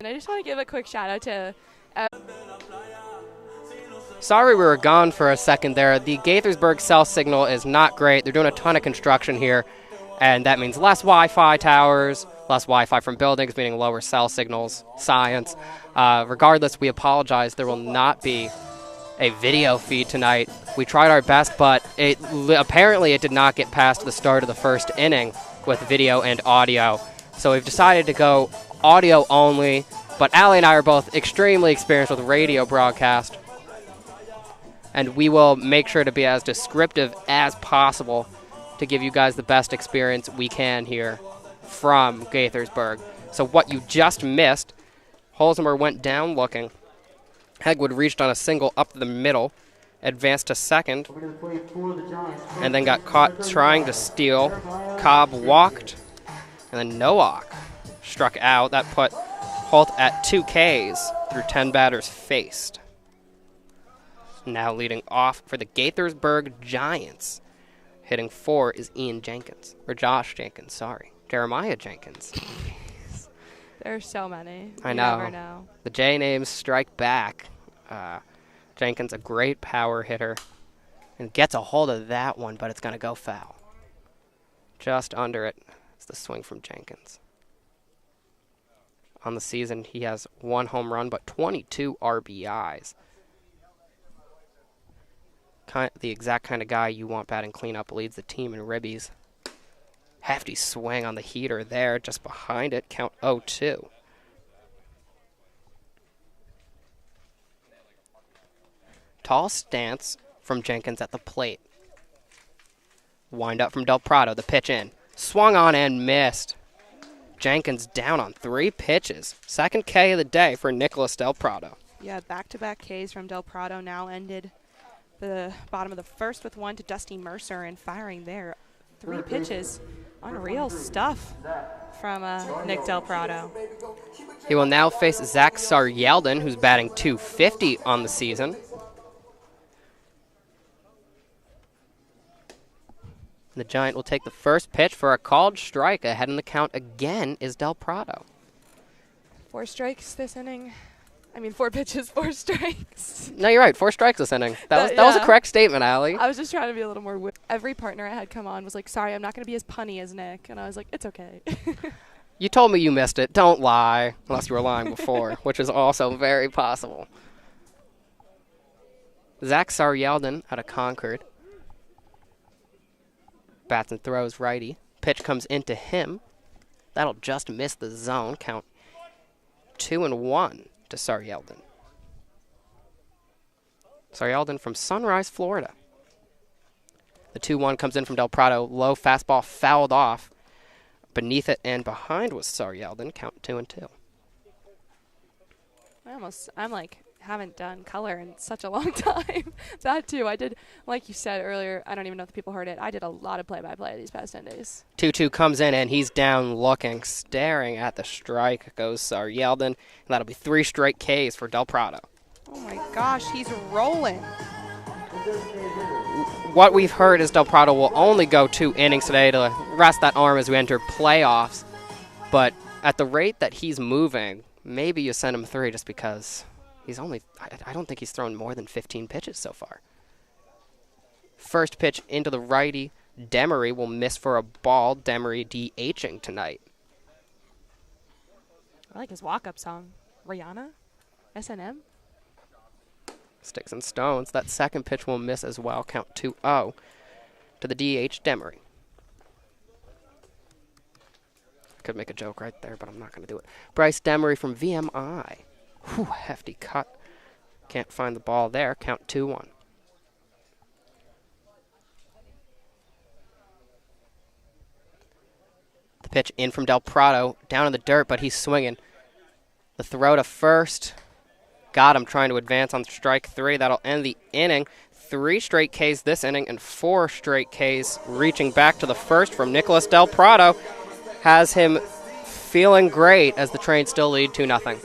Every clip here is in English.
And I just want to give a quick shout out to Sorry we were gone for a second there. The Gaithersburg cell signal is not great. They're doing a ton of construction here, and that means less Wi-Fi towers, less Wi-Fi from buildings, meaning lower cell signals. Science. Regardless, we apologize. There will not be a video feed tonight. We tried our best, but apparently it did not get past the start of the first inning with video and audio. So we've decided to go audio only, but Allie and I are both extremely experienced with radio broadcast, and we will make sure to be as descriptive as possible to give you guys the best experience we can here from Gaithersburg. So what you just missed, Holzheimer went down looking. Hegwood reached on a single up the middle, advanced to second, and then got caught trying to steal. Cobb walked, and then Norwalk struck out. That put Holt at 2 Ks through 10 batters faced. Now leading off for the Gaithersburg Giants. Hitting 4 is Josh Jenkins, sorry. Jeremiah Jenkins. there's so many. I You know. never know. The J names strike back. Jenkins, a great power hitter, and gets a hold of that one, but it's going to go foul. Just under it. It's the swing from Jenkins. On the season, he has 1 home run, but 22 RBIs. The exact kind of guy you want batting cleanup, leads the team in ribbies. Hefty swing on the heater there, just behind it, count 0-2. Tall stance from Jenkins at the plate. Wind up from Del Prado, the pitch in. Swung on and missed. Jenkins down on 3 pitches. Second K of the day for Nicholas Del Prado. Yeah, back-to-back Ks from Del Prado now ended the bottom of the first with 1 to Dusty Mercer and firing there. 3 pitches. Unreal stuff from Nick Del Prado. He will now face Zach Saryelden, who's batting .250 on the season. The Giant will take the first pitch for a called strike. Ahead in the count again is Del Prado. 4 strikes this inning. 4 pitches, 4 strikes. No, you're right. 4 strikes this inning. That was a correct statement, Allie. I was just trying to be a little more. Every partner I had come on was like, sorry, I'm not going to be as punny as Nick. And I was like, it's okay. You told me you missed it. Don't lie, unless you were lying before, which is also very possible. Zach Saryelden out of Concord. Bats and throws righty. Pitch comes into him. That'll just miss the zone. Count 2-1 to Saryelden. Saryelden from Sunrise, Florida. The 2-1 comes in from Del Prado. Low fastball fouled off. Beneath it and behind was Saryelden. Count 2-2. Haven't done color in such a long time. That too, I did, like you said earlier, I don't even know if the people heard it, I did a lot of play-by-play these past 10 days. 2-2 comes in, and he's down looking, staring at the strike. Goes Saryelden, and that'll be 3 straight Ks for Del Prado. Oh my gosh, he's rolling. What we've heard is Del Prado will only go 2 innings today to rest that arm as we enter playoffs. But at the rate that he's moving, maybe you send him 3 just because I don't think he's thrown more than 15 pitches so far. First pitch into the righty. Demery will miss for a ball. Demery DHing tonight. I like his walk-up song. Rihanna? S&M? Sticks and stones. That second pitch will miss as well. Count 2-0 to the DH, Demery. Could make a joke right there, but I'm not going to do it. Bryce Demery from VMI. Whew, hefty cut. Can't find the ball there. Count 2-1. The pitch in from Del Prado. Down in the dirt, but he's swinging. The throw to first. Got him trying to advance on strike 3. That'll end the inning. 3 straight Ks this inning and 4 straight Ks reaching back to the first from Nicholas Del Prado. Has him feeling great as the Trains still lead 2-0.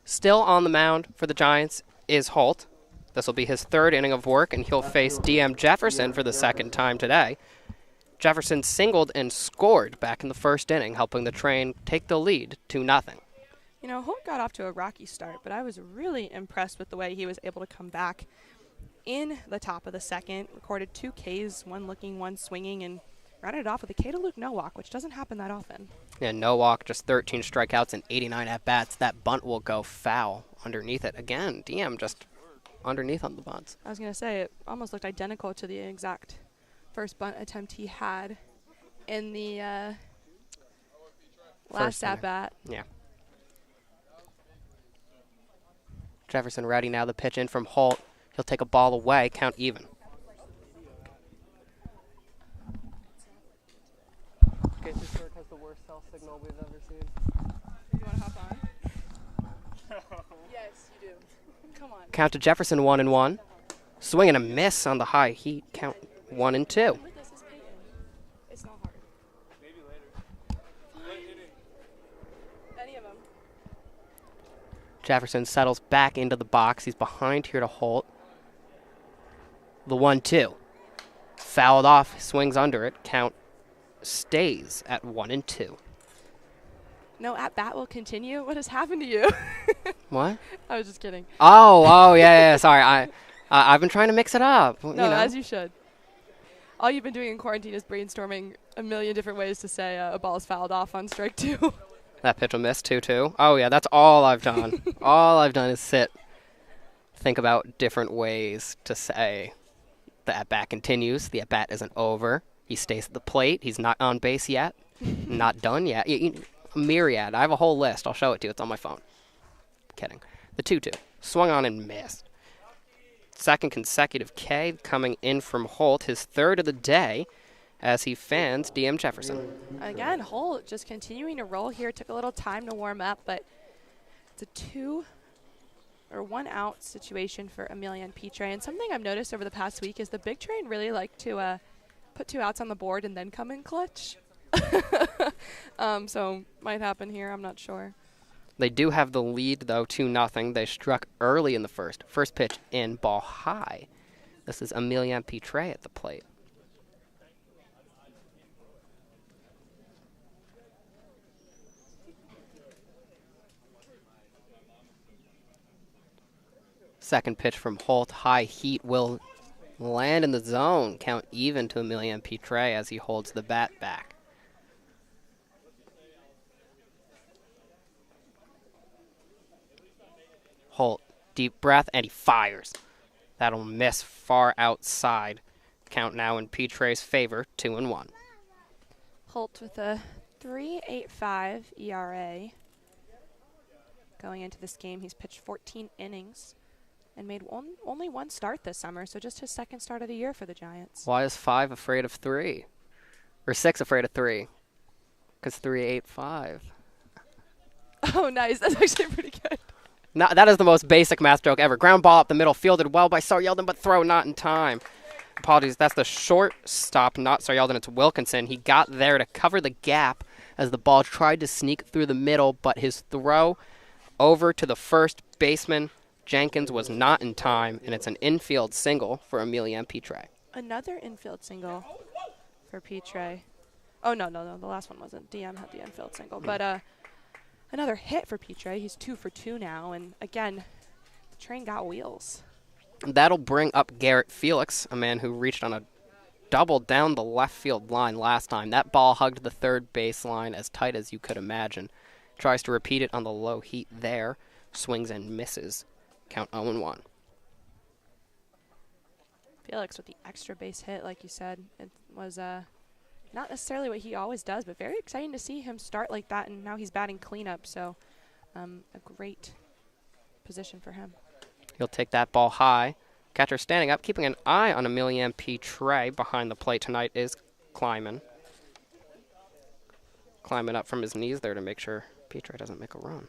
Still on the mound for the Giants is Holt. This will be his third inning of work, and he'll face DM Jefferson for the second time today. Jefferson singled and scored back in the first inning, helping the Train take the lead 2-0. You know, Holt got off to a rocky start, but I was really impressed with the way he was able to come back in the top of the second. Recorded 2 Ks, one looking, one swinging, and rounded it off with a K to Luke Norwalk, which doesn't happen that often. Yeah, Norwalk, just 13 strikeouts and 89 at-bats. That bunt will go foul underneath it. Again, DM just underneath on the bunts. I was going to say, it almost looked identical to the exact first bunt attempt he had in the last at-bat. Yeah. Jefferson ready now. The pitch in from Holt. He'll take a ball away, count even. Gaithersburg has the worst cell signal we've ever seen. You want to hop on? Yes, you do. Come on. Count to Jefferson, 1-1. Swing and a miss on the high heat. Count 1-2. This is Peyton. It's not hard. Maybe later. Any of them. Jefferson settles back into the box. He's behind here to Holt. The 1-2. Fouled off, swings under it. Count stays at 1-2. No at-bat will continue? What has happened to you? What? I was just kidding. Oh, yeah, sorry. I've been trying to mix it up. No, as you should. All you've been doing in quarantine is brainstorming a million different ways to say a ball is fouled off on strike 2. That pitch will miss, 2-2. Oh, yeah, that's all I've done. All I've done is think about different ways to say the at-bat continues. The at-bat isn't over. He stays at the plate. He's not on base yet. Not done yet. A myriad. I have a whole list. I'll show it to you. It's on my phone. Kidding. The 2-2. Swung on and missed. Second consecutive K coming in from Holt. His third of the day as he fans DM Jefferson. Again, Holt just continuing to roll here. Took a little time to warm up, but it's a 1 out situation for Emilian Pitre. And something I've noticed over the past week is the big train really like to put 2 outs on the board and then come in clutch. So might happen here. I'm not sure. They do have the lead, though, 2-0. They struck early in the first. First pitch in, ball high. This is Emilian Pitre at the plate. Second pitch from Holt. High heat will land in the zone. Count even to Emilian Pitre as he holds the bat back. Holt, deep breath, and he fires. That'll miss far outside. Count now in Pitre's favor, 2-1. Holt with a 3.85 ERA. Going into this game, he's pitched 14 innings and made only 1 start this summer, so just his second start of the year for the Giants. Why is 5 afraid of 3? Or 6 afraid of 3? Because 3.85. Oh, nice. That's actually pretty good. No, that is the most basic math joke ever. Ground ball up the middle, fielded well by Saryeldon, but throw not in time. Apologies, that's the shortstop, not Saryeldon, it's Wilkinson. He got there to cover the gap as the ball tried to sneak through the middle, but his throw over to the first baseman, Jenkins, was not in time, and it's an infield single for Emilian Pitre. Another infield single for Pitre. Oh, no, the last one wasn't. DM had the infield single, but another hit for Pitre. He's 2 for 2 now, and again, the train got wheels. That'll bring up Garrett Felix, a man who reached on a double down the left field line last time. That ball hugged the third baseline as tight as you could imagine. Tries to repeat it on the low heat there. Swings and misses. Count 0-1. Felix with the extra base hit, like you said. It was not necessarily what he always does, but very exciting to see him start like that, and now he's batting cleanup, so a great position for him. He'll take that ball high. Catcher standing up, keeping an eye on Emilian Pitre. Behind the plate tonight is Kleiman. Climbing up from his knees there to make sure Pitre doesn't make a run.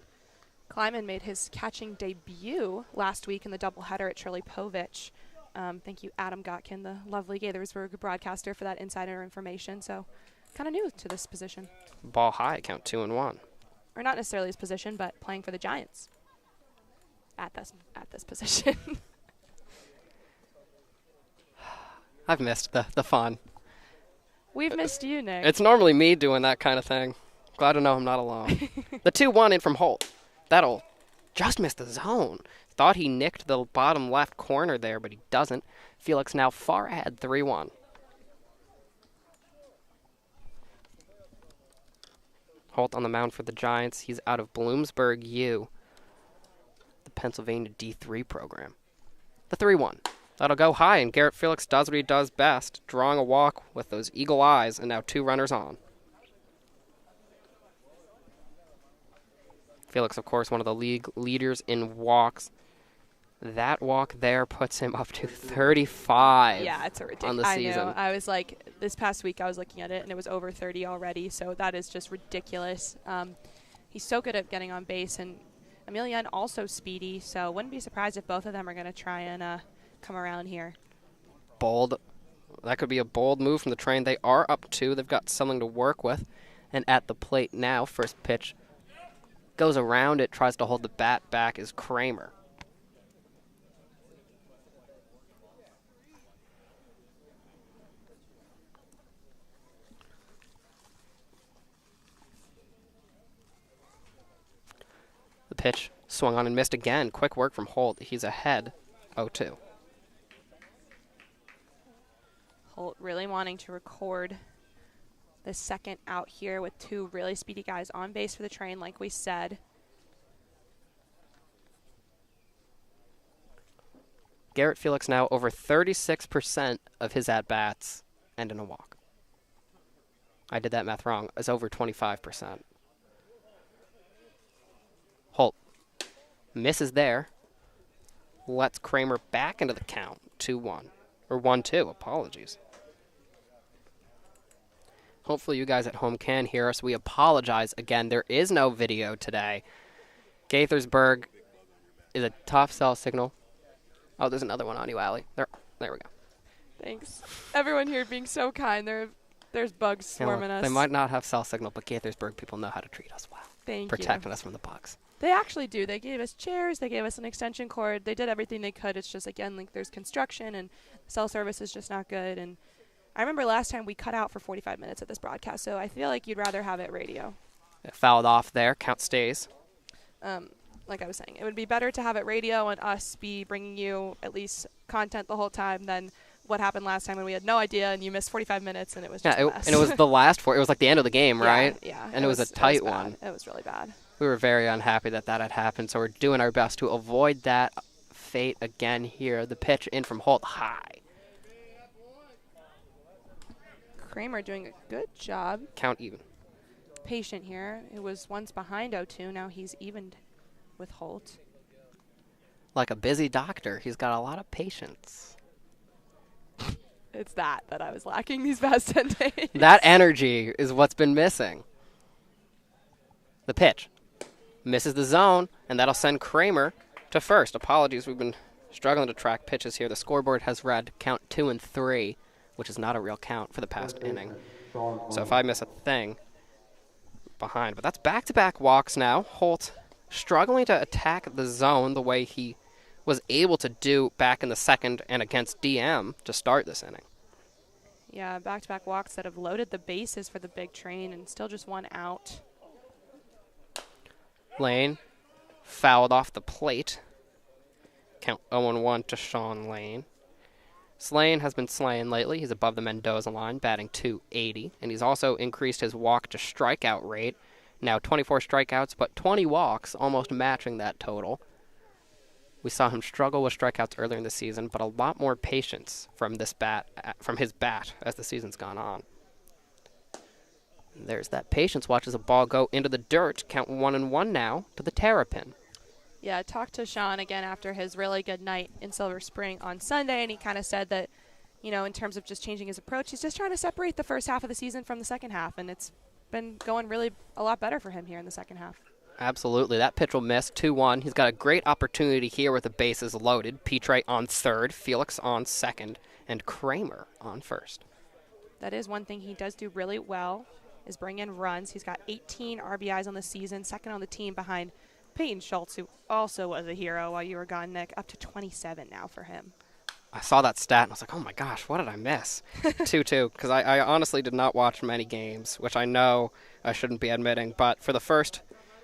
Kleiman made his catching debut last week in the doubleheader at Shirley Povich. Thank you, Adam Gotkin, the lovely Gaithersburg broadcaster, for that insider information. So kind of new to this position. Ball high, count 2-1. Or not necessarily his position, but playing for the Giants. at this position. I've missed the fun. We've missed you, Nick. It's normally me doing that kind of thing. Glad to know I'm not alone. The 2-1 in from Holt. That'll just miss the zone. Thought he nicked the bottom left corner there, but he doesn't. Felix now far ahead, 3-1. Holt on the mound for the Giants. He's out of Bloomsburg U, the Pennsylvania D3 program. The 3-1. That'll go high, and Garrett Felix does what he does best, drawing a walk with those eagle eyes, and now 2 runners on. Felix, of course, one of the league leaders in walks. That walk there puts him up to 35 yeah, it's a ridiculous. on the season. I know. I was like, this past week I was looking at it, and it was over 30 already, so that is just ridiculous. He's so good at getting on base, and Emilian also speedy, so wouldn't be surprised if both of them are going to try and come around here. Bold. That could be a bold move from the train. They are up 2. They've got something to work with. And at the plate now, first pitch goes around it, tries to hold the bat back is Kramer. The pitch swung on and missed again. Quick work from Holt. He's ahead, 0-2. Holt really wanting to record the second out here with 2 really speedy guys on base for the train, like we said. Garrett Felix now over 36% of his at-bats end in a walk. I did that math wrong. It's over 25%. Holt misses there. Lets Kramer back into the count, 2-1. Or 1-2, apologies. Hopefully you guys at home can hear us. We apologize again. There is no video today. Gaithersburg is a tough cell signal. Oh, there's another one on you, Allie. There we go. Thanks. Everyone here being so kind. There's bugs swarming us. They might not have cell signal, but Gaithersburg people know how to treat us well. Thank you. Protecting us from the bugs. They actually do. They gave us chairs. They gave us an extension cord. They did everything they could. It's just, again, like there's construction and cell service is just not good. And I remember last time we cut out for 45 minutes at this broadcast, so I feel like you'd rather have it radio. It fouled off there. Count stays. Like I was saying, it would be better to have it radio and us be bringing you at least content the whole time than what happened last time when we had no idea and you missed 45 minutes and it was just a mess. And it was the last four. It was like the end of the game, right? Yeah. And it was a tight one. It was really bad. We were very unhappy that had happened, so we're doing our best to avoid that fate again here. The pitch in from Holt high. Kramer doing a good job. Count even. Patient here. It was once behind 0-2. Now he's evened with Holt. Like a busy doctor, he's got a lot of patience. It's that I was lacking these past 10 days. That energy is what's been missing. The pitch misses the zone, and that'll send Kramer to first. Apologies, we've been struggling to track pitches here. The scoreboard has read count 2 and 3, which is not a real count for the past inning. So if I miss a thing, behind. But that's back-to-back walks now. Holt struggling to attack the zone the way he was able to do back in the second and against DM to start this inning. Yeah, back-to-back walks that have loaded the bases for the big train and still just one out. Lane fouled off the plate. Count 0-1 to Sean Lane. Slane has been slaying lately. He's above the Mendoza line, batting .280, and he's also increased his walk to strikeout rate. Now 24 strikeouts, but 20 walks, almost matching that total. We saw him struggle with strikeouts earlier in the season, but a lot more patience from his bat as the season's gone on. And there's that patience. Watches a ball go into the dirt. Count 1-1 now to the Terrapin. Yeah, I talked to Sean again after his really good night in Silver Spring on Sunday, and he kind of said that, you know, in terms of just changing his approach, he's just trying to separate the first half of the season from the second half, and it's been going really a lot better for him here in the second half. Absolutely. That pitch will miss, 2-1. He's got a great opportunity here with the bases loaded. Petre on third, Felix on second, and Kramer on first. That is one thing he does do really well, is bring in runs. He's got 18 RBIs on the season, second on the team behind Peyton Schultz, who also was a hero while you were gone, Nick, up to 27 now for him. I saw that stat and I was like, oh my gosh, what did I miss? 2-2, because I honestly did not watch many games, which I know I shouldn't be admitting, but for the first,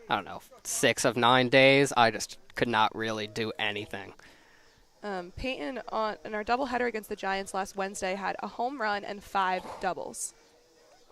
I don't know, 6 of 9 days, I just could not really do anything. Peyton, in our doubleheader against the Giants last Wednesday, had a home run and 5 doubles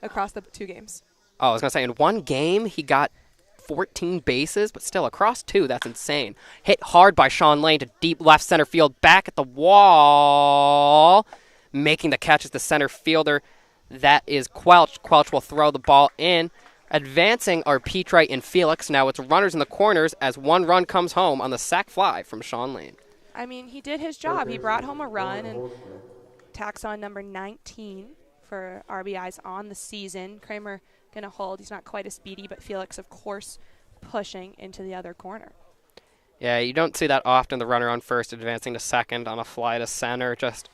across the 2 games. Oh, I was going to say, in one game, he got 14 bases, but still, across 2, that's insane. Hit hard by Sean Lane to deep left center field, back at the wall. Making the catch as the center fielder. That is Quelch. Quelch will throw the ball in. Advancing are Petright and Felix. Now it's runners in the corners as 1 run comes home on the sac fly from Sean Lane. I mean, he did his job. He brought home a run and tacks on number 19 for RBIs on the season. Kramer going to hold. He's not quite as speedy, but Felix, of course, pushing into the other corner. Yeah, you don't see that often, the runner on first advancing to second on a fly to center. Just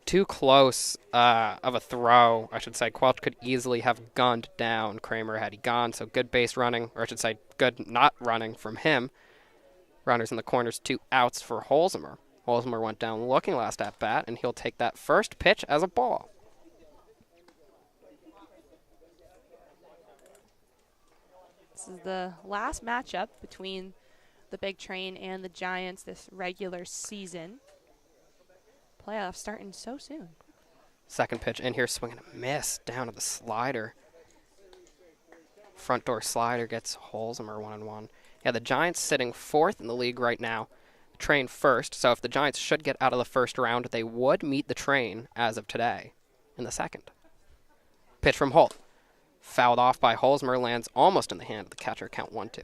too close of a throw, I should say. Quelch could easily have gunned down Kramer had he gone, so good base running, or I should say good not running from him. Runners in the corners, 2 outs for Holzheimer. Holzheimer went down looking last at bat, and he'll take that first pitch as a ball. This is the last matchup between the Big Train and the Giants this regular season. Playoffs starting so soon. Second pitch in here, swinging a miss down to the slider. Front door slider gets Holzheimer 1-1. Yeah, the Giants sitting 4th in the league right now. Train first, so if the Giants should get out of the first round, they would meet the Train as of today in the second. Pitch from Holt. Fouled off by Holzheimer, lands almost in the hand of the catcher, count 1-2.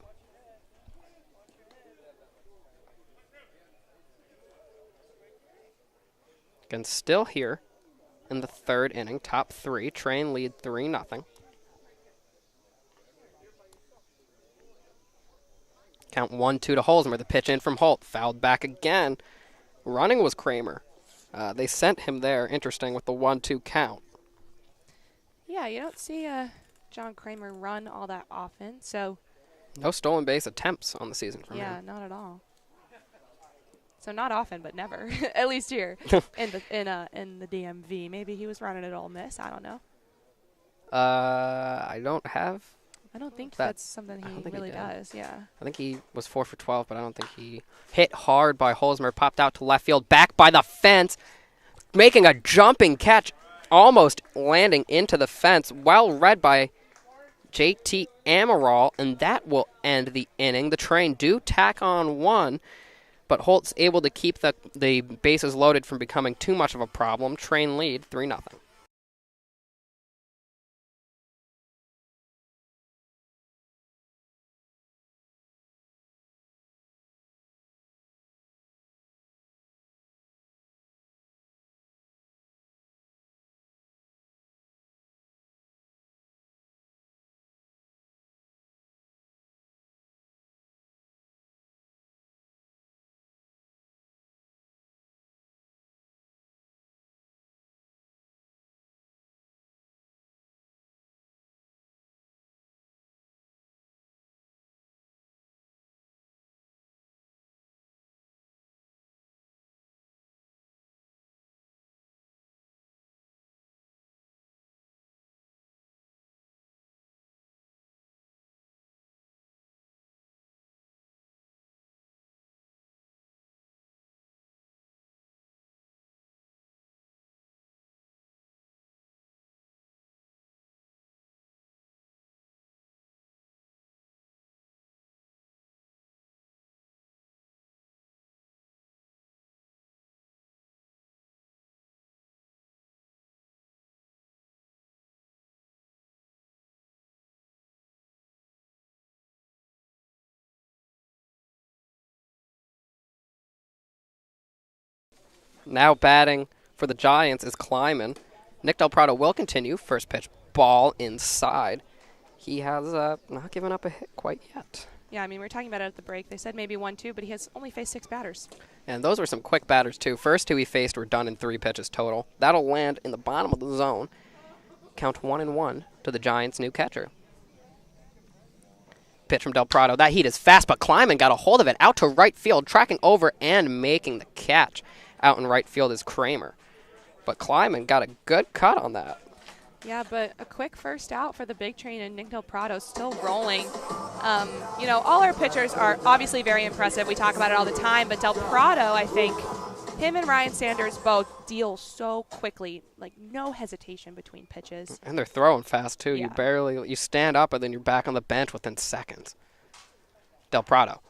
Again, still here in the 3rd inning, top 3. Train lead 3-0. Count 1-2 to Holzheimer. The pitch in from Holt. Fouled back again. Running was Kramer. They sent him there, interesting, with the 1-2 count. Yeah, you don't see John Kramer run all that often, so. No stolen base attempts on the season from him. Yeah, not at all. So not often, but never. At least here in the DMV. Maybe he was running at Ole Miss. I don't know. I don't think that's something he really does. Yeah. I think he was 4 for 12, but I don't think he hit hard by Holzheimer. Popped out to left field, back by the fence, making a jumping catch, almost landing into the fence. Well read by JT Amaral, and that will end the inning. The Train do tack on 1. But Holt's able to keep the bases loaded from becoming too much of a problem. Train lead 3-0. Now batting for the Giants is Kleiman. Nick Del Prado will continue. First pitch, ball inside. He has not given up a hit quite yet. Yeah, I mean, we were talking about it at the break. They said maybe 1-2, but he has only faced 6 batters. And those were some quick batters, too. First 2 he faced were done in 3 pitches total. That'll land in the bottom of the zone. Count 1-1 to the Giants' new catcher. pitch from Del Prado. That heat is fast, but Kleiman got a hold of it out to right field, tracking over and making the catch. Out in right field is Kramer. But Kleiman got a good cut on that. Yeah, but a quick first out for the big train, and Nick Del Prado still rolling. You know, all our pitchers are obviously very impressive. We talk about it all the time, but Del Prado, I think, him and Ryan Sanders both deal so quickly, like no hesitation between pitches. And they're throwing fast, too. Yeah. You stand up, and then you're back on the bench within seconds. Del Prado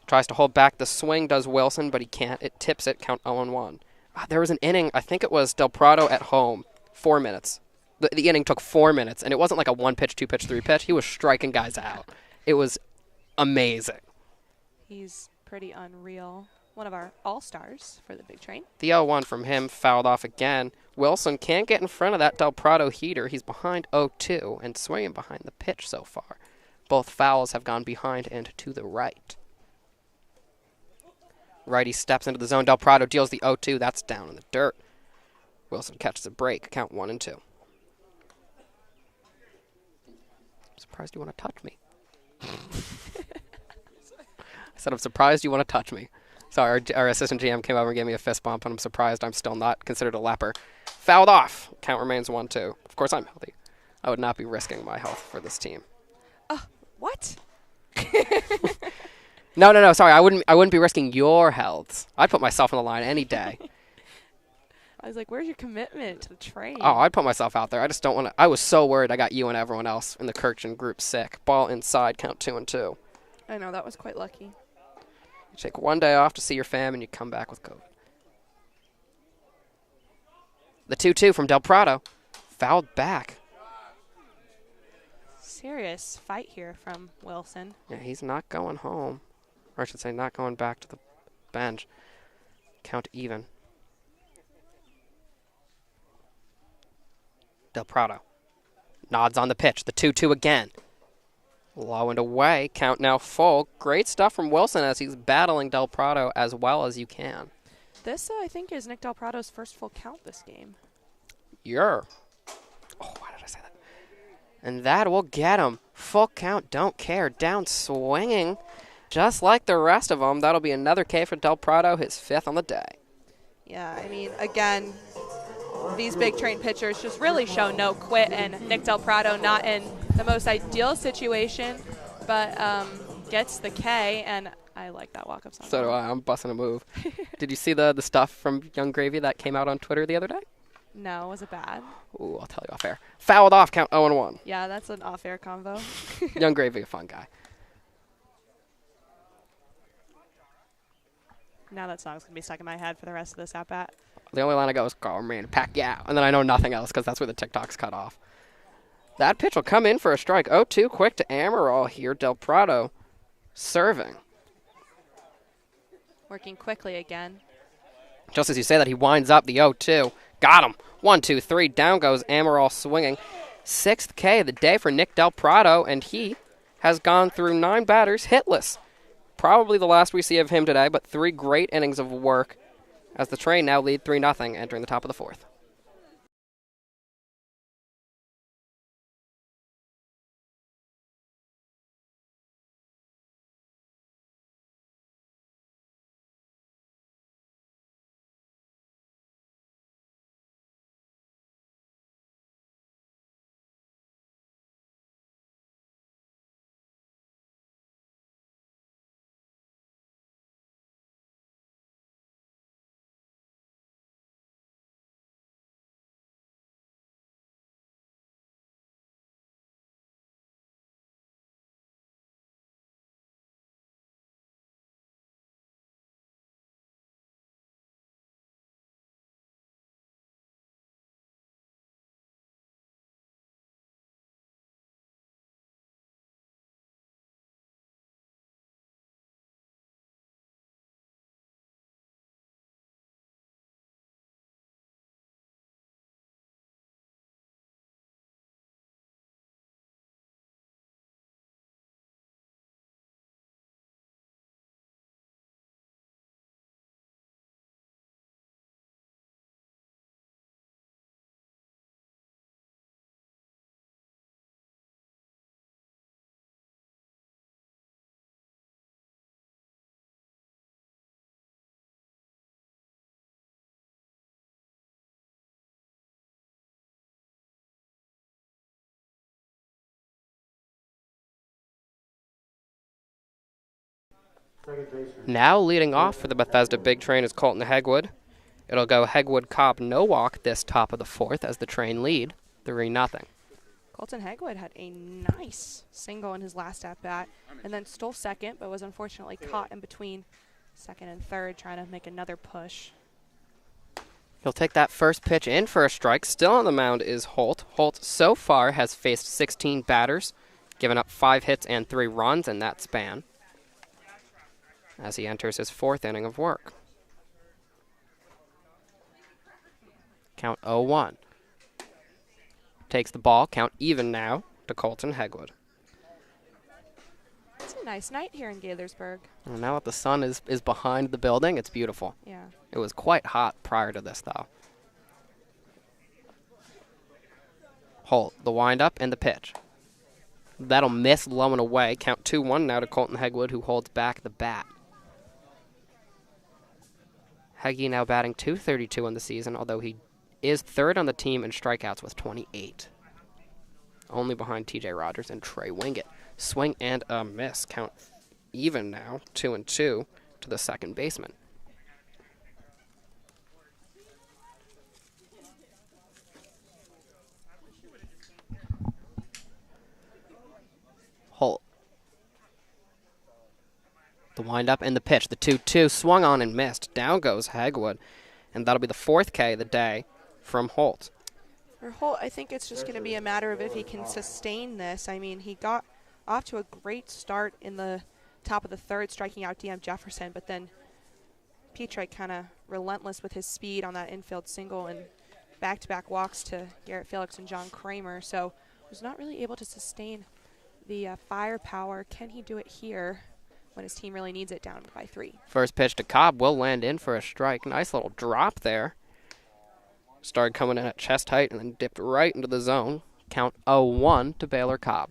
tries to hold back the swing, does Wilson, but he can't. It tips it, count 0-1. There was an inning, I think it was Del Prado at home, 4 minutes. The inning took 4 minutes, and it wasn't like a 1-pitch, 2-pitch, 3-pitch. He was striking guys out. It was amazing. He's pretty unreal. One of our all-stars for the big train. The 0-1 from him fouled off again. Wilson can't get in front of that Del Prado heater. He's behind 0-2 and swinging behind the pitch so far. Both fouls have gone behind and to the right. Righty steps into the zone. Del Prado deals the 0-2. That's down in the dirt. Wilson catches a break. Count 1-2. I'm surprised you want to touch me. I said, I'm surprised you want to touch me. Sorry, our assistant GM came over and gave me a fist bump, and I'm surprised I'm still not considered a leper. Fouled off. Count remains 1-2. Of course, I'm healthy. I would not be risking my health for this team. What? No. Sorry, I wouldn't be risking your health. I'd put myself on the line any day. I was like, where's your commitment to the train? Oh, I'd put myself out there. I just don't want to. I was so worried I got you and everyone else in the Kirchen group sick. Ball inside, count 2-2. I know, that was quite lucky. You take one day off to see your fam, and you come back with COVID. The 2-2 from Del Prado. Fouled back. Serious fight here from Wilson. Yeah, he's not going home. Or I should say not going back to the bench. Count even. Del Prado nods on the pitch. The 2-2 again. Low and away. Count now full. Great stuff from Wilson as he's battling Del Prado as well as you can. This, I think, is Nick Del Prado's first full count this game. Oh, why did I say that? And that will get him. Full count, don't care. Down swinging. Just like the rest of them. That'll be another K for Del Prado, his 5th on the day. Yeah, I mean, again, these big train pitchers just really show no quit, and Nick Del Prado not in the most ideal situation, but gets the K, and I like that walk-up song. So do I. I'm busting a move. Did you see the stuff from Young Gravy that came out on Twitter the other day? No, was it bad? Ooh, I'll tell you off air. Fouled off, count 0-1. Yeah, that's an off-air combo. Young Gravy, a fun guy. Now that song's going to be stuck in my head for the rest of this at-bat. The only line I go is, Carman, Pacquiao. And then I know nothing else because that's where the TikTok's cut off. That pitch will come in for a strike. 0-2 quick to Amaral here. Del Prado serving. Working quickly again. Just as you say that, he winds up the 0-2. Got him. 1, 2, 3. Down goes Amaral swinging. 6th K of the day for Nick Del Prado, and he has gone through 9 batters hitless. Probably the last we see of him today, but 3 great innings of work as the Train now lead 3-0 entering the top of the 4th. Now leading off for the Bethesda Big Train is Colton Hegwood. It'll go Hegwood, Cobb, Norwalk this top of the fourth as the train lead 3-0. Colton Hegwood had a nice single in his last at-bat and then stole second, but was unfortunately caught in between second and third trying to make another push. He'll take that first pitch in for a strike. Still on the mound is Holt. Holt so far has faced 16 batters, given up 5 hits and 3 runs in that span as he enters his 4th inning of work. Count 0-1. Takes the ball, count even now to Colton Hegwood. It's a nice night here in Gaithersburg. And now that the sun is behind the building, it's beautiful. Yeah. It was quite hot prior to this, though. Holt, the windup and the pitch. That'll miss low and away. Count 2-1 now to Colton Hegwood, who holds back the bat. Heggie now batting .232 on the season, although he is third on the team in strikeouts with 28. Only behind TJ Rogers and Trey Wingett. Swing and a miss. Count even now, 2-2 to the second baseman. Holt. The windup and the pitch. The 2-2 swung on and missed. Down goes Hagwood. And that'll be the 4th K of the day from Holt. For Holt, I think it's just going to be a matter of if he can sustain this. I mean, he got off to a great start in the top of the third, striking out DM Jefferson, but then Petrie kind of relentless with his speed on that infield single and back-to-back walks to Garrett Felix and John Kramer, so was not really able to sustain the firepower. Can he do it here when his team really needs it down by 3? First pitch to Cobb will land in for a strike. Nice little drop there. Started coming in at chest height and then dipped right into the zone. Count 0-1 to Baylor Cobb.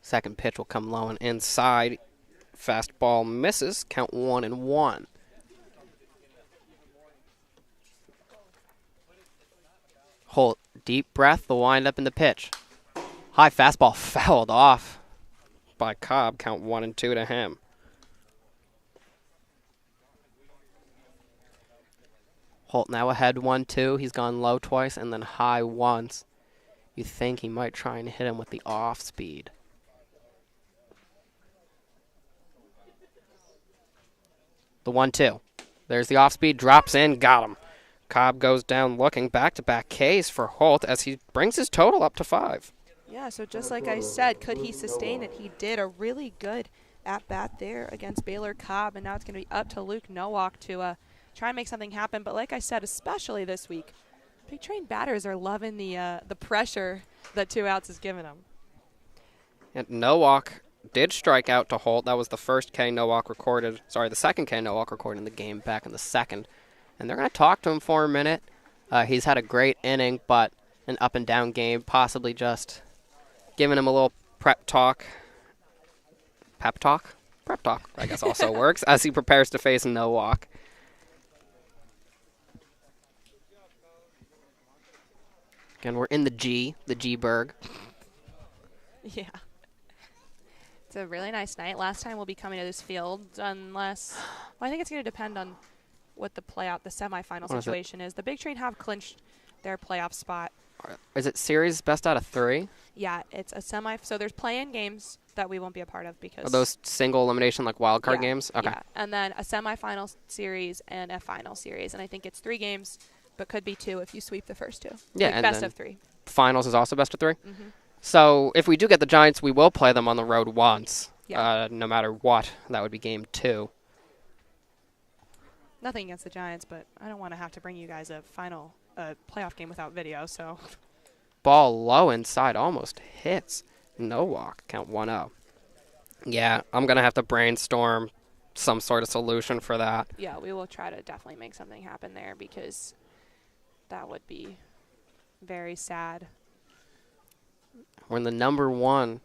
Second pitch will come low and inside. Fastball misses. Count 1-1. Holt, deep breath, the windup and the pitch. High fastball fouled off by Cobb. Count 1-2 to him. Holt now ahead 1-2. He's gone low twice and then high once. You think he might try and hit him with the off speed. The 1-2. There's the off speed, drops in, got him. Cobb goes down looking, back-to-back Ks for Holt as he brings his total up to 5. Yeah, so just like I said, could he sustain it? He did a really good at-bat there against Baylor Cobb, and now it's going to be up to Luke Norwalk to try and make something happen. But like I said, especially this week, Big Train batters are loving the pressure that 2 outs is giving them. And Norwalk did strike out to Holt. That was the first K Norwalk recorded. Sorry, the second K Norwalk recorded in the game back in the second. And they're going to talk to him for a minute. He's had a great inning, but an up-and-down game, possibly just giving him a little prep talk. Pep talk? Prep talk, I guess, also works, as he prepares to face Norwalk. Again, we're in the G-Berg. Yeah. It's a really nice night. Last time we'll be coming to this field unless, well, I think it's going to depend on what the semifinal situation is. The Big Train have clinched their playoff spot. Is it series best out of 3? Yeah, it's a semi. So there's play-in games that we won't be a part of because. Are those single elimination like wild card games? Okay. Yeah, and then a semifinal series and a final series, and I think it's 3 games, but could be 2 if you sweep the first 2. Yeah, like and best then of 3. Finals is also best of 3. Mm-hmm. So if we do get the Giants, we will play them on the road once. Yeah. No matter what, that would be game 2. Nothing against the Giants, but I don't want to have to bring you guys a final playoff game without video. So. Ball low inside, almost hits. No walk. Count 1-0. Yeah, I'm going to have to brainstorm some sort of solution for that. Yeah, we will try to definitely make something happen there because that would be very sad. We're in the number 1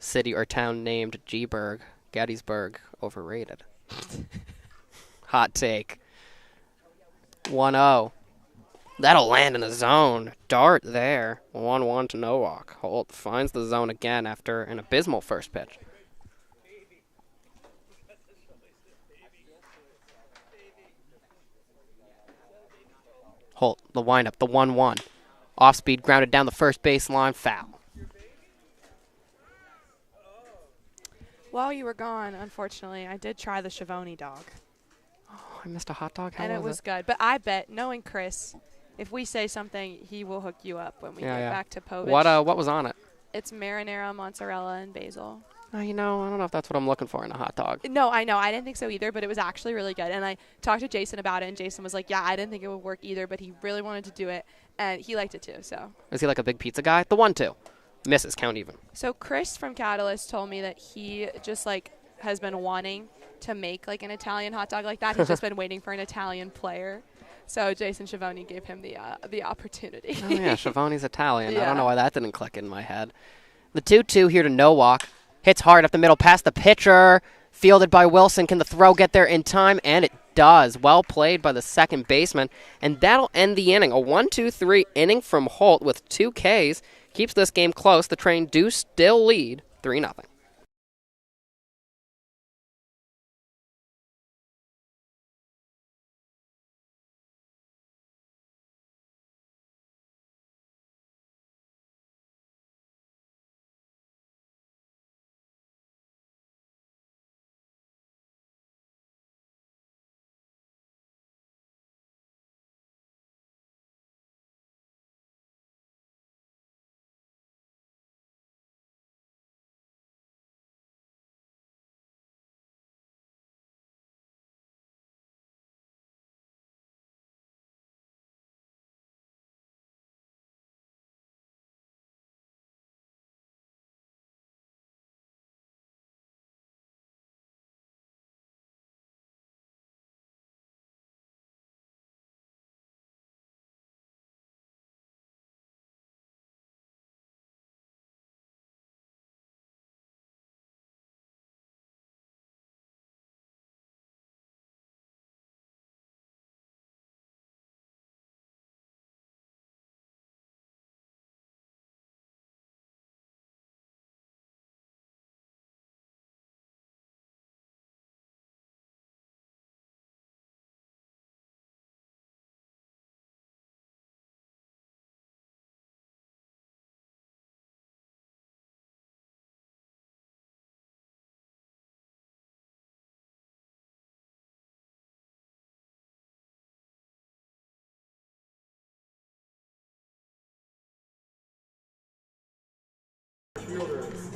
city or town named G-Berg. Gettysburg, overrated. Hot take. 1-0. That'll land in the zone. Dart there. 1-1 to Norwalk. Holt finds the zone again after an abysmal first pitch. Holt, the windup, the 1-1. Off speed, grounded down the first baseline, foul. While you were gone, unfortunately, I did try the Schiavone dog. Oh, I missed a hot dog. How And it was good. But I bet, knowing Chris, if we say something, he will hook you up when we get back to Povich. What was on it? It's marinara, mozzarella, and basil. You know, I don't know if that's what I'm looking for in a hot dog. No, I know. I didn't think so either, but it was actually really good. And I talked to Jason about it, and Jason was like, yeah, I didn't think it would work either, but he really wanted to do it, and he liked it too. So. Is he like a big pizza guy? The 1-2. Misses, count even. So Chris from Catalyst told me that he just, like, has been wanting to make, like, an Italian hot dog like that. He's just been waiting for an Italian player. So Jason Schiavone gave him the opportunity. Oh, yeah, Schiavone's Italian. Yeah. I don't know why that didn't click in my head. The 2-2 here to Norwalk. Hits hard up the middle past the pitcher. Fielded by Wilson. Can the throw get there in time? And it does. Well played by the second baseman. And that'll end the inning. A 1-2-3 inning from Holt with 2 Ks. Keeps this game close. The Train do still lead 3-0.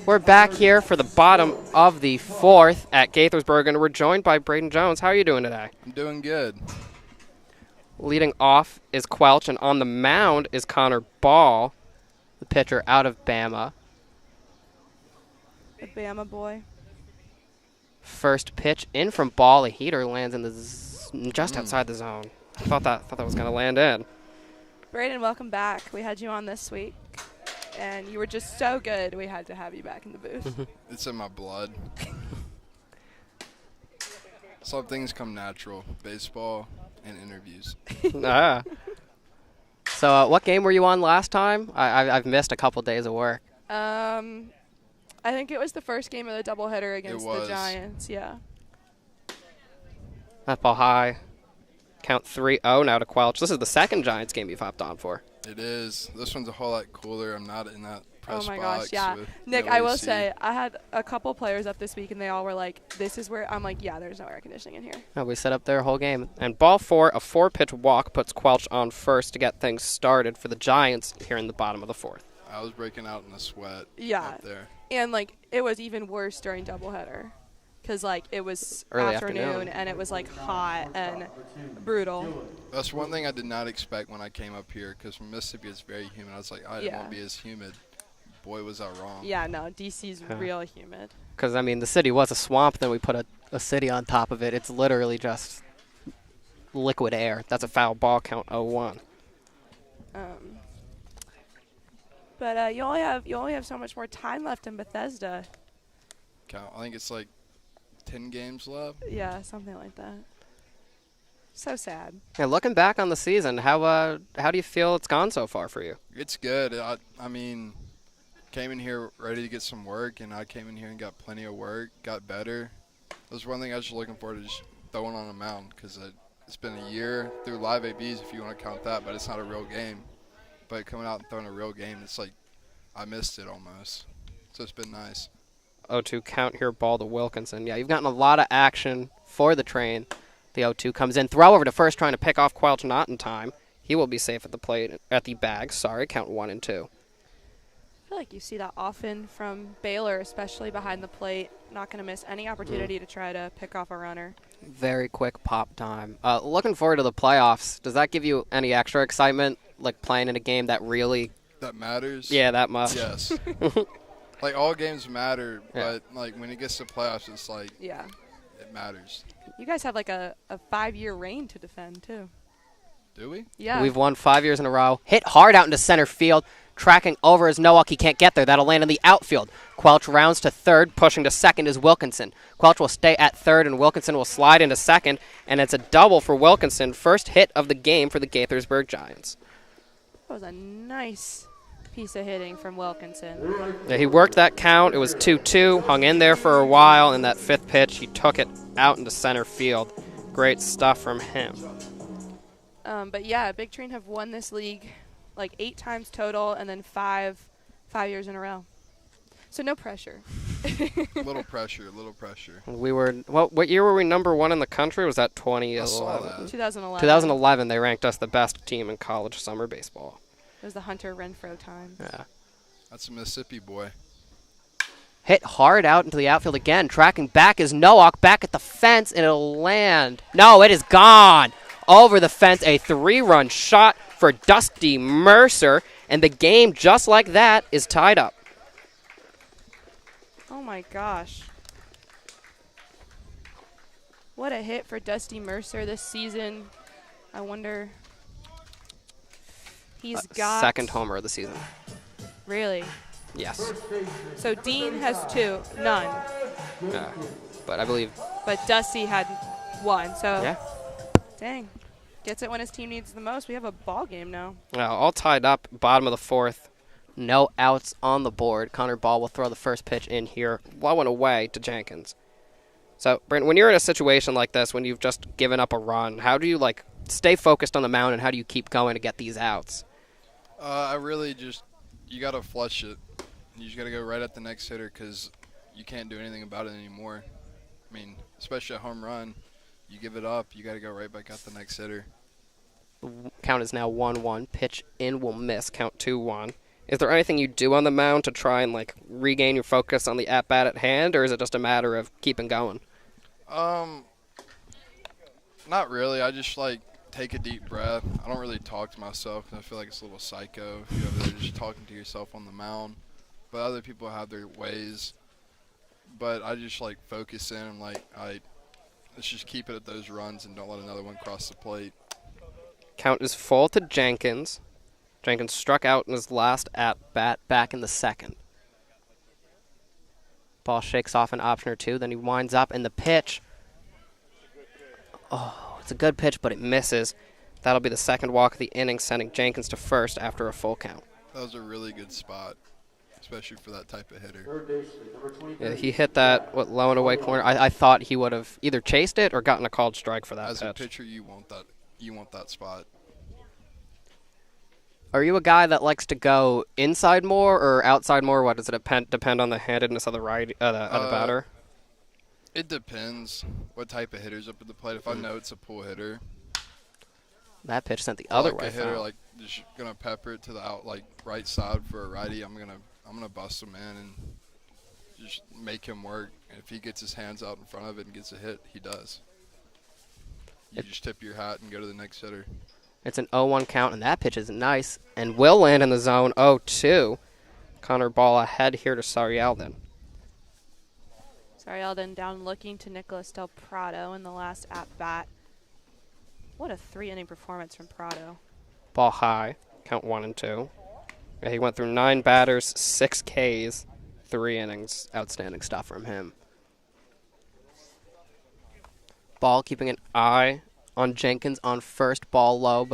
We're back here for the bottom of the 4th at Gaithersburg, and we're joined by Braden Jones. How are you doing today? I'm doing good. Leading off is Quelch, and on the mound is Connor Ball, the pitcher out of Bama. The Bama boy. First pitch in from Ball. A heater lands in the just outside the zone. I thought that was going to land in. Braden, welcome back. We had you on this week, and you were just so good, we had to have you back in the booth. It's in my blood. Some things come natural. Baseball and interviews. So what game were you on last time? I've missed a couple days of work. I think it was the first game of the doubleheader against the was. Giants, yeah. That ball high. Count 3-0 now to Quelch. This is the second Giants game you've hopped on for. It is. This one's a whole lot cooler. I'm not in that press Oh my box. gosh, yeah. with Nick, no I will AC. say, I had a couple players up this week, and they all were like, this is where, I'm like, yeah, there's no air conditioning in here. We set up their whole game. And ball 4, a 4-pitch walk, puts Quelch on first to get things started for the Giants here in the bottom of the 4th. I was breaking out in a sweat Yeah. up there. And, like, it was even worse during doubleheader because, like, it was Early afternoon, afternoon. and it was, like, hot and brutal. That's one thing I did not expect when I came up here because from Mississippi it's very humid. I was like, I didn't want to be as humid. Boy, was I wrong. Yeah, no, DC's real humid. Because, I mean, the city was a swamp, then we put a city on top of it. It's literally just liquid air. That's a foul ball, count 0-1. But you only have so much more time left in Bethesda. I think it's like 10 games left. Yeah, something like that. So sad. Yeah, looking back on the season, how do you feel it's gone so far for you? It's good. I mean, came in here ready to get some work, and I came in here and got plenty of work, got better. That's one thing I was just looking forward to, just throwing on a mound, because it's been a year through live ABs, if you want to count that, but it's not a real game. But coming out and throwing a real game, it's like I missed it almost. So it's been nice. 0-2 count here, ball to Wilkinson. Yeah, you've gotten a lot of action for the train. The 0-2 comes in. Throw over to first, trying to pick off Quelch, not in time. He will be safe at the plate, at the bag. Sorry, count 1 and 2. I feel like you see that often from Baylor, especially behind the plate. Not going to miss any opportunity to try to pick off a runner. Very quick pop time. Looking forward to the playoffs. Does that give you any extra excitement, like playing in a game that really... That matters? Yeah, that much. Yes. Like, all games matter, Yeah. but, like, when it gets to playoffs, it's like Yeah. it matters. You guys have like a 5-year reign to defend, too. Do we? Yeah. We've won 5 years in a row. Hit hard out into center field. Tracking over is Norwalk. He can't get there. That'll land in the outfield. Quelch rounds to third. Pushing to second is Wilkinson. Quelch will stay at third, and Wilkinson will slide into second. And it's a double for Wilkinson. First hit of the game for the Gaithersburg Giants. That was a nice piece of hitting from Wilkinson. Yeah, he worked that count. It was 2-2. Hung in there for a while. And that fifth pitch, he took it out into center field. Great stuff from him. But yeah, Big Train have won this league like 8 times total, and then 5 years in a row. So no pressure. Little pressure. We were, what year were we number 1 in the country? Was that 2011? I saw that. 2011. 2011, they ranked us the best team in college summer baseball. It was the Hunter Renfro time. Yeah. That's a Mississippi boy. Hit hard out into the outfield again. Tracking back is Norwalk, back at the fence, and it'll land. No, it is gone. Over the fence, a 3-run shot for Dusty Mercer, and the game, just like that, is tied up. Oh my gosh. What a hit for Dusty Mercer this season. I wonder. He's got. Second homer of the season. Really? Yes. So Dean has 2, none. But I believe. But Dusty had 1. So. Yeah. Dang. Gets it when his team needs the most. We have a ball game now. All tied up, bottom of the 4th. No outs on the board. Connor Ball will throw the first pitch in here, low and away to Jenkins. So, Brent, when you're in a situation like this, when you've just given up a run, how do you, like, stay focused on the mound, and how do you keep going to get these outs? I really just, you got to flush it. You just got to go right at the next hitter, because you can't do anything about it anymore. I mean, especially a home run. You give it up, you got to go right back at the next hitter. Count is now 1-1. Pitch in will miss. Count 2-1. Is there anything you do on the mound to try and, like, regain your focus on the at-bat at hand, or is it just a matter of keeping going? Not really. I just, like, take a deep breath. I don't really talk to myself, 'cause I feel like it's a little psycho if you're over there just talking to yourself on the mound. But other people have their ways. But I just, like, focus in and, like, let's just keep it at those runs and don't let another one cross the plate. Count is full to Jenkins. Jenkins struck out in his last at-bat back in the 2nd. Ball shakes off an option or two, then he winds up in the pitch. Oh, it's a good pitch, but it misses. That'll be the second walk of the inning, sending Jenkins to first after a full count. That was a really good spot, especially for that type of hitter. Yeah, he hit that low and away corner. I thought he would have either chased it or gotten a called strike for that As pitch. a pitcher, you want that spot. Are you a guy that likes to go inside more or outside more? What does it depend on the handedness of the batter? It depends what type of hitter's up at the plate. If I know it's a pull hitter, That pitch sent the other like way. a hitter, Foul. like just gonna pepper it to the right side for a righty. I'm gonna bust him in and just make him work. And if he gets his hands out in front of it and gets a hit, he does. You just tip your hat and go to the next hitter. It's an 0-1 count, and that pitch is nice and will land in the zone. 0-2. Connor Ball ahead here to Sarielden. Sarielden down looking to Nicholas Del Prado in the last at-bat. What a 3-inning performance from Prado. Ball high. Count 1 and 2. Yeah, he went through 9 batters, 6 Ks, 3 innings. Outstanding stuff from him. Ball keeping an eye on Jenkins on first, ball low,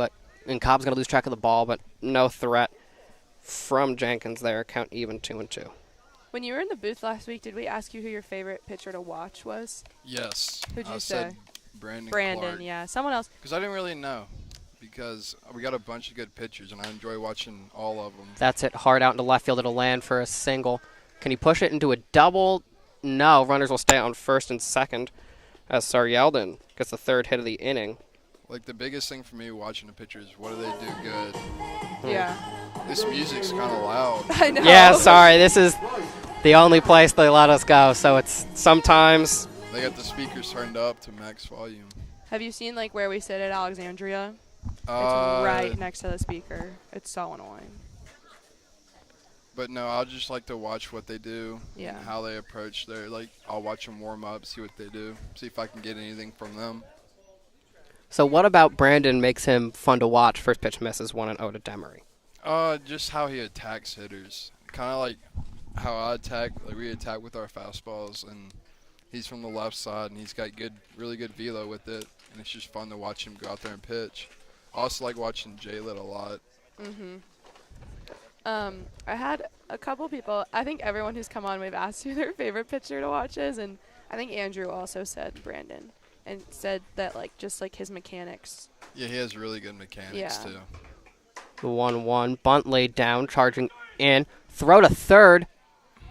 and Cobb's going to lose track of the ball, but no threat from Jenkins there. Count even 2-2. When you were in the booth last week, did we ask you who your favorite pitcher to watch was? Yes. Who'd you I say? said Brandon Clark. Yeah. Someone else. Because I didn't really know. Because we got a bunch of good pitchers, and I enjoy watching all of them. That's it. Hard out into left field. It'll land for a single. Can he push it into a double? No. Runners will stay on first and second as Saryeldon gets the third hit of the inning. Like, the biggest thing for me watching the pitchers, what do they do good? Yeah. This music's kind of loud. I know. Yeah, sorry. This is the only place they let us go, so it's sometimes. They got the speakers turned up to max volume. Have you seen, like, where we sit at Alexandria? It's Uh, right next to the speaker. It's so annoying. But no, I'll just like to watch what they do Yeah. and how they approach their, like, I'll watch them warm up, see what they do, see if I can get anything from them. So what about Brandon makes him fun to watch? First pitch misses 1-0 to Demery. Just how he attacks hitters. Kind of like how I attack, like we attack with our fastballs, and he's from the left side, and he's got really good velo with it, and it's just fun to watch him go out there and pitch. I also like watching Jaylit a lot. I had a couple people. I think everyone who's come on, we've asked who their favorite pitcher to watch is, and I think Andrew also said Brandon, and said that just his mechanics. Yeah, he has really good mechanics too. The 1-1 bunt laid down, charging in, throw to third,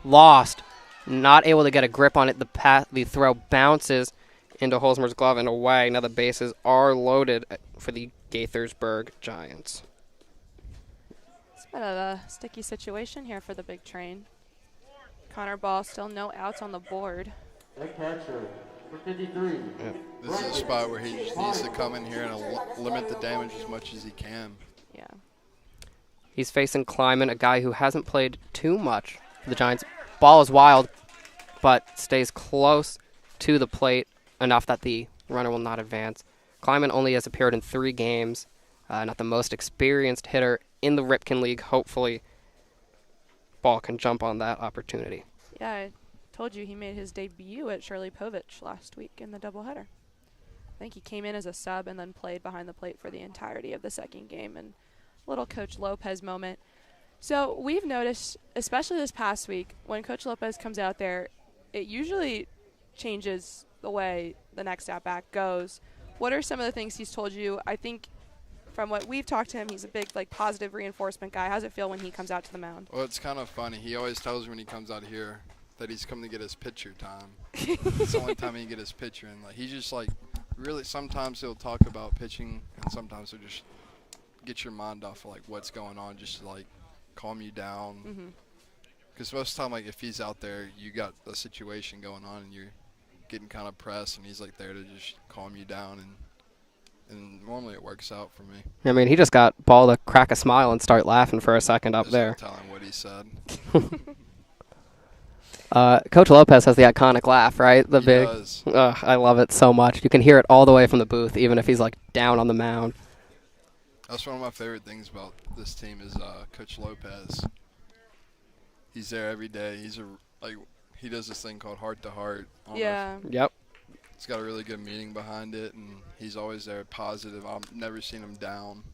lost, not able to get a grip on it. The throw bounces into Holzmer's glove and away. Now the bases are loaded for the Gaithersburg Giants. It's been a sticky situation here for the big train. Connor Ball still no outs on the board. This is a spot where he just needs to come in here and limit the damage as much as he can. Yeah. He's facing Kleiman, a guy who hasn't played too much for the Giants. Ball is wild, but stays close to the plate enough that the runner will not advance. Kleiman only has appeared in 3 games, not the most experienced hitter in the Ripken League. Hopefully, Ball can jump on that opportunity. Yeah, I told you he made his debut at Shirley Povich last week in the doubleheader. I think he came in as a sub and then played behind the plate for the entirety of the second game, and little Coach Lopez moment. So we've noticed, especially this past week, when Coach Lopez comes out there, it usually changes the way the next at-bat goes. What are some of the things he's told you? I think from what we've talked to him, he's a big, positive reinforcement guy. How's it feel when he comes out to the mound? Well, it's kind of funny. He always tells me when he comes out here that he's coming to get his pitcher time. It's the only time he can get his pitcher. And, he's just, really sometimes he'll talk about pitching, and sometimes he'll just get your mind off of, what's going on, just to, calm you down. Because most of the time, if he's out there, you got a situation going on, and you're getting kind of pressed, and he's, there to just calm you down, and normally it works out for me. I mean, he just got Ball to crack a smile and start laughing for a second up there. Just tell him what he said. Coach Lopez has the iconic laugh, right? The He big. does. I love it so much. You can hear it all the way from the booth, even if he's down on the mound. That's one of my favorite things about this team is Coach Lopez. He's there every day. He does this thing called heart to heart. Yeah. Yep. He's got a really good meaning behind it, and he's always there, positive. I've never seen him down.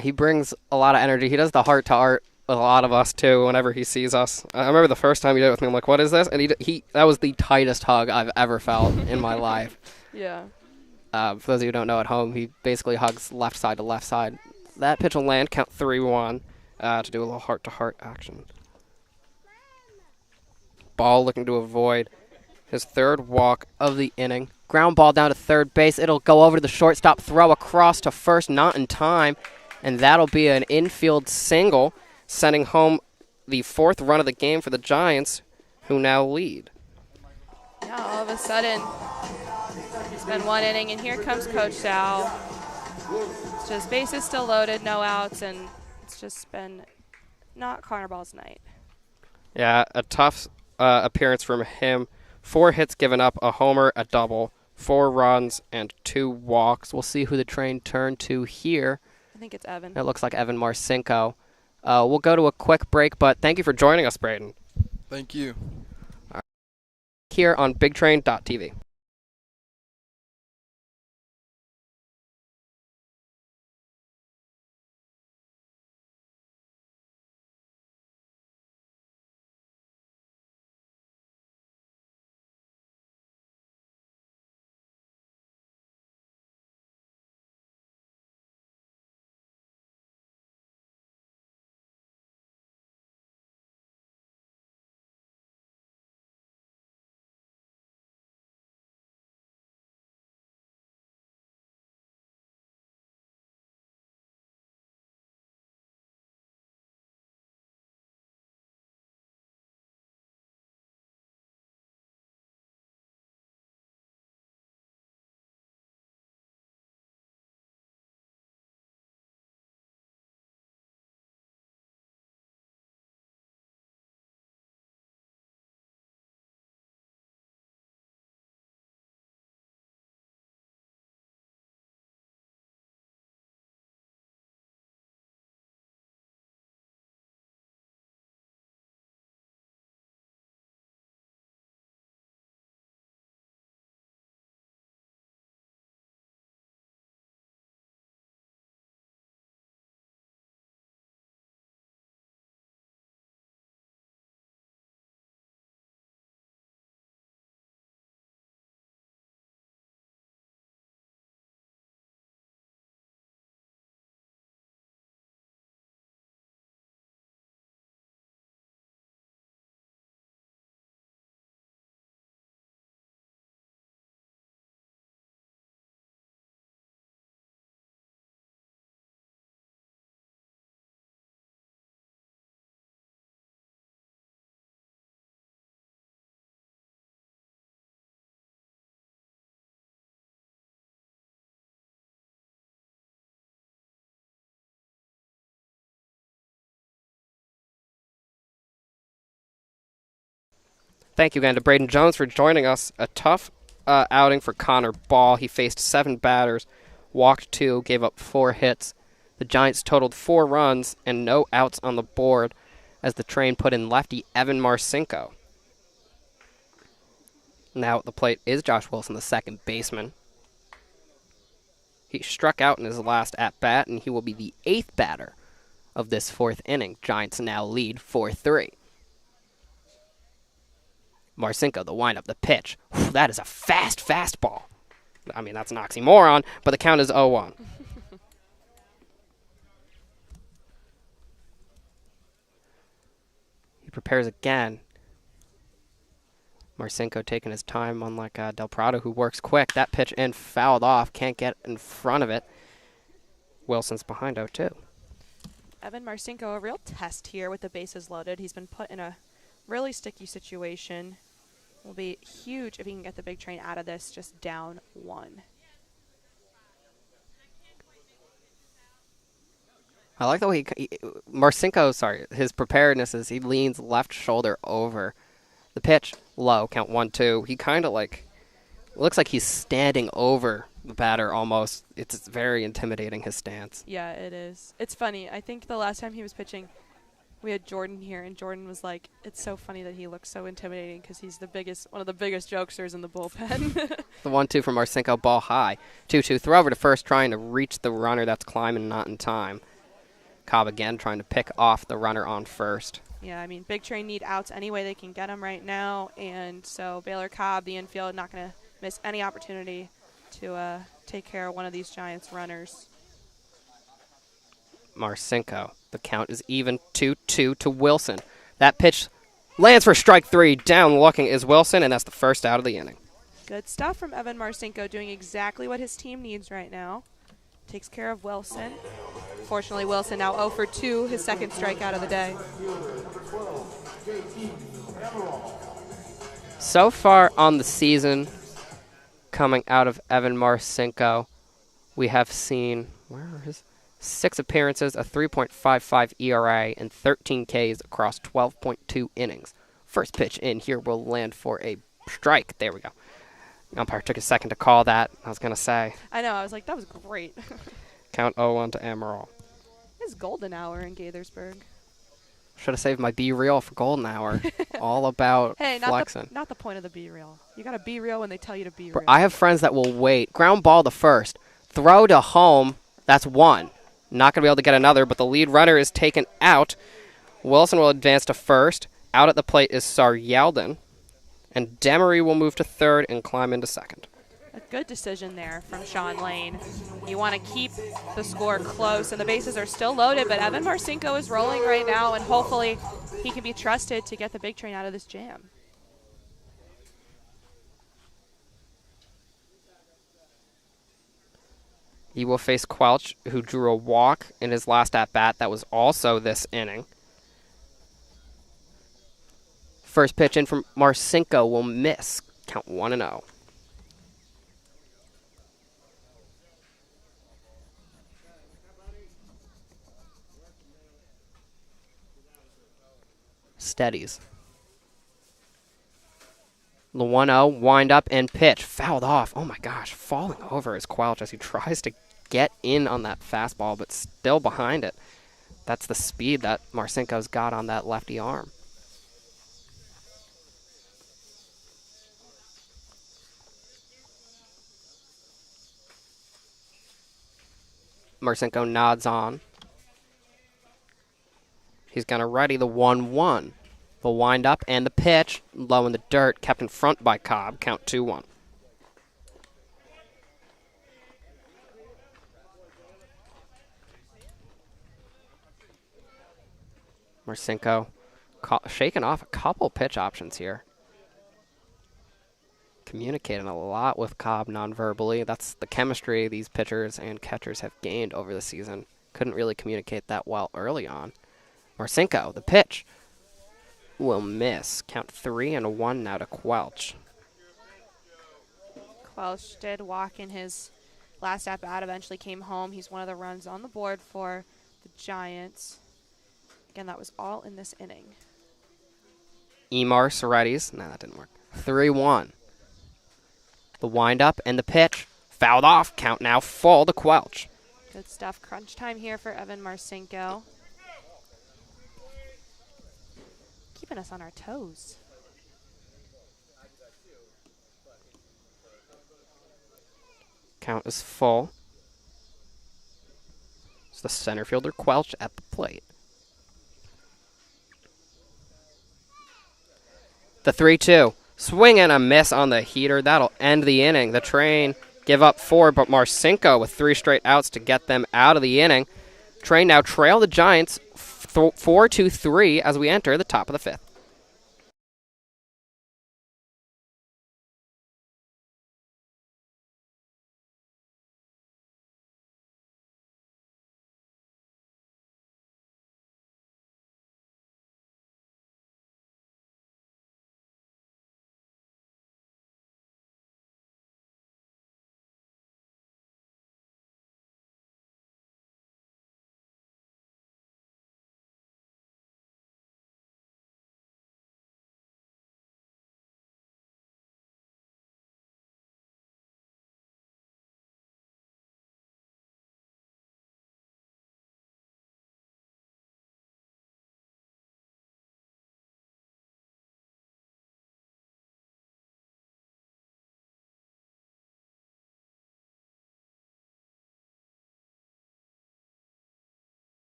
He brings a lot of energy. He does the heart to heart with a lot of us too. Whenever he sees us, I remember the first time he did it with me. I'm like, "What is this?" And he that was the tightest hug I've ever felt in my life. Yeah. For those of you who don't know at home, he basically hugs left side to left side. That pitch will land, count 3-1, to do a little heart-to-heart action. Ball looking to avoid his third walk of the inning. Ground ball down to third base. It'll go over to the shortstop, throw across to first, not in time, and that'll be an infield single, sending home the 4th run of the game for the Giants, who now lead. Now all of a sudden, it's been 1 inning, and here comes Coach Sal. It's just bases still loaded, no outs, and it's just been not Connor Ball's night. Yeah, a tough appearance from him. 4 hits given up, a homer, a double, 4 runs, and 2 walks. We'll see who the train turned to here. I think it's Evan. It looks like Evan Marcinko. We'll go to a quick break, but thank you for joining us, Braden. Thank you. Here on BigTrain.tv. Thank you again to Braden Jones for joining us. A tough outing for Connor Ball. He faced 7 batters, walked 2, gave up 4 hits. The Giants totaled 4 runs and no outs on the board as the train put in lefty Evan Marcinko. Now at the plate is Josh Wilson, the second baseman. He struck out in his last at-bat, and he will be the 8th batter of this 4th inning. Giants now lead 4-3. Marcinko, the windup, the pitch. Whew, that is a fast fastball. I mean, that's an oxymoron, but the count is 0-1. He prepares again. Marcinko taking his time, unlike Del Prado, who works quick. That pitch in, fouled off, can't get in front of it. Wilson's behind 0-2. Evan Marcinko, a real test here with the bases loaded. He's been put in a really sticky situation. Will be huge if he can get the big train out of this, just down 1. I like the way Marcinko, his preparedness is he leans left shoulder over. The pitch, low, count 1-2. He kind of looks like he's standing over the batter almost. It's very intimidating, his stance. Yeah, it is. It's funny. I think the last time he was pitching, we had Jordan here, and Jordan was like, it's so funny that he looks so intimidating because he's one of the biggest jokesters in the bullpen. The 1-2 from Marcinko, ball high. 2-2, throw over to first, trying to reach the runner that's climbing, not in time. Cobb again trying to pick off the runner on first. Yeah, I mean, big train need outs any way they can get them right now, and so Baylor Cobb, the infield, not going to miss any opportunity to take care of one of these Giants runners. Marcinko, the count is even 2-2 to Wilson. That pitch lands for strike 3. Down looking is Wilson, and that's the first out of the inning. Good stuff from Evan Marcinko, doing exactly what his team needs right now. Takes care of Wilson. Fortunately, Wilson now 0 for 2, his second strikeout of the day. So far on the season, coming out of Evan Marcinko, we have seen 6 appearances, a 3.55 ERA, and 13 Ks across 12.2 innings. First pitch in here will land for a strike. There we go. Umpire took a second to call that. I was going to say. I know. I was like, that was great. Count 0-1 to Amaral. It's golden hour in Gaithersburg. Should have saved my B-reel for golden hour. All about flexing. Not the point of the B-reel. You got to be real when they tell you to be real. I have friends that will wait. Ground ball to first. Throw to home. That's 1. Not going to be able to get another, but the lead runner is taken out. Wilson will advance to first. Out at the plate is Saryaldin. And Demery will move to third and climb into second. A good decision there from Sean Lane. You want to keep the score close, and the bases are still loaded, but Evan Marcinko is rolling right now, and hopefully he can be trusted to get the big train out of this jam. He will face Quelch, who drew a walk in his last at-bat. That was also this inning. First pitch in from Marcinko will miss. Count 1-0. Steadies. The 1-0, wind up and pitch. Fouled off. Oh my gosh, falling over is Quelch as he tries to get in on that fastball, but still behind it. That's the speed that Marcinko's got on that lefty arm. Marcinko nods on. He's going to ready the 1-1. The wind up and the pitch, low in the dirt, kept in front by Cobb. Count 2-1. Marcinko shaking off a couple pitch options here. Communicating a lot with Cobb non-verbally. That's the chemistry these pitchers and catchers have gained over the season. Couldn't really communicate that well early on. Marcinko, the pitch, will miss. Count 3-1 now to Quelch. Quelch did walk in his last at-bat, eventually came home. He's one of the runs on the board for the Giants. Again, that was all in this inning. Emar Soretis. No, that didn't work. 3-1. The windup and the pitch. Fouled off. Count now full to Quelch. Good stuff. Crunch time here for Evan Marcinko. Keeping us on our toes. Count is full. It's the center fielder Quelch at the plate. The 3-2. Swing and a miss on the heater. That'll end the inning. The Train give up 4, but Marcinko with 3 straight outs to get them out of the inning. Train now trail the Giants 4-3 as we enter the top of the 5th.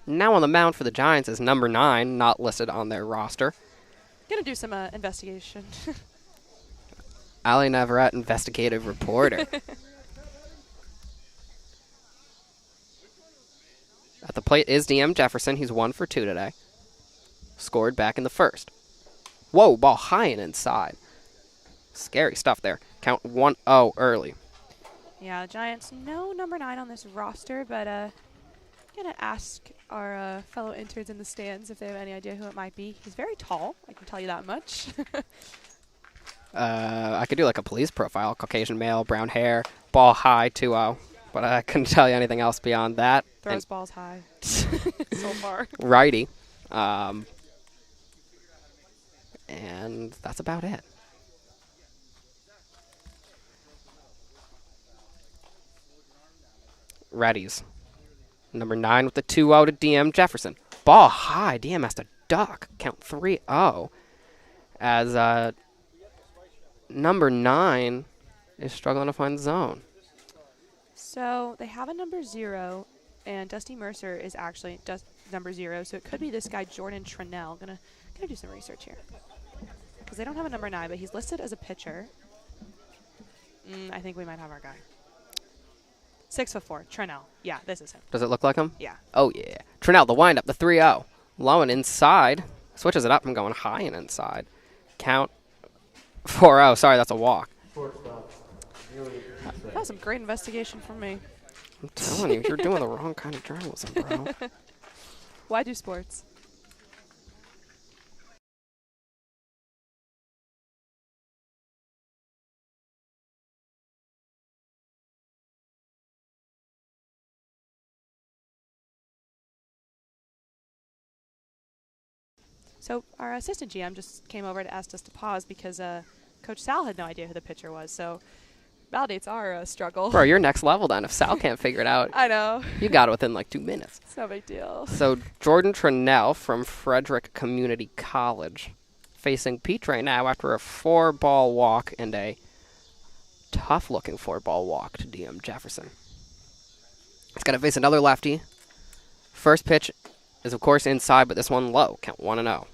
Now on the mound for the Giants is number 9, not listed on their roster. Gonna do some investigation. Ali Navarrete, investigative reporter. At the plate is DM Jefferson. He's 1 for 2 today. Scored back in the first. Whoa, ball high and inside. Scary stuff there. Count 1-0 early. Yeah, Giants, no number 9 on this roster, but gonna ask our fellow interns in the stands if they have any idea who it might be. He's very tall, I can tell you that much. I could do like a police profile. Caucasian male, brown hair, ball high, 2-0. but I couldn't tell you anything else beyond that. Throws balls high so far. Righty. And that's about it. Readies. Number 9 with the 2-0 to DM Jefferson. Ball high. DM has to duck. Count 3-0. As number 9 is struggling to find the zone. So they have a number 0, and Dusty Mercer is actually number 0. So it could be this guy, Jordan Trinell. Gonna do some research here. Because they don't have a number 9, but he's listed as a pitcher. I think we might have our guy. 6'4", Trinell. Yeah, this is him. Does it look like him? Yeah. Oh, yeah. Trinell, the windup, the 3-0. Low and inside. Switches it up from going high and inside. Count 4-0. Sorry, that's a walk. That was some great investigation from me. I'm telling you, you're doing the wrong kind of journalism, bro. Why do sports? So our assistant GM just came over to ask us to pause because Coach Sal had no idea who the pitcher was. So validates our struggle. Bro, you're next level then. If Sal can't figure it out, I know. You got it within like 2 minutes. It's no big deal. So Jordan Trinell from Frederick Community College facing Pete right now after a 4-ball walk and a tough-looking 4-ball walk to DM Jefferson. He's going to face another lefty. First pitch is, of course, inside, but this one low. Count 1-0.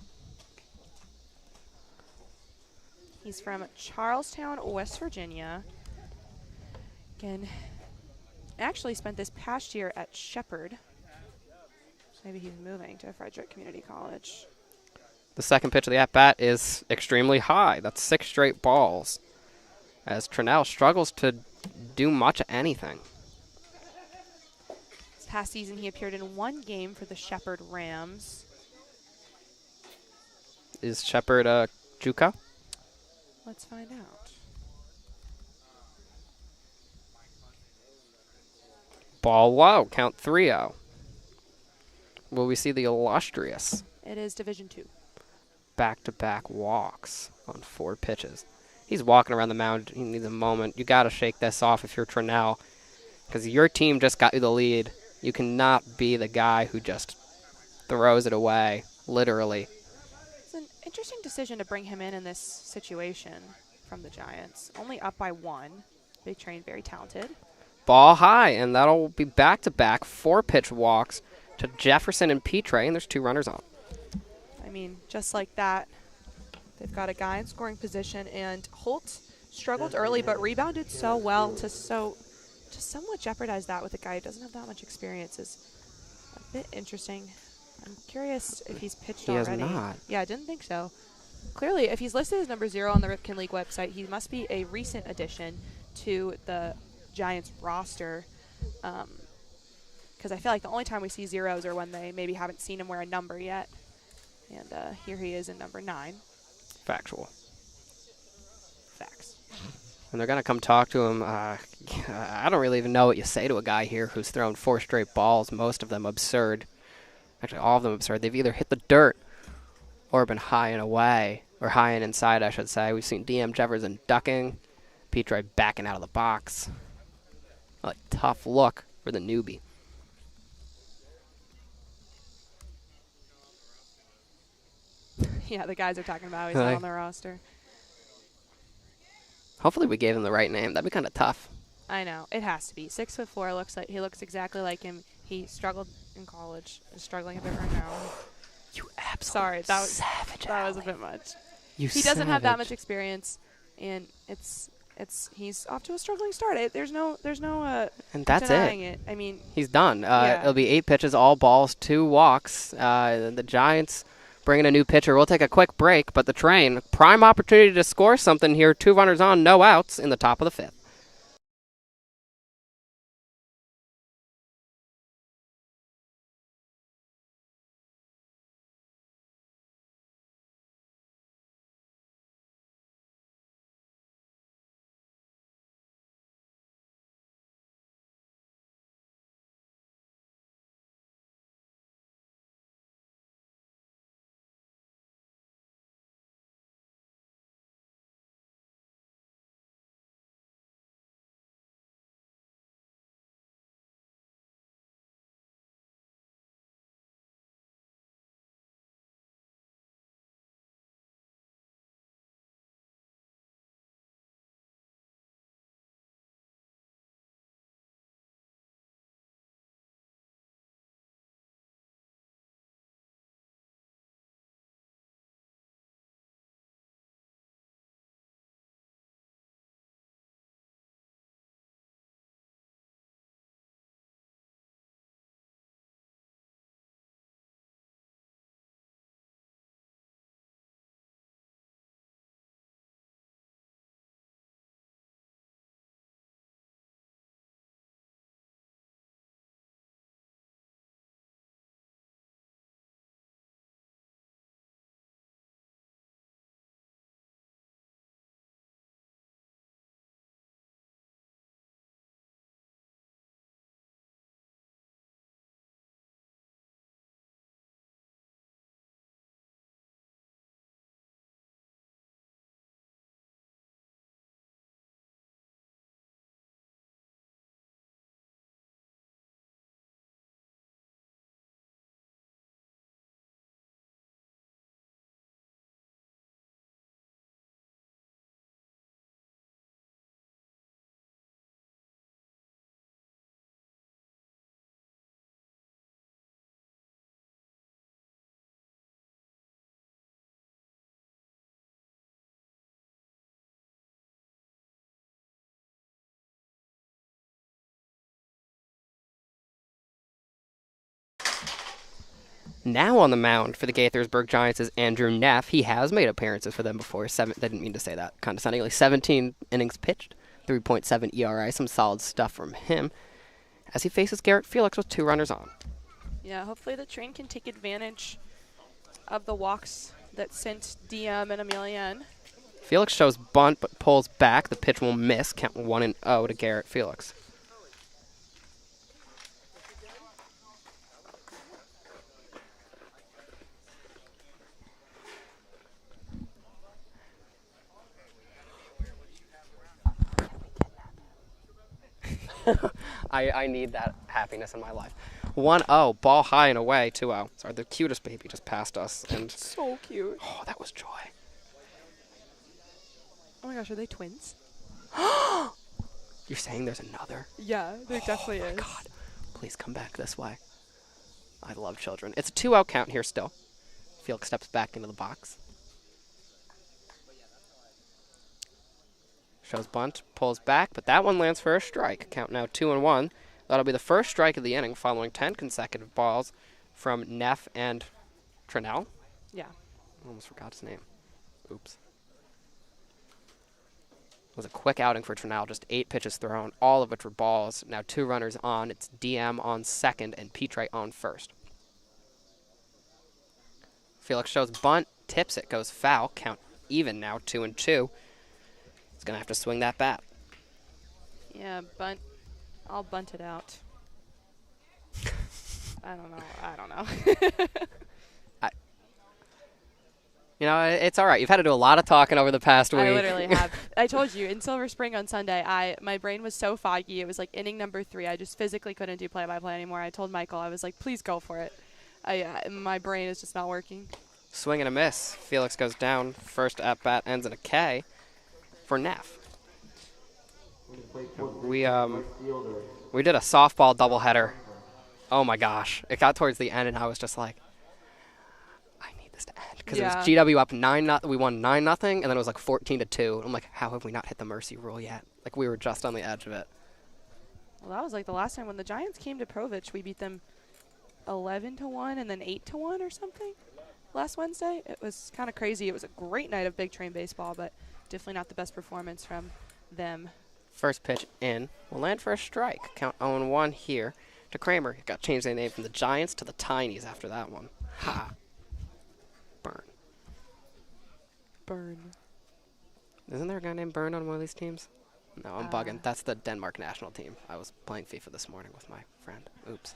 He's from Charlestown, West Virginia. Again, actually spent this past year at Shepherd. So maybe he's moving to Frederick Community College. The second pitch of the at-bat is extremely high. That's 6 straight balls. As Trinell struggles to do much of anything. This past season, he appeared in 1 game for the Shepherd Rams. Is Shepherd a JUCO? Let's find out. Ball low. Count 3-0. Will we see the illustrious It is Division II. back-to-back walks on 4 pitches? He's walking around the mound. He needs a moment. You got to shake this off if you're Trinell, because your team just got you the lead. You cannot be the guy who just throws it away, literally. It's an interesting decision to bring him in this situation from the Giants. Only up by 1. Big Train, very talented. Ball high, and that'll be back-to-back 4-pitch walks to Jefferson and Petre, and there's 2 runners on. I mean, just like that, they've got a guy in scoring position, and Holt struggled early but rebounded so well to somewhat jeopardize that with a guy who doesn't have that much experience is a bit interesting. I'm curious if he's pitched already. He has not. Yeah, I didn't think so. Clearly, if he's listed as number 0 on the Ripken League website, he must be a recent addition to the Giants roster, because I feel like the only time we see 0s are when they maybe haven't seen him wear a number yet. And here he is in number 9. Factual. Facts. And they're going to come talk to him. I don't really even know what you say to a guy here who's thrown 4 straight balls, most of them absurd. Actually, all of them absurd. They've either hit the dirt or been high and away, or high and inside, I should say. We've seen DM Jefferson ducking, Petre backing out of the box. A tough look for the newbie. Yeah, the guys are talking about how he's not on the roster. Hopefully we gave him the right name. That'd be kind of tough. I know. It has to be. 6'4", he looks exactly like him. He struggled in college. Is struggling a bit right now. You absolute Sorry, that was savage. that was a bit much. You He doesn't have that savage. much experience, and he's off to a struggling start. There's no And that's denying it. I mean, He's done. Yeah. It'll be 8 pitches, all balls, 2 walks. The Giants bringing a new pitcher. We'll take a quick break, but the Train, prime opportunity to score something here. 2 runners on, no outs in the top of the 5th. Now on the mound for the Gaithersburg Giants is Andrew Neff. He has made appearances for them before. I didn't mean to say that condescendingly. 17 innings pitched, 3.7 ERA. Some solid stuff from him as he faces Garrett Felix with 2 runners on. Yeah, hopefully the Train can take advantage of the walks that sent DM and Amelia in. Felix shows bunt but pulls back. The pitch will miss. Count 1-0 to Garrett Felix. I need that happiness in my life. 1-0, ball high and away, 2-0. Sorry, the cutest baby just passed us. And So cute. oh, that was joy. Oh my gosh, are they twins? You're saying there's another? Yeah, there definitely Oh my is. God, please come back this way. I love children. It's a 2-0 count here still. Felix steps back into the box. Shows bunt, pulls back, but that one lands for a strike. Count now 2-1. That'll be the first strike of the inning following 10 consecutive balls from Neff and Trinell. Yeah. Almost forgot his name. Oops. It was a quick outing for Trinell, just 8 pitches thrown, all of which were balls. Now 2 runners on. It's DM on second and Petre on first. Felix shows bunt, tips it, goes foul. Count even now, 2-2. He's going to have to swing that bat. Yeah, bunt. I'll bunt it out. I don't know. You know, it's all right. You've had to do a lot of talking over the past week. I literally have. I told you, in Silver Spring on Sunday, my brain was so foggy. It was like inning number 3. I just physically couldn't do play-by-play anymore. I told Michael, I was like, please go for it. My brain is just not working. Swing and a miss. Felix goes down. First at-bat ends in a K for Neff. We did a softball doubleheader. Oh my gosh. It got towards the end and I was just like, I need this to end. Because it was GW up 9-0. We won 9-0 and then it was like 14-2. I'm like, how have we not hit the mercy rule yet? Like we were just on the edge of it. Well, that was like the last time when the Giants came to Provich. We beat them 11-1 and then 8-1 or something last Wednesday. It was kind of crazy. It was a great night of Big Train baseball, but definitely not the best performance from them. First pitch in. Will land for a strike. Count 0-1 here to Kramer. Got changed their name from the Giants to the Tinies after that one. Ha. Burn. Burn. Isn't there a guy named Burn on one of these teams? No, I'm bugging. That's the Denmark national team. I was playing FIFA this morning with my friend. Oops.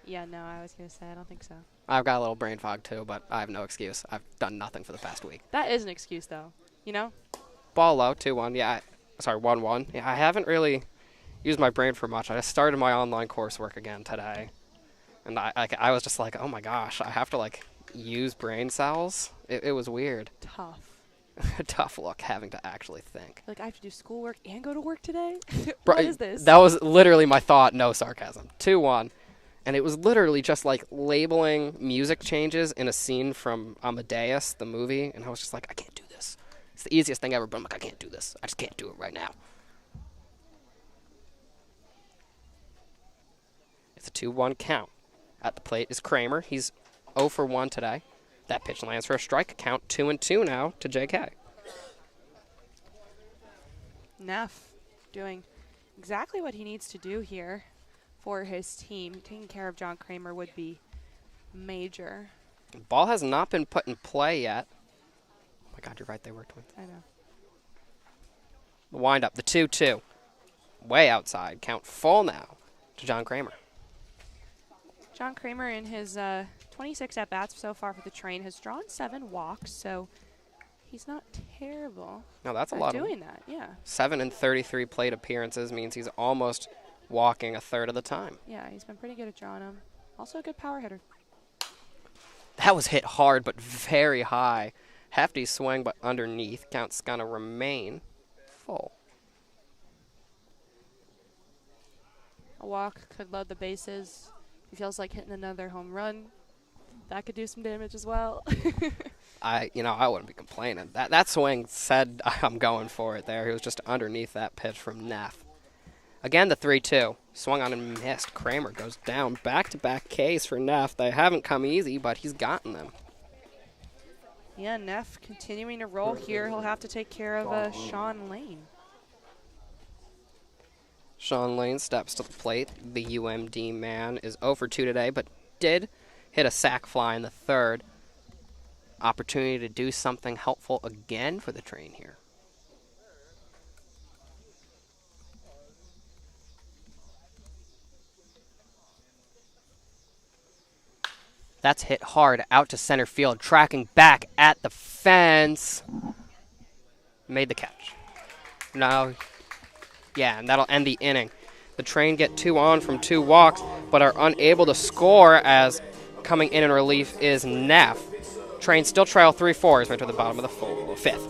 Yeah, no, I was going to say, I don't think so. I've got a little brain fog too, but I have no excuse. I've done nothing for the past week. That is an excuse, though. You know? Ball low, 2-1. Yeah, sorry, 1-1. Yeah, I haven't really used my brain for much. I just started my online coursework again today. And I was just like, oh my gosh, I have to like use brain cells. It was weird. Tough. Tough look having to actually think. Like, I have to do schoolwork and go to work today? What is this? That was literally my thought, no sarcasm. 2-1. And it was literally just like labeling music changes in a scene from Amadeus, the movie. And I was just like, I can't do this. It's the easiest thing ever, but I'm like, I can't do this. I just can't do it right now. It's a 2-1 count. At the plate is Kramer. He's 0 for 1 today. That pitch lands for a strike. Count 2-2 now to JK. Neff doing exactly what he needs to do here for his team. Taking care of John Kramer would be major. Ball has not been put in play yet. Oh my God, you're right. They were twins. I know. The windup, the 2-2. Way outside. Count full now to John Kramer. John Kramer in his 26 at-bats so far for the Train has drawn 7 walks, so he's not terrible. No, that's a at lot. Doing that, yeah. 7 in 33 plate appearances means he's almost walking a third of the time. Yeah, he's been pretty good at drawing them. Also a good power hitter. That was hit hard, but very high. Hefty swing, but underneath. Count's going to remain full. A walk could load the bases. He feels like hitting another home run. That could do some damage as well. I wouldn't be complaining. That swing said I'm going for it there. He was just underneath that pitch from Neff. Again, the 3-2. Swung on and missed. Kramer goes down. Back-to-back Ks for Neff. They haven't come easy, but he's gotten them. Yeah, Neff continuing to roll here. He'll have to take care of Sean Lane. Sean Lane steps to the plate. The UMD man is 0 for 2 today, but did hit a sac fly in the third. Opportunity to do something helpful again for the train here. That's hit hard out to center field, tracking back at the fence. Made the catch. Now, yeah, and that'll end the inning. The train get 2 on from 2 walks, but are unable to score as coming in relief is Neff. Train still trail 3-4 as we enter the bottom of the fifth.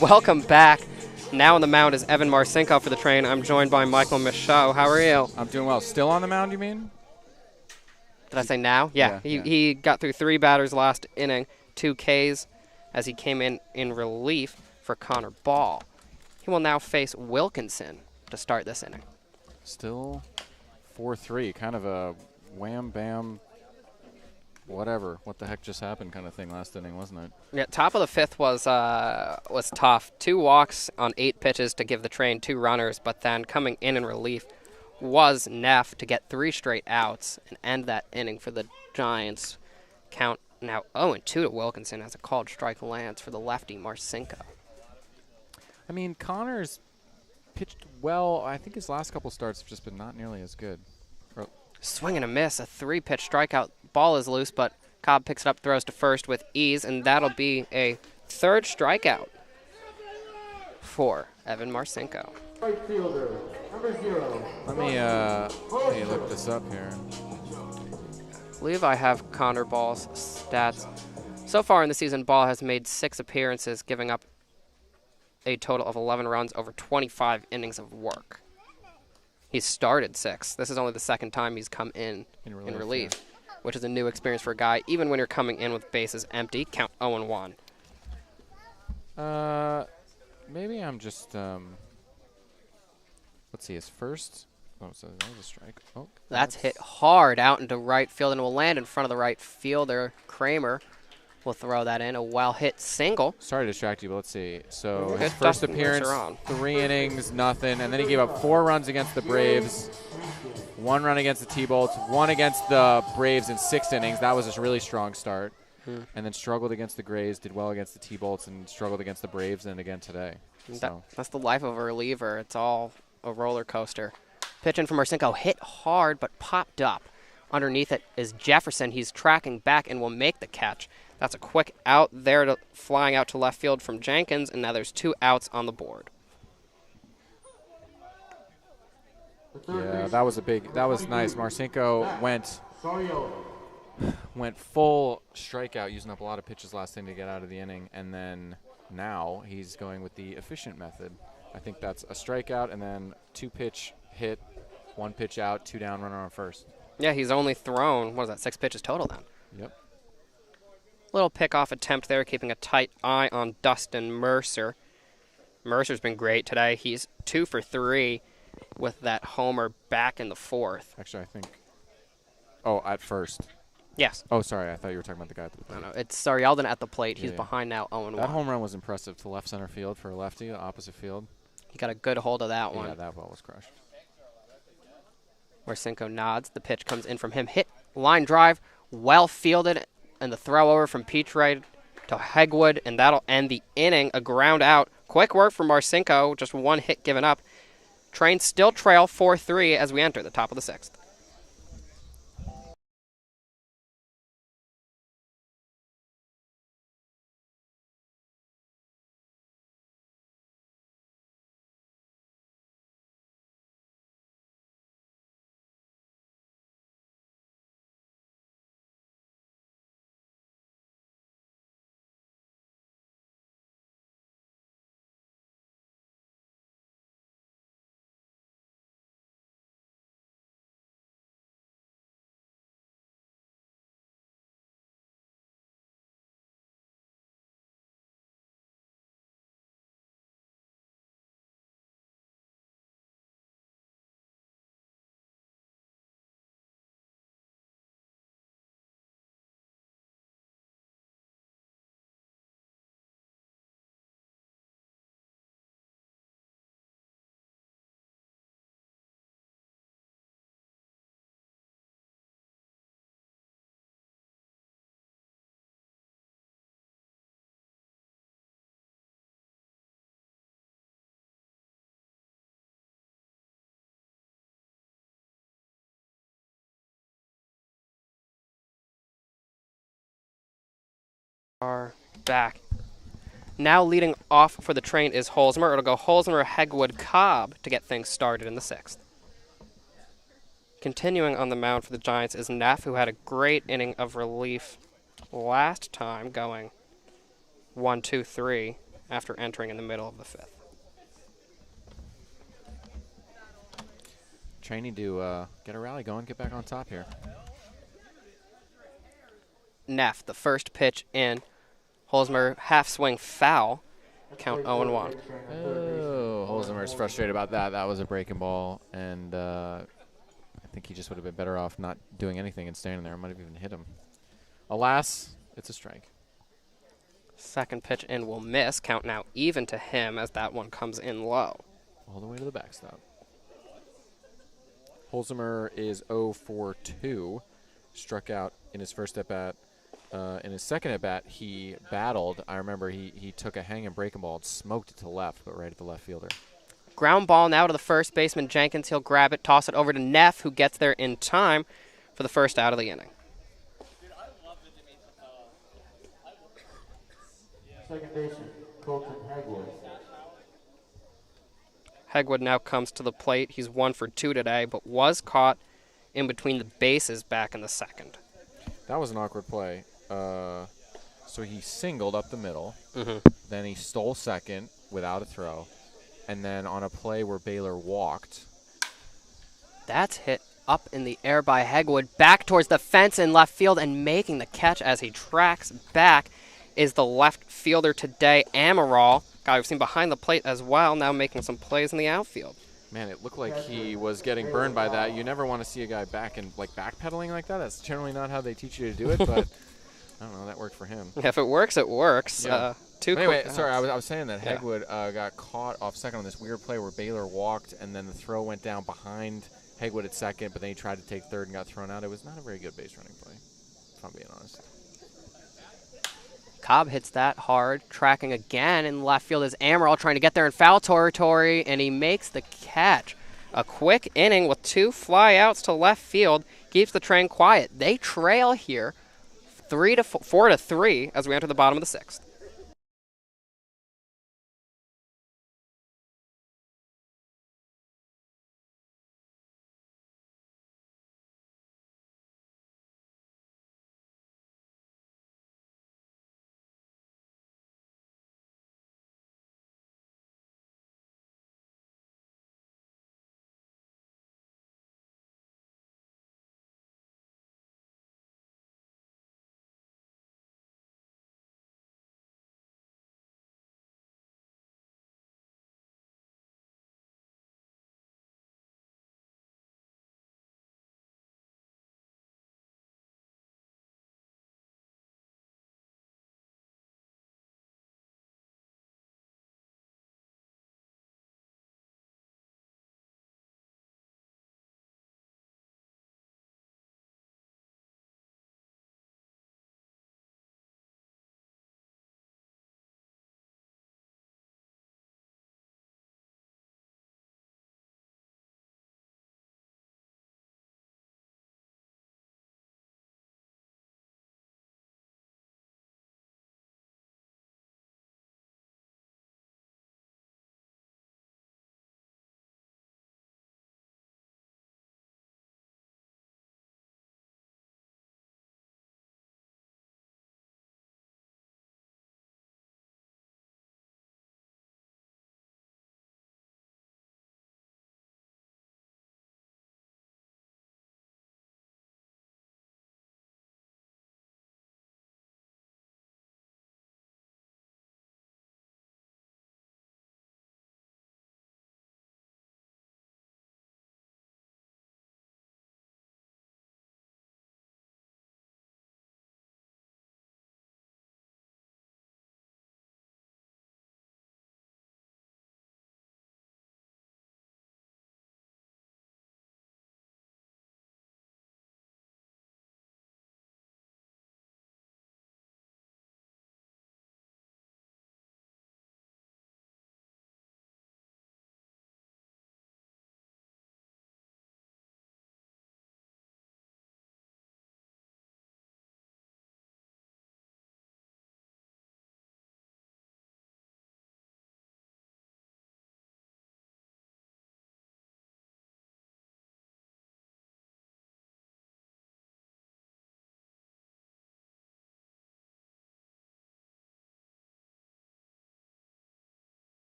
Welcome back. Now on the mound is Evan Marcinko for the train. I'm joined by Michael Michaud. How are you? I'm doing well. Still on the mound, you mean? Did I say now? Yeah. He got through 3 batters last inning, 2 Ks as he came in relief for Connor Ball. He will now face Wilkinson to start this inning. Still 4-3. Kind of a wham-bam, whatever, what the heck just happened kind of thing last inning, wasn't it? Yeah, top of the 5th was tough. 2 walks on 8 pitches to give the train 2 runners, but then coming in relief was Neff to get 3 straight outs and end that inning for the Giants. Count now 0-2 to Wilkinson as a called strike lands for the lefty Marcinko. I mean, Connor's pitched well. I think his last couple starts have just been not nearly as good. Swing and a miss, a 3-pitch strikeout. Ball is loose, but Cobb picks it up, throws to first with ease, and that'll be a 3rd strikeout for Evan Marcinko. Right fielder, number 0. Let me look this up here. I believe I have Connor Ball's stats. So far in the season, Ball has made 6 appearances, giving up a total of 11 runs over 25 innings of work. He's started 6. This is only the 2nd time he's come in relief, yeah, which is a new experience for a guy. Even when you're coming in with bases empty, count 0-1. Maybe I'm just, let's see, his first. Oh, so that was a strike. Oh, that's hit hard out into right field and will land in front of the right fielder. Kramer will throw that in. A well-hit single. Sorry to distract you, but let's see. So his first appearance, 3 innings, nothing. And then he gave up 4 runs against the Braves, 1 run against the T-Bolts, 1 against the Braves in 6 innings. That was a really strong start. And then struggled against the Grays, did well against the T-Bolts, and struggled against the Braves, and again today. That's the life of a reliever. It's all a roller coaster. Pitching from Marcinko, hit hard but popped up. Underneath it is Jefferson. He's tracking back and will make the catch. That's a quick out there, flying out to left field from Jenkins, and now there's 2 outs on the board. Yeah, that was nice. Marcinko went full strikeout, using up a lot of pitches last inning to get out of the inning, and then now he's going with the efficient method. I think that's a strikeout and then 2-pitch hit, 1 pitch out, 2 down, runner on first. Yeah, he's only thrown, what is that, 6 pitches total then? Yep. Little pickoff attempt there, keeping a tight eye on Dustin Mercer. Mercer's been great today. He's 2 for 3 with that homer back in the 4th. Actually, I think. Oh, at first. Yes. Oh, sorry. I thought you were talking about the guy at the plate. No, it's Sarielden at the plate. He's Yeah. behind now, 0-1. That home run was impressive to left center field for a lefty, opposite field. He got a good hold of that one. Yeah, that ball was crushed. Marcinko nods. The pitch comes in from him. Hit, line drive, well fielded, and the throw over from Peachright to Hegwood, and that'll end the inning. A ground out. Quick work from Marcinko. Just 1 hit given up. Trains still trail 4-3 as we enter the top of the 6th. Are back. Now leading off for the train is Holzmer. It'll go Holzmer, Hegwood, Cobb to get things started in the 6th. Continuing on the mound for the Giants is Neff, who had a great inning of relief last time, going 1-2-3 after entering in the middle of the 5th. Training to get a rally going, get back on top here. Neff, the first pitch in. Holzmer, half swing foul. Count 0-1. Oh, Holzmer's frustrated about that. That was a breaking ball, and I think he just would have been better off not doing anything and standing there. Might have even hit him. Alas, it's a strike. Second pitch in will miss. Count now even to him as that one comes in low. All the way to the backstop. Holzmer is 0 for 2. Struck out in his first at-bat. In his second at-bat, he battled. I remember he took a hanging breaking ball and smoked it to left, but right at the left fielder. Ground ball now to the first baseman, Jenkins. He'll grab it, toss it over to Neff, who gets there in time for the first out of the inning. Second baseman, Colton Hegwood. Hegwood now comes to the plate. He's 1 for 2 today, but was caught in between the bases back in the 2nd. That was an awkward play. So he singled up the middle. Then he stole second without a throw. And then on a play where Baylor walked. That's hit up in the air by Hegwood, back towards the fence in left field, and making the catch as he tracks back is the left fielder today, Amaral. Guy we've seen behind the plate as well, now making some plays in the outfield. Man, it looked like he was getting burned by that. You never want to see a guy backpedaling like that. That's generally not how they teach you to do it, but I don't know. That worked for him. Yeah, if it works, it works. Yeah. Anyway, sorry, I was saying that Hegwood got caught off second on this weird play where Baylor walked, and then the throw went down behind Hegwood at second, but then he tried to take third and got thrown out. It was not a very good base running play, if I'm being honest. Cobb hits that hard, tracking again in left field is Amaral trying to get there in foul territory, and he makes the catch. A quick inning with 2 flyouts to left field keeps the train quiet. They trail here 4-3 as we enter the bottom of the 6th.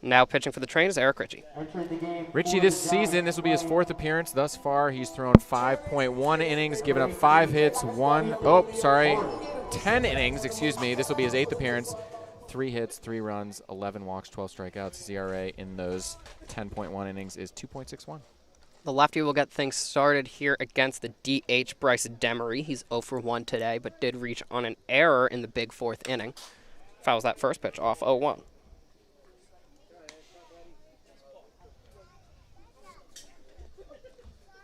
Now pitching for the Train is Eric Ritchie. Richie this season, this will be his 4th appearance thus far. He's thrown 5.1 innings, given up 5 hits, 10 innings, excuse me. This will be his 8th appearance. 3 hits, 3 runs, 11 walks, 12 strikeouts. His ERA in those 10.1 innings is 2.61. The lefty will get things started here against the DH Bryce Demery. He's 0 for 1 today, but did reach on an error in the big 4th inning. Fouls that first pitch off 0-1.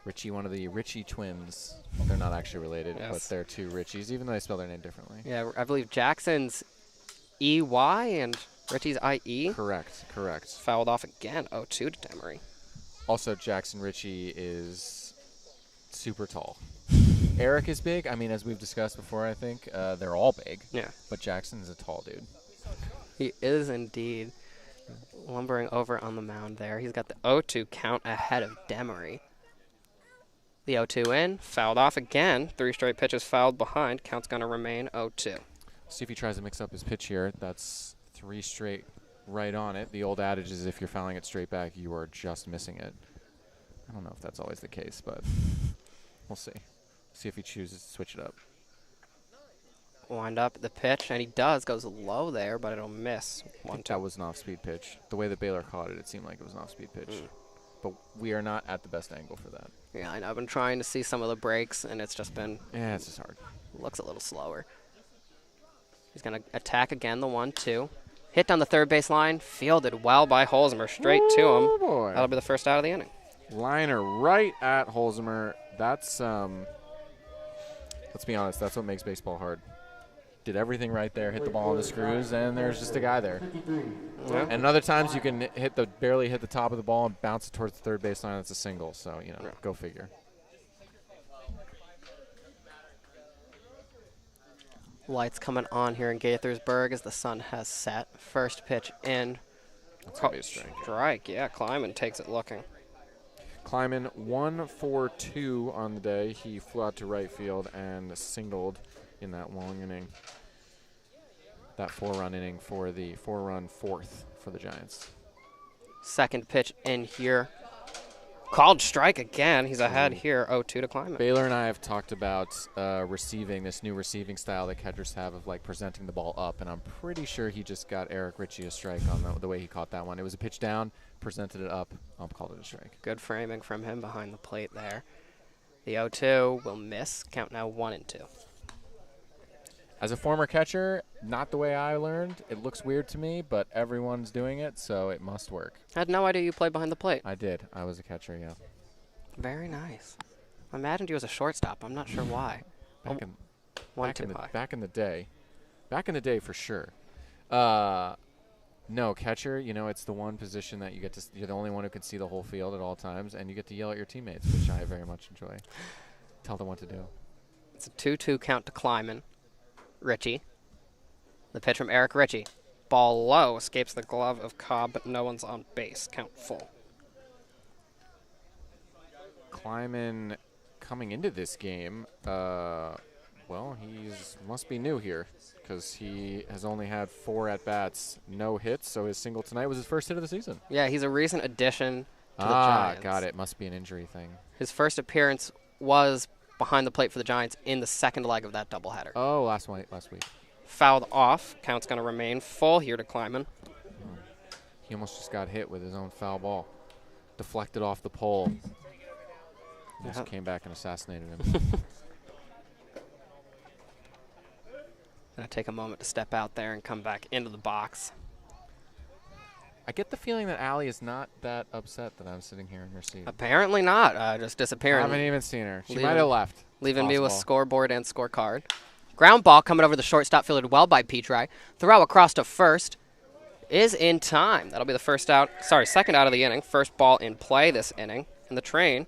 Richie, one of the Ritchie twins. They're not actually related, Yes. but they're 2 Ritchies, even though they spell their name differently. Yeah, I believe Jackson's EY and Ritchie's IE. Correct. Fouled off again, 0-2 to Demery. Also, Jackson Ritchie is super tall. Eric is big. I mean, as we've discussed before, I think they're all big. Yeah. But Jackson's a tall dude. He is indeed lumbering over on the mound there. He's got the 0-2 count ahead of Demery. The 0-2 in, fouled off again. 3 straight pitches fouled behind. Count's going to remain 0-2. See if he tries to mix up his pitch here. That's 3 straight right on it. The old adage is if you're fouling it straight back, you are just missing it. I don't know if that's always the case, but we'll see. See if he chooses to switch it up. Wind up the pitch, and he does. Goes low there, but it'll miss. I think that was an off-speed pitch. The way that Baylor caught it, it seemed like it was an off-speed pitch. But we are not at the best angle for that. Yeah, I know. I've been trying to see some of the breaks, and it's just been... Yeah, it's just hard. Looks a little slower. He's going to attack again, the 1-2. Hit down the third base line, fielded well by Holzmer, straight to him. Boy. That'll be the first out of the inning. Liner right at Holzmer. That's, let's be honest, that's what makes baseball hard. Did everything right there, hit the ball on the screws, and there's just a guy there. Yeah. And other times you can barely hit the top of the ball and bounce it towards the third baseline. That's a single, so, go figure. Lights coming on here in Gaithersburg as the sun has set. First pitch in. That's going to be a strike. Strike, yeah. Kleiman takes it looking. Kleiman 1 for 2 on the day. He flew out to right field and singled in that long inning. That 4-run inning for the 4-run 4th for the Giants. Second pitch in here. Called strike again. He's ahead here, 0-2 to Kleiman. Baylor and I have talked about receiving, this new receiving style that catchers have of presenting the ball up, and I'm pretty sure he just got Eric Ritchie a strike on the way he caught that one. It was a pitch down, presented it up, called it a strike. Good framing from him behind the plate there. The 0-2 will miss. Count now 1-2. As a former catcher, not the way I learned. It looks weird to me, but everyone's doing it, so it must work. I had no idea you played behind the plate. I did. I was a catcher, yeah. Very nice. I imagined you as a shortstop. I'm not sure why. Back in the day. Back in the day, for sure. No, catcher, it's the one position that you're the only one who can see the whole field at all times, and you get to yell at your teammates, which I very much enjoy. Tell them what to do. It's a 2-2 count to Kleiman. Ritchie. The pitch from Eric Ritchie. Ball low, escapes the glove of Cobb, but no one's on base. Count full. Kleiman coming into this game, he must be new here because he has only had 4 at-bats, no hits, so his single tonight was his first hit of the season. Yeah, he's a recent addition to the Giants. Got it. Must be an injury thing. His first appearance was behind the plate for the Giants in the second leg of that doubleheader. Oh, last week. Fouled off. Count's going to remain full here to Kleiman. He almost just got hit with his own foul ball. Deflected off the pole. Just came back and assassinated him. Going to take a moment to step out there and come back into the box. I get the feeling that Allie is not that upset that I'm sitting here in her seat. Apparently not. Just disappearing. I haven't even seen her. She might have left. Leaving me with scoreboard and scorecard. Ground ball coming over the shortstop, fielded well by Petri. Throw across to first is in time. That'll be the second out of the inning. First ball in play this inning. And the Train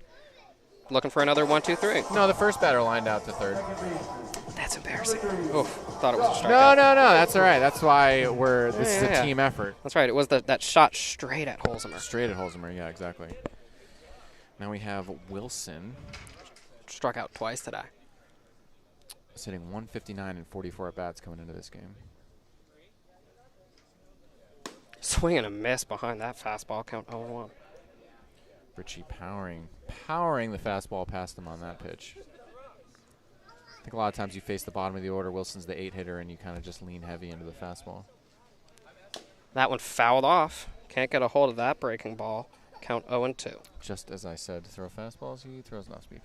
looking for another 1-2-3. No, the first batter lined out to third. That's embarrassing. Oof, thought it was a strikeout. No, that's all right. That's why this is a team effort. That's right. It was that shot straight at Holzmer. Straight at Holzmer, yeah, exactly. Now we have Wilson. Struck out twice today. Sitting 159 and 44 at-bats coming into this game. swing and a miss behind that fastball. Count 0-1. Richie powering the fastball past him on that pitch. I think a lot of times you face the bottom of the order. Wilson's the 8-hitter, and you kind of just lean heavy into the fastball. That one fouled off. Can't get a hold of that breaking ball. Count 0-2. Just as I said, throw fastballs, he throws an off-speed.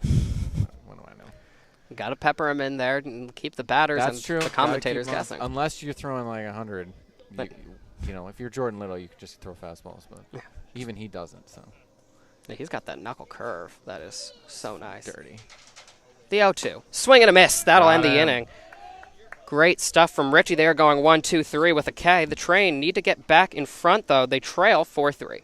What do I know? Got to pepper him in there and keep the batters That's and true. the commentators guessing. Unless you're throwing like 100. You know, if you're Jordan Little, you could just throw fastballs, but even he doesn't, so. Yeah, he's got that knuckle curve. That is so nice. Dirty. The 0-2. Swing and a miss. That'll end the inning. Great stuff from Richie there, going 1-2-3 with a K. The Train need to get back in front, though. They trail 4-3.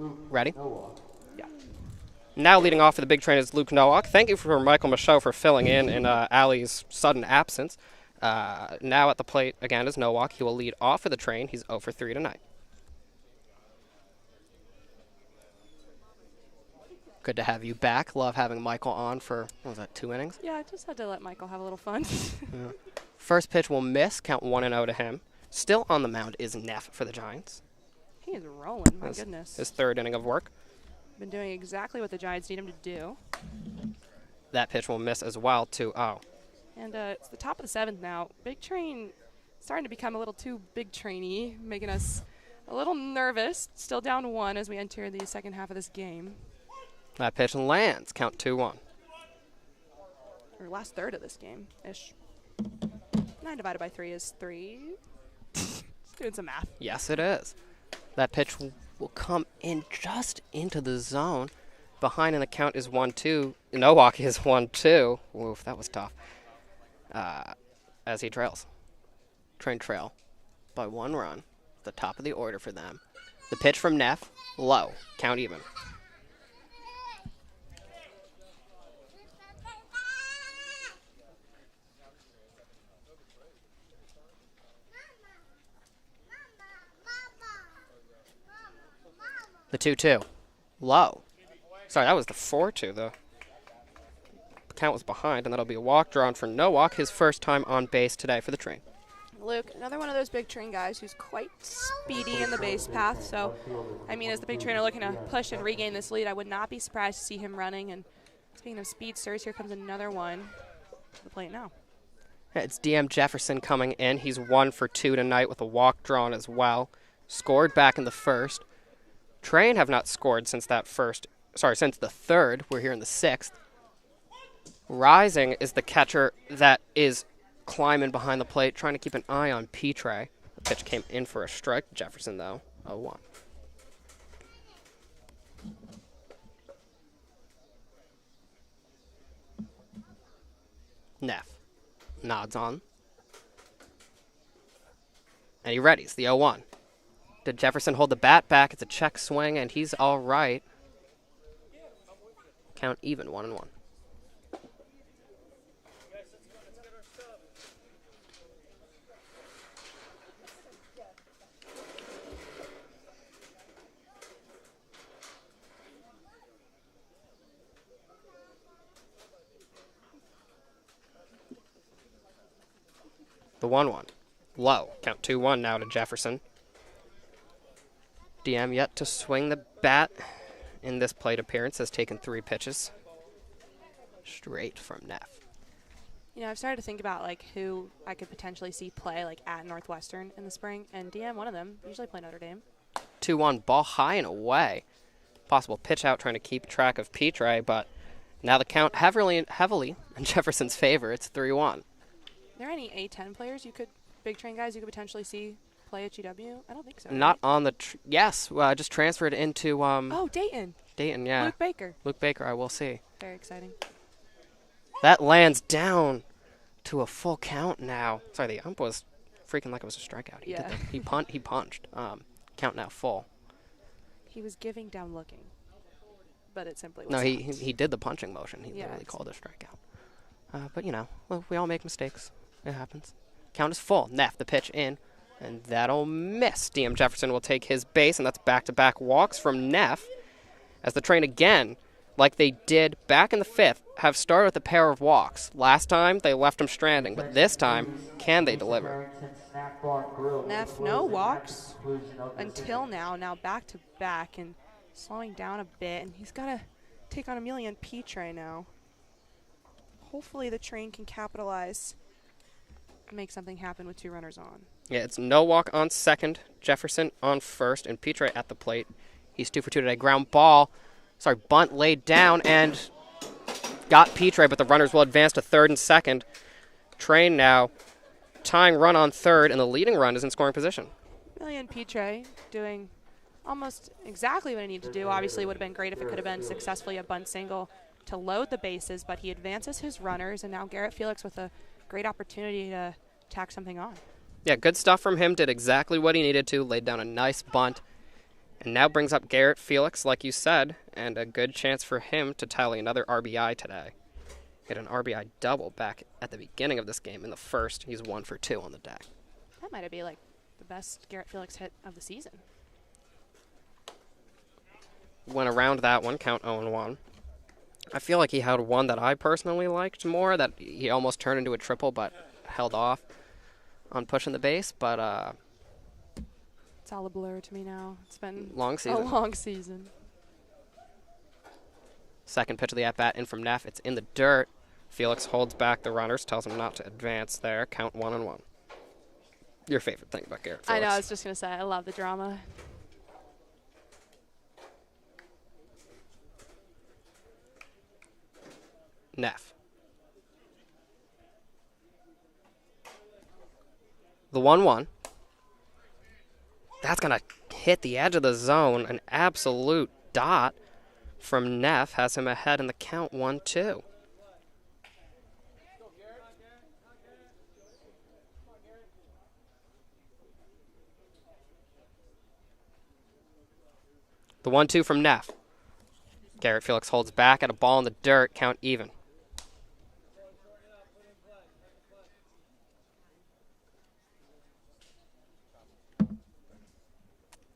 Ready? Yeah. Now leading off for the big train is Luke Norwalk. Thank you for Michael Michaud for filling in Allie's sudden absence. Now at the plate again is Norwalk. He will lead off for the Train. He's 0 for 3 tonight. Good to have you back. Love having Michael on for, what was that, 2 innings? Yeah, I just had to let Michael have a little fun. Yeah. First pitch will miss. Count 1-0 to him. Still on the mound is Neff for the Giants. He is rolling, my goodness. His 3rd inning of work. Been doing exactly what the Giants need him to do. That pitch will miss as well, 2-0. And it's the top of the 7th now. Big Train starting to become a little too big trainy, making us a little nervous. Still down 1 as we enter the second half of this game. That pitch lands. Count 2-1. Or last third of this game-ish. 9 divided by 3 is 3. Doing some math. Yes, it is. That pitch will come in just into the zone. Behind in the count is 1-2. Norwalk is 1-2. Oof, that was tough. As he trails. Train trail by 1 run. The top of the order for them. The pitch from Neff, low. Count even. The 2-2. Low. Sorry, that was the 4-2. The count was behind, and that'll be a walk drawn for Norwalk, his first time on base today for the Train. Luke, another one of those big Train guys who's quite speedy in the base path. So, I mean, as the big Train are looking to push and regain this lead, I would not be surprised to see him running. And speaking of speedsters, here comes another one to the plate now. It's DM Jefferson coming in. He's 1 for 2 tonight with a walk drawn as well. Scored back in the first. Train have not scored since the 3rd. We're here in the 6th. Rising is the catcher that is climbing behind the plate, trying to keep an eye on Petre. The pitch came in for a strike. Jefferson, though, 0-1. Neff nods on. And he readies the 0-1. Did Jefferson hold the bat back? It's a check swing, and he's all right. Count even, 1-1. The 1-1. Low. Count 2-1 now to Jefferson. DM yet to swing the bat in this plate appearance. Has taken 3 pitches. Straight from Neff. You know, I've started to think about like who I could potentially see play like at Northwestern in the spring, and DM, one of them, usually play Notre Dame. 2-1, ball high and away. Possible pitch out, trying to keep track of Petre, but now the count heavily in Jefferson's favor. It's 3-1. Are there any A10 players big train guys you could potentially see play at GW? I don't think so. Not right? on the yes. Just transferred into oh, Dayton. Dayton, yeah. Luke Baker. Luke Baker, I will see. Very exciting. That lands down to a full count now. Sorry, the ump was freaking like it was a strikeout. He did that. He punched. Count now full. He was giving down looking, but it simply was no. He did the punching motion. He literally called it a strikeout. But you know, look, we all make mistakes. It happens. Count is full. Neff, the pitch in, and that'll miss. DM Jefferson will take his base, and that's back-to-back walks from Neff, as the train again, like they did back in the 5th, have started with a pair of walks. Last time, they left him stranding, but this time, can they deliver? Neff, no walks until now back-to-back, and slowing down a bit, and he's got to take on Emilian Petre now. Hopefully the train can capitalize and make something happen with 2 runners on. Yeah, it's no walk on second, Jefferson on first, and Petre at the plate. He's 2 for 2 today. Ground ball. Bunt laid down and got Petre, but the runners will advance to third and second. Train now tying run on third, and the leading run is in scoring position. Emilian Petre doing almost exactly what he needed to do. Obviously, it would have been great if it could have been successfully a bunt single to load the bases, but he advances his runners, and now Garrett Felix with a great opportunity to tack something on. Yeah, good stuff from him. Did exactly what he needed to. Laid down a nice bunt. And now brings up Garrett Felix, like you said, and a good chance for him to tally another RBI today. Hit an RBI double back at the beginning of this game in the first. He's 1 for 2 on the deck. That might be like the best Garrett Felix hit of the season. Went around that one, count 0-1. I feel like he had one that I personally liked more, that he almost turned into a triple but held off on pushing the base, but it's all a blur to me now. It's been a long season. Second pitch of the at-bat in from Neff. It's in the dirt. Felix holds back the runners, tells him not to advance there. Count 1-1. Your favorite thing about Garrett Felix? I know, I was just going to say, I love the drama. Neff. The 1-1. That's going to hit the edge of the zone. An absolute dot from Neff has him ahead in the count 1-2. The 1-2 from Neff. Garrett Felix holds back at a ball in the dirt, count even.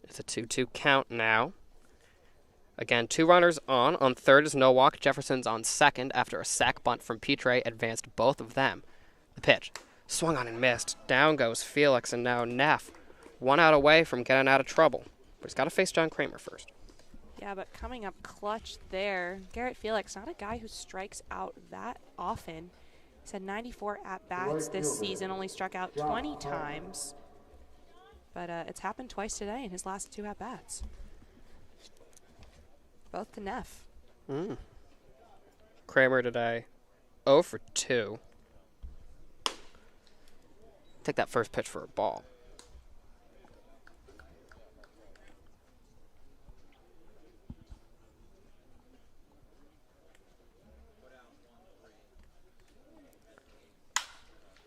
It's a 2-2 count now. Again, 2 runners on. On third is Norwalk. Jefferson's on second after a sac bunt from Petre advanced both of them. The pitch. Swung on and missed. Down goes Felix, and now Neff. 1 out away from getting out of trouble. But he's got to face John Kramer first. Yeah, but coming up clutch there. Garrett Felix, not a guy who strikes out that often. He's had 94 at-bats this season, only struck out 20 times. But it's happened twice today in his last 2 at-bats. Both to Neff. Kramer today, 0 for 2. Take that first pitch for a ball.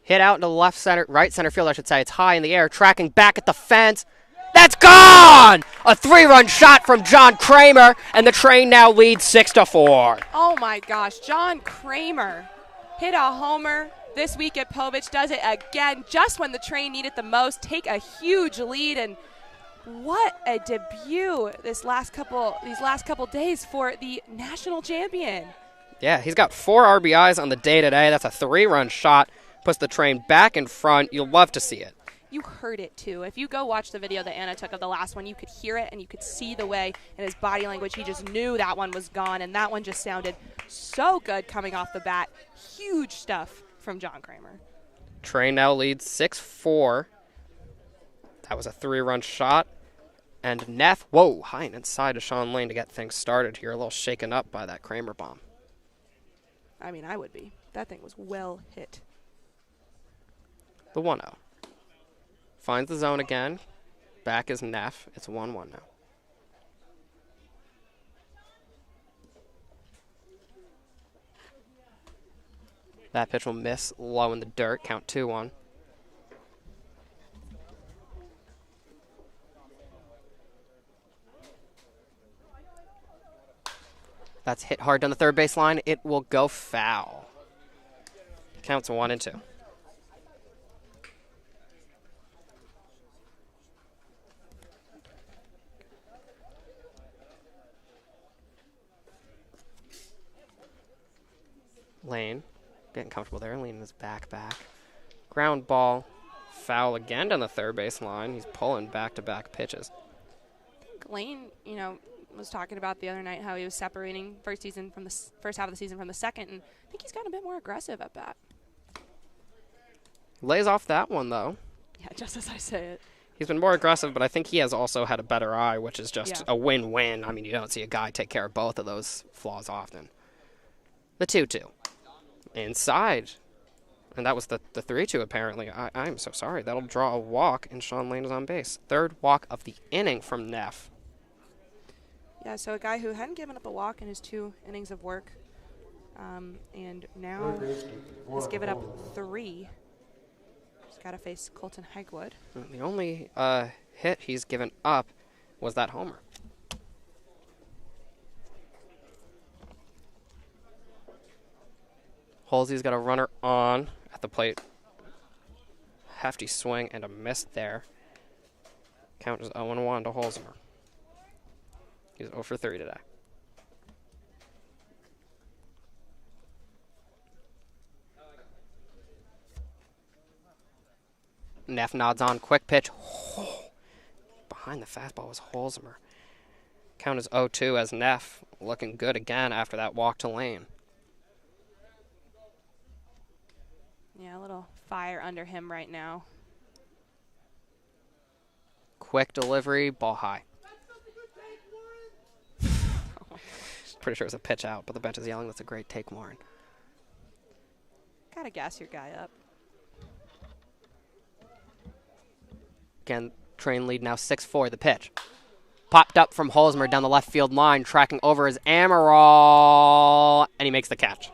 Hit out into left center, right center field, I should say. It's high in the air, tracking back at the fence. That's gone! A 3-run shot from John Kramer, and the train now leads 6-4. Oh my gosh, John Kramer hit a homer this week at Povich, does it again just when the train needed the most. Take a huge lead, and what a debut these last couple days for the national champion. Yeah, he's got 4 RBIs on the day today. That's a 3-run shot. puts the train back in front. You'll love to see it. You heard it too. If you go watch the video that Anna took of the last one, you could hear it and you could see the way in his body language. He just knew that one was gone, and that one just sounded so good coming off the bat. Huge stuff from John Kramer. Train now leads 6-4. That was a 3-run shot. And Neff, whoa, high and inside to Sean Lane to get things started here. A little shaken up by that Kramer bomb. I mean, I would be. That thing was well hit. The 1-0. Finds the zone again. Back is Neff. It's 1-1 now. That pitch will miss low in the dirt. Count 2-1. That's hit hard down the third base line. It will go foul. Counts 1-2. Lane getting comfortable there, leaning his back. Ground ball, foul again down the third base line. He's pulling back-to-back pitches. Lane, was talking about the other night how he was separating first half of the season from the second, and I think he's gotten a bit more aggressive at bat. Lays off that one, though. Yeah, just as I say it. He's been more aggressive, but I think he has also had a better eye, which is just a win-win. I mean, you don't see a guy take care of both of those flaws often. The 2-2. Inside. And that was the 3-2, apparently. I'm so sorry. That'll draw a walk, and Sean Lane is on base. Third walk of the inning from Neff. Yeah, so a guy who hadn't given up a walk in his 2 innings of work, and now has given up 3. He's got to face Colton Hegwood. The only hit he's given up was that homer. Halsey's got a runner on at the plate. Hefty swing and a miss there. Count is 0-1 to Holzmer. He's 0 for 3 today. Neff nods on. Quick pitch. Behind the fastball was Holzmer. Count is 0-2 as Neff looking good again after that walk to Lane. Yeah, a little fire under him right now. Quick delivery, ball high. Pretty sure it was a pitch out, but the bench is yelling, that's a great take, Warren. Gotta gas your guy up. Again, train lead now 6-4, the pitch. Popped up from Holzmer down the left field line, tracking over his Amaral, and he makes the catch.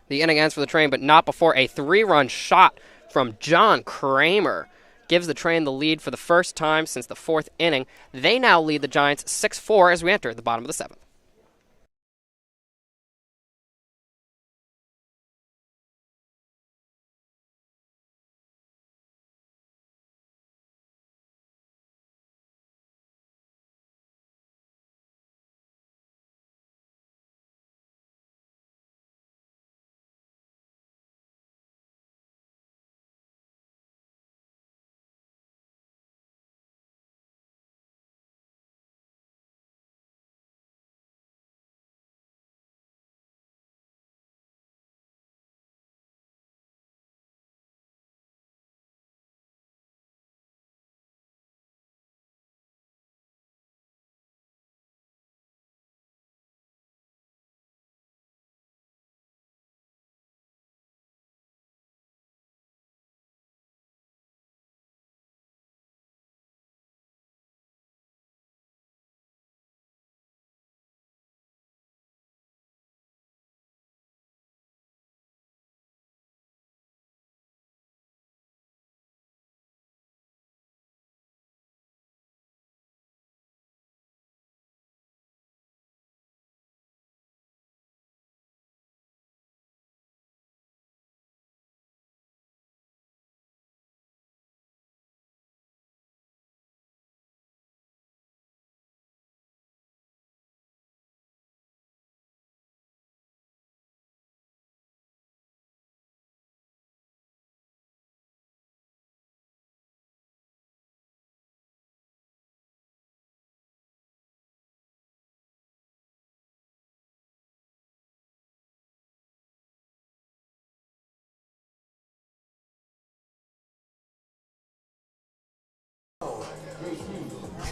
The inning ends for the Train, but not before a 3-run shot from John Kramer gives the Train the lead for the first time since the 4th inning. They now lead the Giants 6-4 as we enter the bottom of the 7th.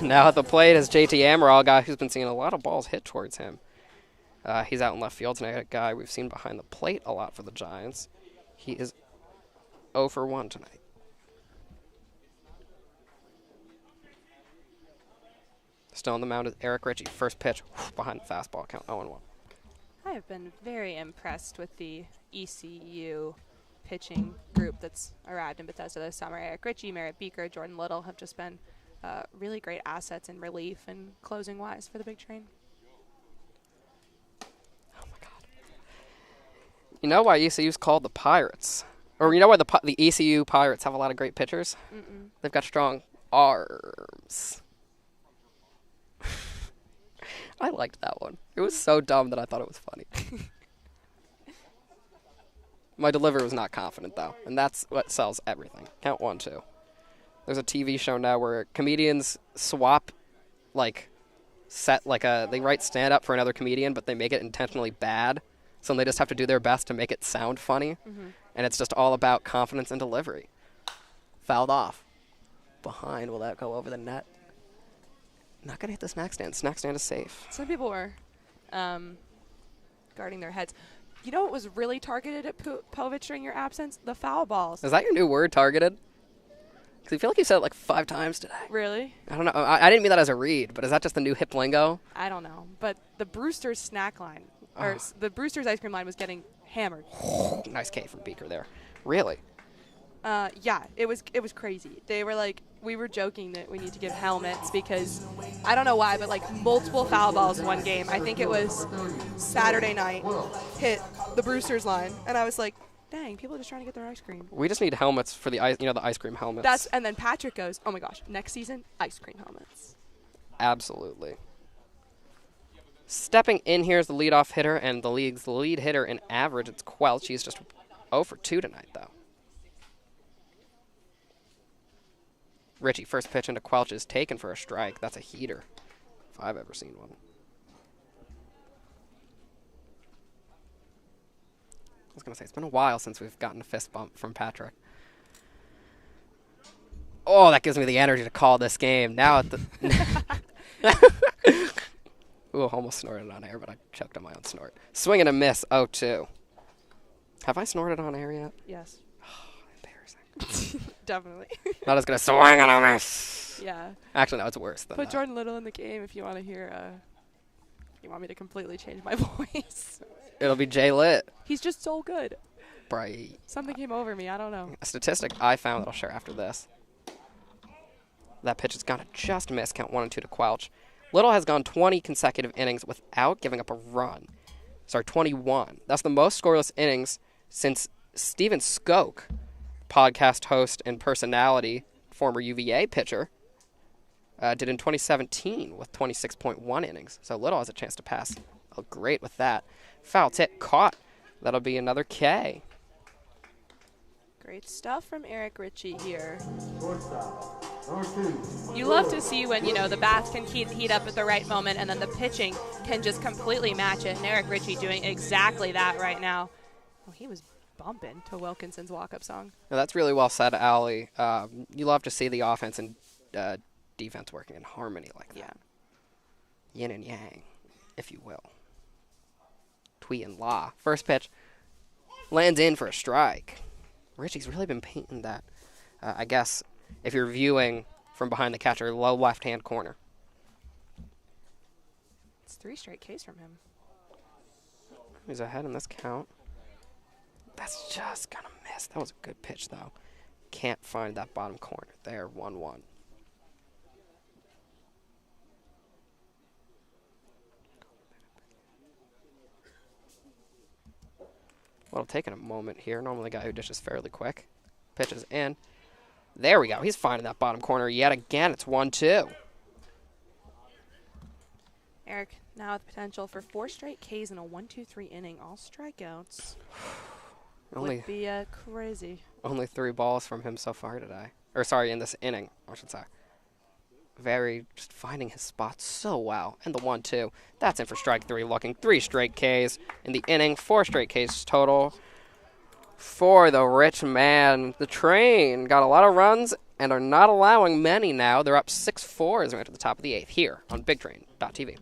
Now at the plate is JT Amaral, a guy who's been seeing a lot of balls hit towards him. He's out in left field tonight, a guy we've seen behind the plate a lot for the Giants. He is 0 for 1 tonight. Still on the mound is Eric Ritchie. First pitch behind the fastball, count 0-1. I have been very impressed with the ECU pitching group that's arrived in Bethesda this summer. Eric Ritchie, Merritt Beaker, Jordan Little have just been really great assets in relief and closing-wise for the big train. Oh, my God. You know why ECU's called the Pirates? Or you know why the ECU Pirates have a lot of great pitchers? Mm-mm. They've got strong arms. I liked that one. It was so dumb that I thought it was funny. My delivery was not confident, though, and that's what sells everything. Count 1-2. There's a TV show now where comedians swap, they write stand-up for another comedian, but they make it intentionally bad, so they just have to do their best to make it sound funny, and it's just all about confidence and delivery. Fouled off. Behind, will that go over the net? Not going to hit the snack stand. Snack stand is safe. Some people were guarding their heads. You know what was really targeted at Povich during your absence? The foul balls. Is that your new word, targeted? Because I feel like you said it like 5 times today. Really? I don't know. I didn't mean that as a read, but is that just the new hip lingo? I don't know. But the Brewster's snack line, or the Brewster's ice cream line was getting hammered. Nice K from Beaker there. Really? Yeah, it was crazy. They were like, we were joking that we need to give helmets because I don't know why, but like multiple foul balls in one game. I think it was Saturday night hit the Brewster's line, and I was like, dang, people are just trying to get their ice cream. We just need helmets for the ice, the ice cream helmets. And then Patrick goes, oh my gosh, next season, ice cream helmets. Absolutely. Stepping in here is the leadoff hitter and the league's lead hitter in average. It's Quelch. He's just 0 for 2 tonight, though. Ritchie, first pitch into Quelch is taken for a strike. That's a heater, if I've ever seen one. I was going to say, it's been a while since we've gotten a fist bump from Patrick. Oh, that gives me the energy to call this game. Now at the... Ooh, almost snorted on air, but I choked on my own snort. Swing and a miss, 0-2. Have I snorted on air yet? Yes. Embarrassing. Definitely. Not as good as swing and a miss. Yeah. Actually, no, it's worse than Put that. Jordan Little in the game if you want to hear, you want me to completely change my voice. It'll be Jay Litt. He's just so good. Bright. Something came over me. I don't know. A statistic I found that I'll share after this. That pitch has gone to just miss. Count 1-2 to Quelch. Little has gone 20 consecutive innings without giving up a run. Sorry, 21. That's the most scoreless innings since Steven Skoke, podcast host and personality, former UVA pitcher, did in 2017 with 26.1 innings. So Little has a chance to pass. Oh, great with that. Foul tip caught. That'll be another K. Great stuff from Eric Ritchie here. You love to see when, the bats can heat up at the right moment and then the pitching can just completely match it. And Eric Ritchie doing exactly that right now. Oh, he was bumping to Wilkinson's walk-up song. Now, that's really well said, Allie. You love to see the offense and defense working in harmony like that. Yeah. Yin and yang, if you will. Twee and La. First pitch lands in for a strike. Ritchie's really been painting that, I guess, if you're viewing from behind the catcher, low left-hand corner. It's 3 straight Ks from him. He's ahead in this count. That's just going to miss. That was a good pitch, though. Can't find that bottom corner there, 1-1. Well, taking a moment here. Normally a guy who dishes fairly quick. Pitches in. There we go. He's finding that bottom corner yet again. It's 1-2. Eric now with potential for 4 straight Ks in a 1-2-3 inning. All strikeouts. Would be crazy. Only 3 balls from him so far today. In this inning, I should say. Just finding his spots so well. And the 1-2. That's in for strike 3. Looking 3 straight Ks in the inning. 4 straight Ks total for the rich man. The train got a lot of runs and are not allowing many now. They're up 6-4 as we enter the top of the 8th here on BigTrain.tv.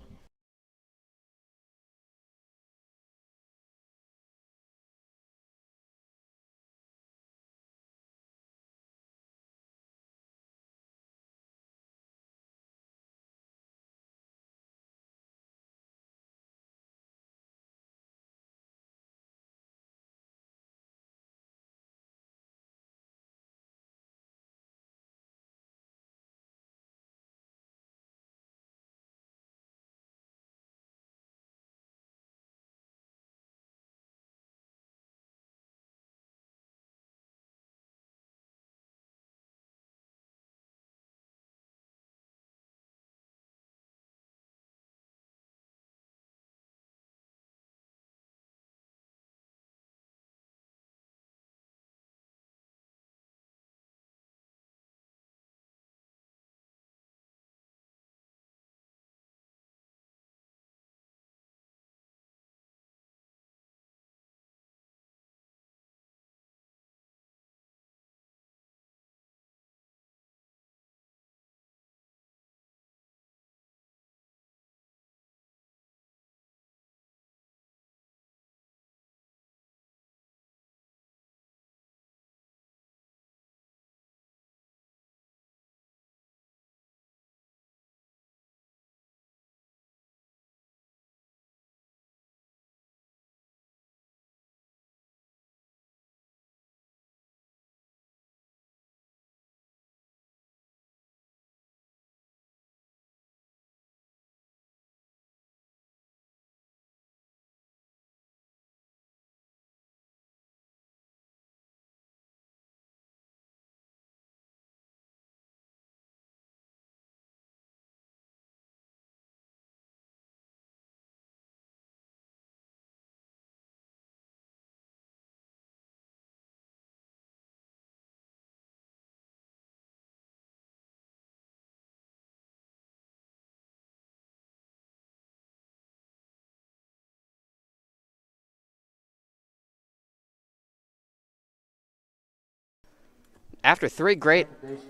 After 3 great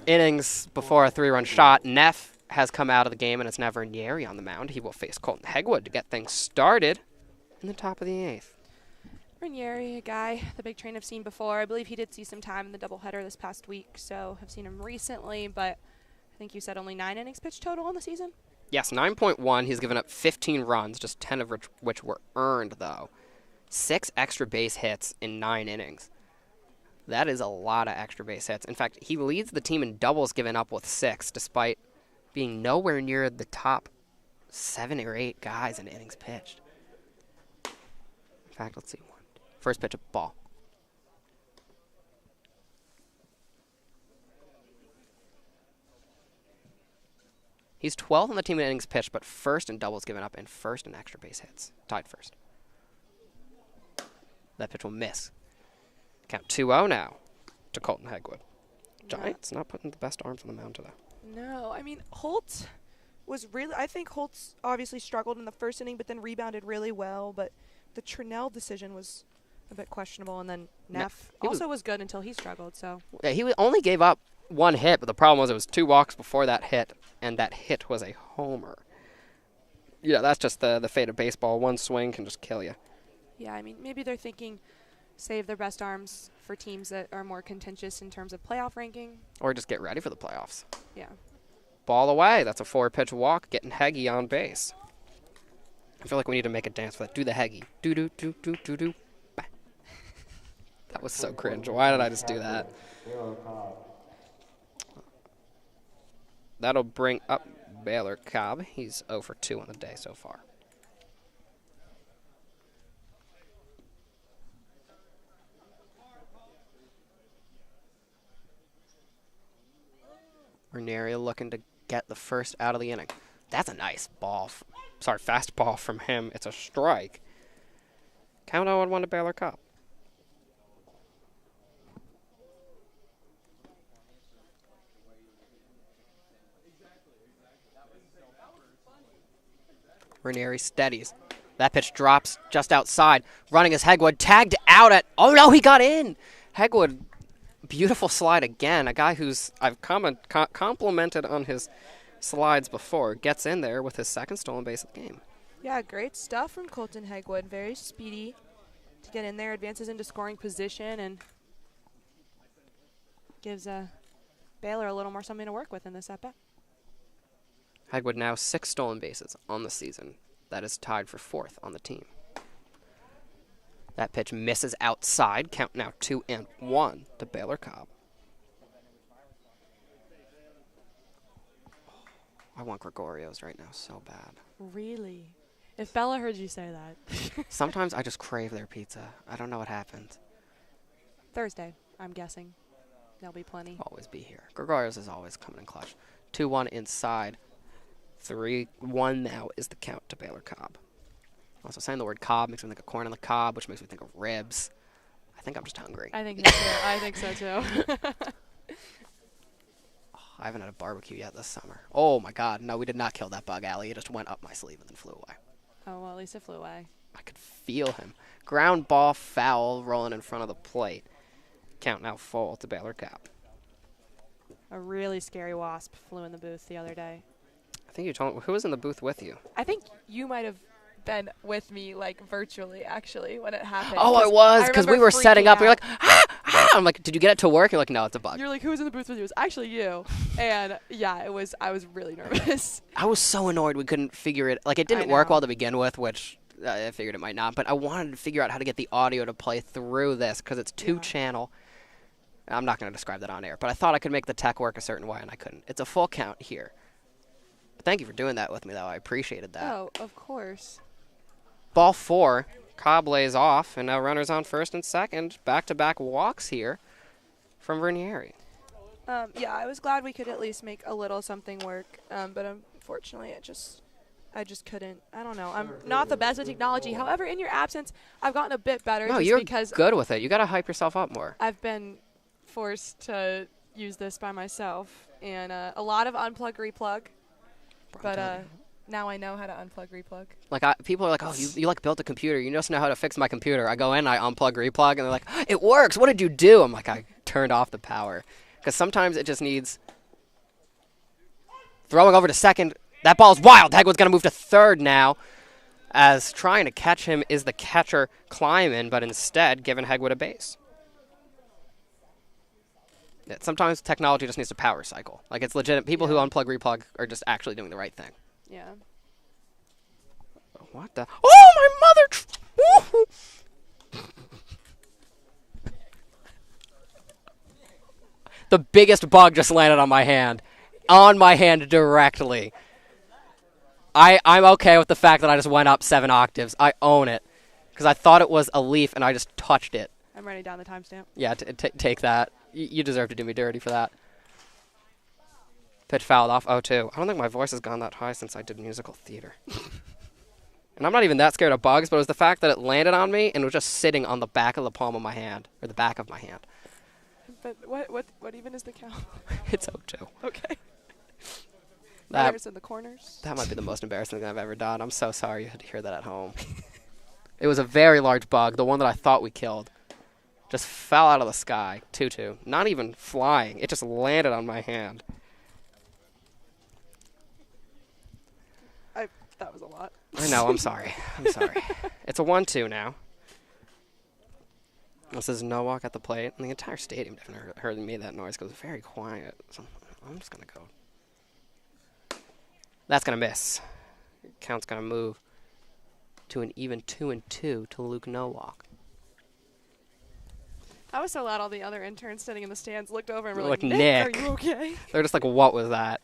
innings before a 3-run shot, Neff has come out of the game, and it's now Vernieri on the mound. He will face Colton Hegwood to get things started in the top of the 8th. Vernieri, a guy the Big Train have seen before. I believe he did see some time in the doubleheader this past week, so have seen him recently, but I think you said only 9 innings pitched total on the season? Yes, 9.1. He's given up 15 runs, just 10 of which were earned, though. 6 extra base hits in 9 innings. That is a lot of extra base hits. In fact, he leads the team in doubles given up with 6, despite being nowhere near the top 7 or 8 guys in innings pitched. In fact, let's see. First pitch, a ball. He's 12th on the team in innings pitched, but first in doubles given up and first in extra base hits. Tied first. That pitch will miss. Count 2-0 now to Colton Hegwood. Giants not putting the best arms on the mound today. No, I mean, Holt was really, I think Holtz obviously struggled in the first inning, but then rebounded really well. But the Trinnell decision was a bit questionable. And then Neff also was good until he struggled. So yeah, he only gave up 1 hit, but the problem was it was 2 walks before that hit, and that hit was a homer. Yeah, that's just the fate of baseball. 1 swing can just kill you. Yeah, I mean, maybe they're thinking save their best arms for teams that are more contentious in terms of playoff ranking. Or just get ready for the playoffs. Yeah. Ball away. That's a 4-pitch walk, getting Heggy on base. I feel like we need to make a dance for that. Do the Heggy. Do. That was so cringe. Why did I just do that? That'll bring up Baylor Cobb. He's 0 for 2 on the day so far. Vernieri looking to get the first out of the inning. That's a nice ball. Fastball from him. It's a strike. Count 0-1 to Baylor Cobb. Vernieri steadies. That pitch drops just outside. Running is Hegwood. Tagged out at... Oh, no, he got in. Hegwood Beautiful slide again. A guy who's I've complimented on his slides before gets in there with his second stolen base of the game. Yeah, great stuff from Colton Hegwood. Very speedy to get in there, advances into scoring position, and gives Baylor a little more something to work with in this at-bat. Hagwood now 6 stolen bases on the season. That is tied for 4th on the team. That pitch misses outside. Count now 2-1 to Baylor Cobb. I want Gregorio's right now so bad. Really? If Bella heard you say that. Sometimes I just crave their pizza. I don't know what happens. Thursday, I'm guessing. There'll be plenty. Always be here. Gregorio's is always coming in clutch. 2-1 inside. 3-1 now is the count to Baylor Cobb. Also, saying the word Cobb makes me think of corn on the cob, which makes me think of ribs. I think I'm just hungry. I think so too. I think so too. I haven't had a barbecue yet this summer. Oh my God! No, we did not kill that bug, Allie. It just went up my sleeve and then flew away. Oh well, at least it flew away. I could feel him. Ground ball foul rolling in front of the plate. Count now full to Baylor Cobb. A really scary wasp flew in the booth the other day. I think you told me, who was in the booth with you? I think you might have been with me, like, virtually, actually, when it happened. Oh, I was, because we were setting up. We were like, ah, ah. I'm like, did you get it to work? You're like, no, it's a bug. You're like, who was in the booth with you? It was actually you. And, yeah, I was really nervous. I was so annoyed we couldn't figure it. Like, it didn't work well to begin with, which I figured it might not. But I wanted to figure out how to get the audio to play through this, because it's 2-channel. I'm not going to describe that on air. But I thought I could make the tech work a certain way, and I couldn't. It's a full count here. But thank you for doing that with me, though. I appreciated that. Oh, of course. Ball 4. Cobb lays off, and now runners on first and second. Back-to-back walks here from Vernieri. Yeah, I was glad we could at least make a little something work, but unfortunately I just couldn't. I don't know. I'm not the best at technology. However, in your absence, I've gotten a bit better. No, just you're because good with it. You got to hype yourself up more. I've been forced to use this by myself, and a lot of unplug, replug, but now I know how to unplug, replug. Like, people are like, oh, you like built a computer. You just know how to fix my computer. I go in, I unplug, replug, and they're like, it works. What did you do? I'm like, I turned off the power. Because sometimes it just needs throwing over to second. That ball's wild. Hagwood's going to move to third now, as trying to catch him is the catcher Kleiman, but instead giving Hegwood a base. Yeah, sometimes technology just needs a power cycle. Like, it's legit. People who unplug, replug are just actually doing the right thing. Yeah. What the? Oh, my mother! The biggest bug just landed on my hand. On my hand directly. I'm okay with the fact that I just went up 7 octaves. I own it. Because I thought it was a leaf, and I just touched it. I'm writing down the timestamp. Yeah, take that. You deserve to do me dirty for that. Pitch fouled off 0-2. I don't think my voice has gone that high since I did musical theater. And I'm not even that scared of bugs, but it was the fact that it landed on me and was just sitting on the back of the palm of my hand, or the back of my hand. But what even is the count? It's 0-2. Okay. That, in the corners. that might be the most embarrassing thing I've ever done. I'm so sorry you had to hear that at home. It was a very large bug, the one that I thought we killed. Just fell out of the sky. 2-2. Not even flying. It just landed on my hand. That was a lot. I know. I'm sorry. I'm sorry. It's a 1-2 now. This is Norwalk at the plate. And the entire stadium definitely heard me that noise because it was very quiet. So I'm just going to go. That's going to miss. Count's going to move to an even 2-2 to Luke Norwalk. I was so loud all the other interns sitting in the stands looked over and were Like, like, Nick. Are you okay? They're just like, what was that?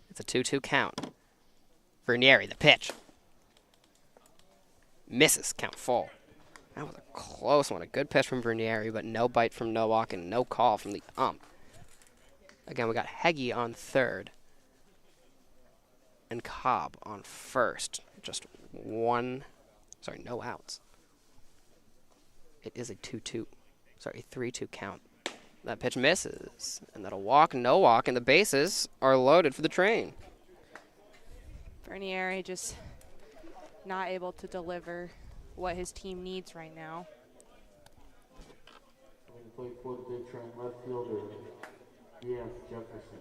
It's a 2-2 count. Vernieri, the pitch. Misses, count full. That was a close one. A good pitch from Vernieri, but no bite from Norwalk and no call from the ump. Again, we got Heggie on third. And Cobb on first. Just no outs. It is a 3-2 count. That pitch misses. And that'll walk, no walk, and the bases are loaded for the train. Vernieri just not able to deliver what his team needs right now. Play for the big train left fielder, Neff Jefferson.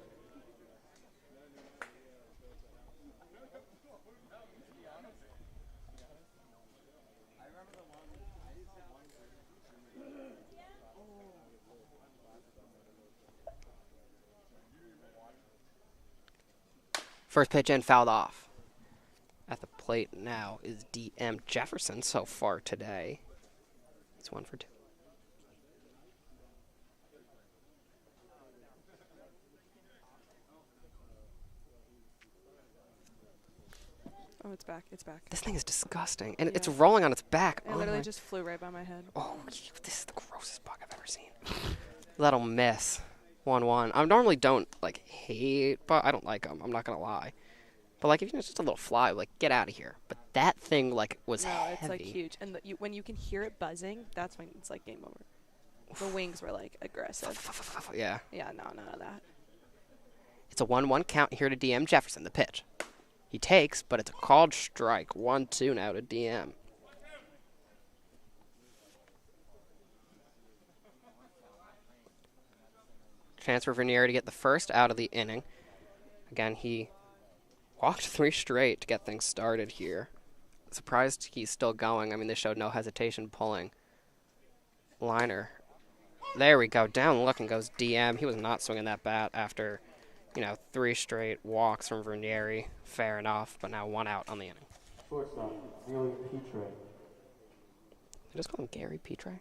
First pitch in, fouled off. At the plate now is DM Jefferson so far today. It's 1 for 2. Oh, it's back. It's back. This thing is disgusting, and it's Yeah. rolling on its back. It literally just flew right by my head. Oh, this is the grossest bug I've ever seen. That'll miss. 1-1. I normally don't, like, hate, but I don't like them. I'm not going to lie. But, like, if it's just a little fly, like, get out of here. But that thing, like, was No, heavy. it's like huge. And when you can hear it buzzing, that's when it's like game over. The wings were like aggressive. Yeah. Yeah, no, none of that. It's a 1-1 count here to DM Jefferson, the pitch. He takes, but it's a called strike. 1-2 now to DM. Chance for Vernier to get the first out of the inning. Again, he walked 3 straight to get things started here. Surprised he's still going. I mean, they showed no hesitation pulling. Liner. There we go. Down looking goes DM. He was not swinging that bat after, 3 straight walks from Vernier. Fair enough, but now 1 out on the inning. Shortstop, Gary Petre. Did I just call him Gary Petre?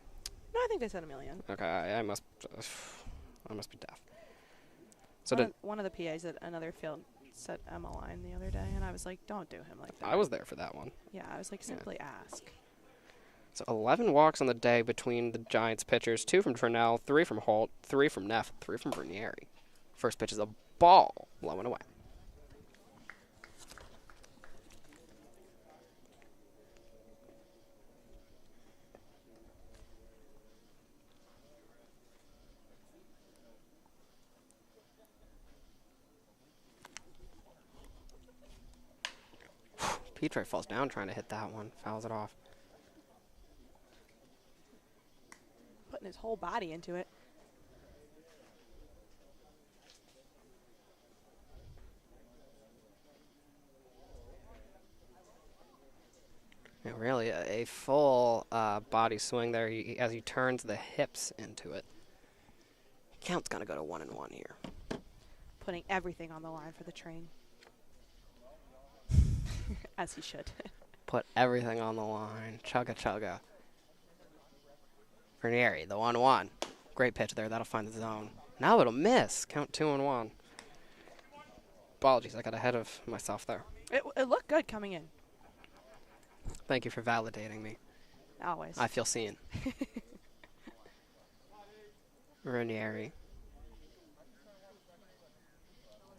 No, I think they said a million. Okay, I must be deaf. So One of the PAs at another field said Emma line the other day, and I was like, don't do him like that. I was there for that one. Yeah, I was like, simply ask. So 11 walks on the day between the Giants pitchers. 2 from Turnell, 3 from Holt, 3 from Neff, 3 from Vernier. First pitch is a ball blowing away. Petre falls down trying to hit that one. Fouls it off. Putting his whole body into it. Yeah, really, a full body swing there as he turns the hips into it. Count's going to go to 1-1 here. Putting everything on the line for the train. As he should. Put everything on the line. Chugga chugga. Vernier, the 1-1. Great pitch there. That'll find the zone. Now it'll miss. Count 2-1. Apologies, I got ahead of myself there. It looked good coming in. Thank you for validating me. Always. I feel seen. Vernier.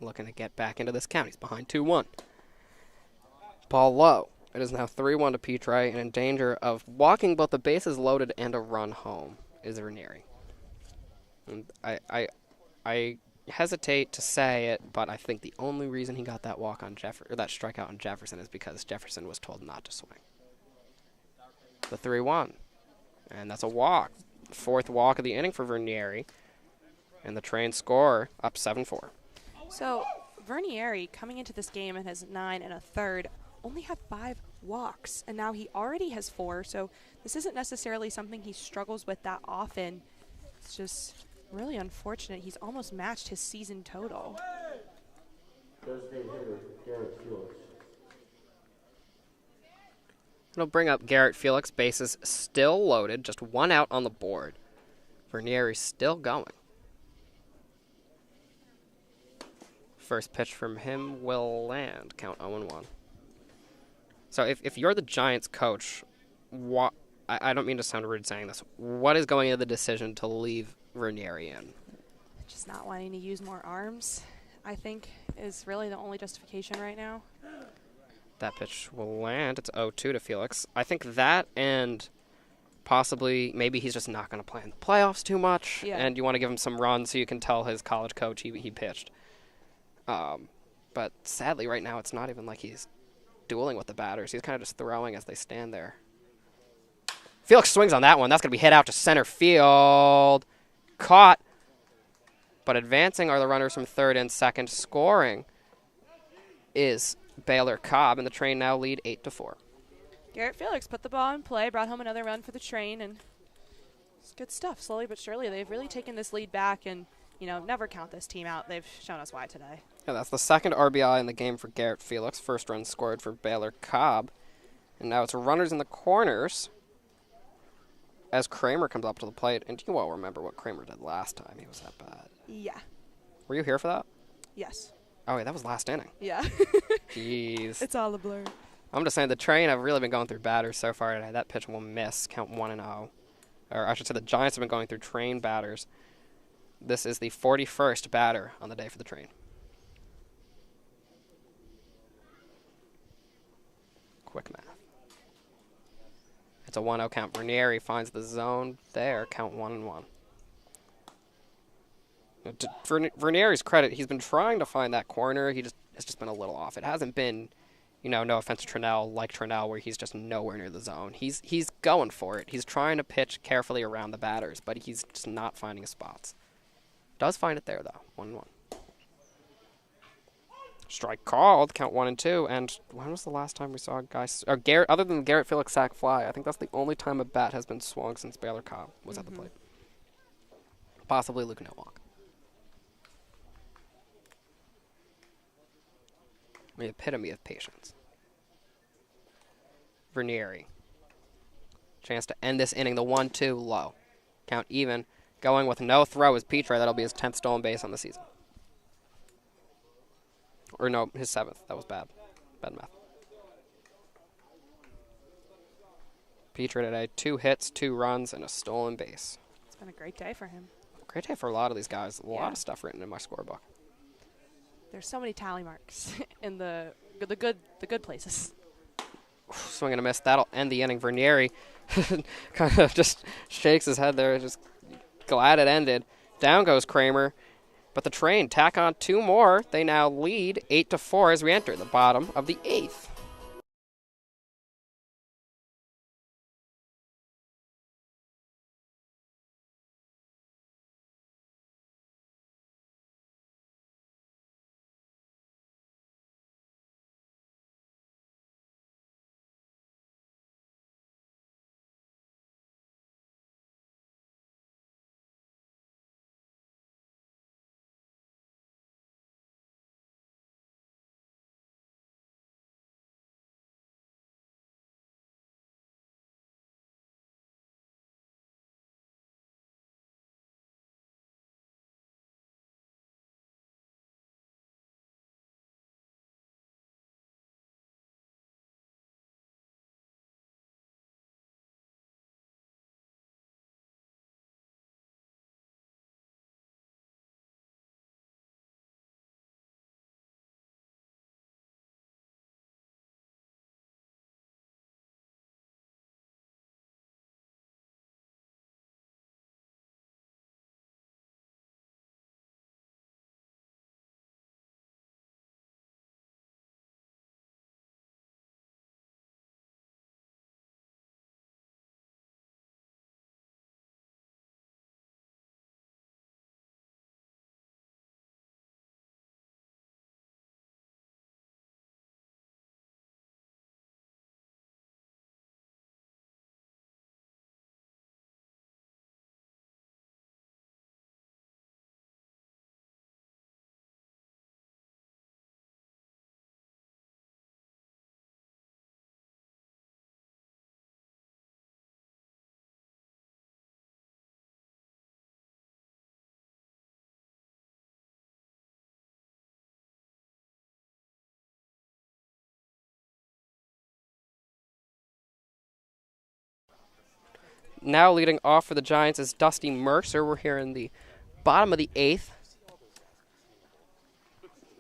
Looking to get back into this count. He's behind 2-1. Ball low. It is now 3-1 to Petre, and in danger of walking both the bases loaded and a run home is Vernier. And I hesitate to say it, but I think the only reason he got that walk on that strikeout on Jefferson is because Jefferson was told not to swing. The 3-1, and that's a walk. 4th walk of the inning for Vernier, and the Train score up 7-4. So Vernier coming into this game and has 9 1/3. Only had 5 walks, and now he already has 4, so this isn't necessarily something he struggles with that often. It's just really unfortunate. He's almost matched his season total. Thursday hitter, Garrett Felix. It'll bring up Garrett Felix. Bases still loaded, just 1 out on the board. Vernier is still going. First pitch from him will land. Count 0-1. So if you're the Giants coach, I don't mean to sound rude saying this, what is going into the decision to leave Vernier in? Just not wanting to use more arms, I think, is really the only justification right now. That pitch will land. It's 0-2 to Felix. I think that and possibly maybe he's just not going to play in the playoffs too much, and you want to give him some runs so you can tell his college coach he pitched. But sadly right now it's not even like he's dueling with the batters. He's kind of just throwing as they stand there. Felix swings on that one. That's going to be hit out to center field. Caught. But advancing are the runners from third and second. Scoring is Baylor Cobb, and the Train now lead 8-4. Garrett Felix put the ball in play, brought home another run for the Train, and it's good stuff. Slowly but surely, they've really taken this lead back, and, you know, never count this team out. They've shown us why today. Yeah, that's the second RBI in the game for Garrett Felix. First run scored for Baylor Cobb. And now it's runners in the corners as Kramer comes up to the plate. And you all remember what Kramer did last time he was that bad. Yeah. Were you here for that? Yes. Oh, wait, that was last inning. Yeah. Jeez. It's all a blur. I'm just saying the Train have really been going through batters so far today. That pitch will miss, count 1-0. Or I should say the Giants have been going through Train batters. This is the 41st batter on the day for the Train. Quick math. It's a 1-0 count. Vernieri finds the zone there, count 1-1. To Vernieri's credit, he's been trying to find that corner. He has just been a little off. It hasn't been, you know, no offense to Trinnell, like Trinnell, where he's just nowhere near the zone. He's going for it. He's trying to pitch carefully around the batters, but he's just not finding his spots. Does find it there, though. 1-1. Strike called, count 1-2. And when was the last time we saw a guy, or Garrett, other than the Garrett Felix sac fly? I think that's the only time a bat has been swung since Baylor Cobb was at the plate. Possibly Luke Norwalk. The epitome of patience. Vernieri. Chance to end this inning. The 1-2 low. Count even. Going with no throw is Petrie. That'll be his 10th stolen base on the season. Or no, his 7th. That was bad. Bad math. Petrie today, 2 hits, 2 runs, and a stolen base. It's been a great day for him. Great day for a lot of these guys. A lot of stuff written in my scorebook. There's so many tally marks in the good places. Swing and a miss. That'll end the inning. Vernieri kind of just shakes his head there. Just glad it ended. Down goes Kramer. But the Train tack on 2 more. They now lead 8-4 as we enter the bottom of the 8th. Now leading off for the Giants is Dusty Mercer. We're here in the bottom of the 8th.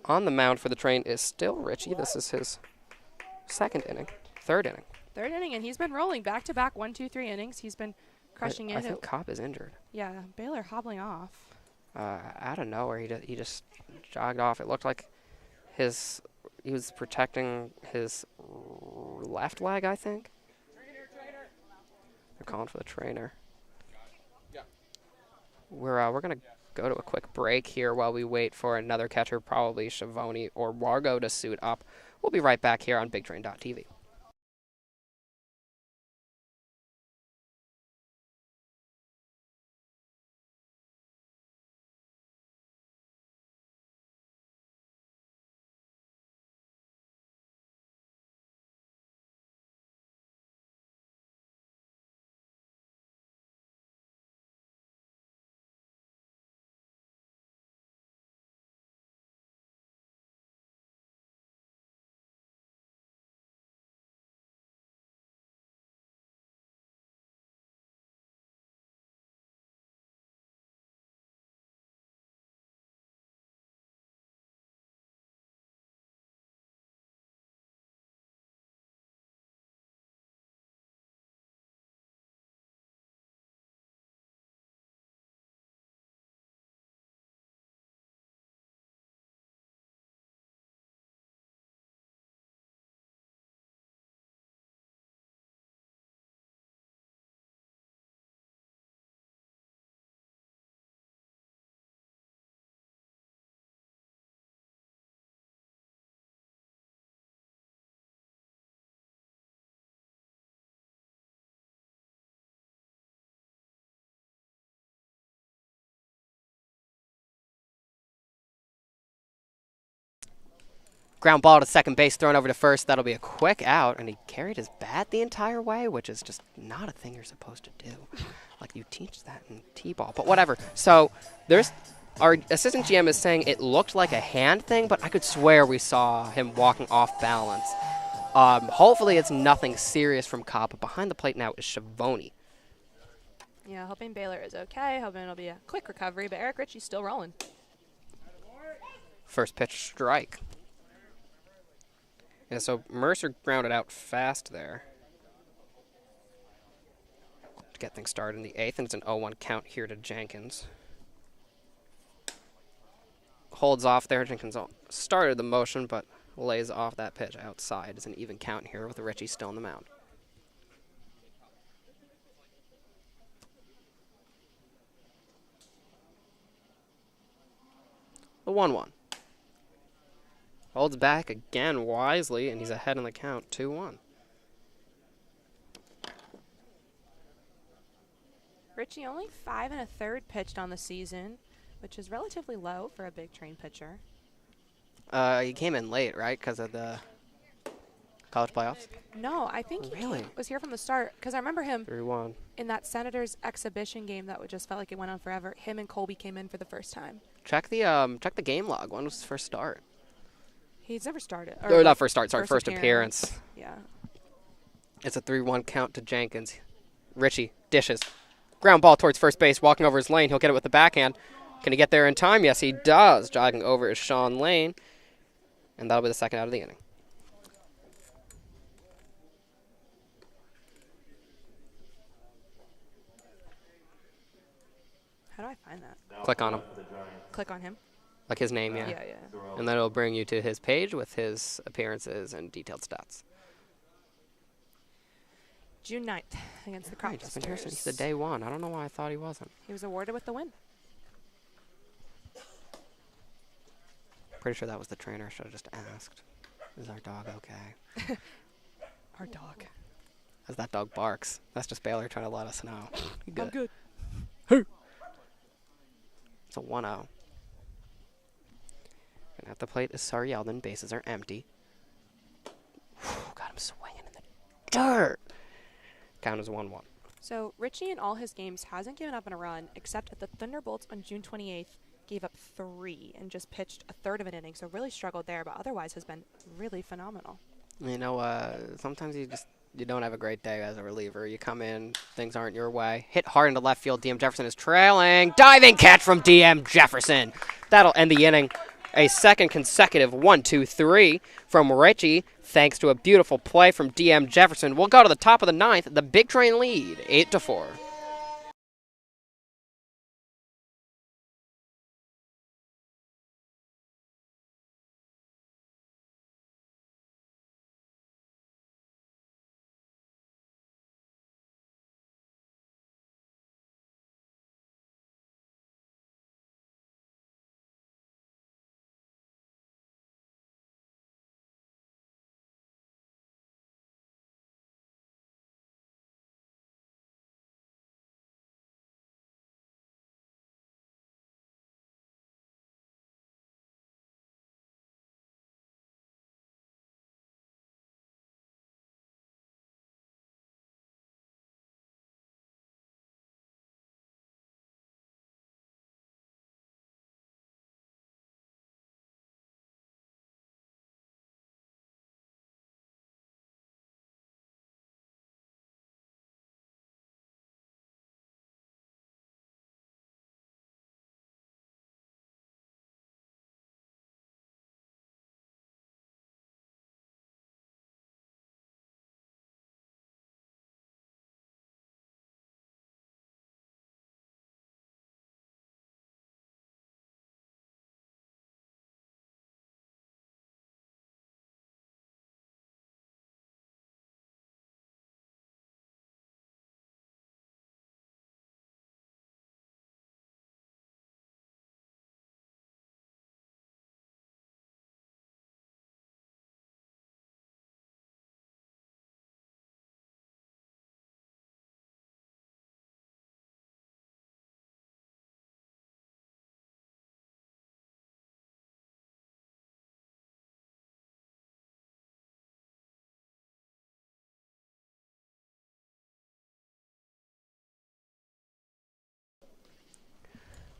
On the mound for the Train is still Richie. This is his third inning. Third inning, and he's been rolling back-to-back 1, 2, 3 innings. He's been crushing I think Cobb is injured. Yeah, Baylor hobbling off. Out of nowhere, he just jogged off. It looked like he was protecting his left leg, I think. They're calling for the trainer. We're going to go to a quick break here while we wait for another catcher, probably Schiavone or Wargo, to suit up. We'll be right back here on BigTrain.tv. Ground ball to second base, thrown over to first. That'll be a quick out, and he carried his bat the entire way, which is just not a thing you're supposed to do. Like, you teach that in T-ball, but whatever. So our assistant GM is saying it looked like a hand thing, but I could swear we saw him walking off balance. Hopefully it's nothing serious from Cobb, but behind the plate now is Schiavone. Yeah, hoping Baylor is okay, hoping it'll be a quick recovery, but Eric Ritchie's still rolling. First pitch strike. Yeah, so Mercer grounded out fast there to get things started in the 8th, and it's an 0-1 count here to Jenkins. Holds off there. Jenkins started the motion, but lays off that pitch outside. It's an even count here with Ritchie still on the mound. The 1-1. Holds back again wisely, and he's ahead in the count, 2-1. Ritchie only 5 1/3 pitched on the season, which is relatively low for a big train pitcher. He came in late, right, because of the college playoffs? No, I think he was here from the start, because I remember him 3-1. in that Senators exhibition game that just felt like it went on forever. Him and Colby came in for the first time. Check the game log. When was his first start? He's never started. Or not first start, sorry, first appearance. Yeah. It's a 3-1 count to Jenkins. Ritchie dishes. Ground ball towards first base, walking over his lane. He'll get it with the backhand. Can he get there in time? Yes, he does. Jogging over is Sean Lane. And that'll be the second out of the inning. How do I find that? Click on him. Click on him? Like his name, yeah. Yeah. And then it'll bring you to his page with his appearances and detailed stats. June 9th against the Crop It's interesting. He's the day one. I don't know why I thought he wasn't. He was awarded with the win. Pretty sure that was the trainer. Should have just asked. Is our dog okay? Our dog. As that dog barks. That's just Baylor trying to let us know. I'm good. It's a 1-0. And at the plate is Sar Yeldon. Bases are empty. Got him swinging in the dirt. Count is 1-1. So Ritchie in all his games hasn't given up on a run, except at the Thunderbolts on June 28th, gave up 3 and just pitched a third of an inning. So really struggled there, but otherwise has been really phenomenal. You know, sometimes you don't have a great day as a reliever. You come in, things aren't your way. Hit hard into left field. DM Jefferson is trailing. Diving catch from DM Jefferson. That'll end the inning. A second consecutive 1-2-3 from Ritchie, thanks to a beautiful play from DM Jefferson. We'll go to the top of the 9th. The Big Train lead, 8-4.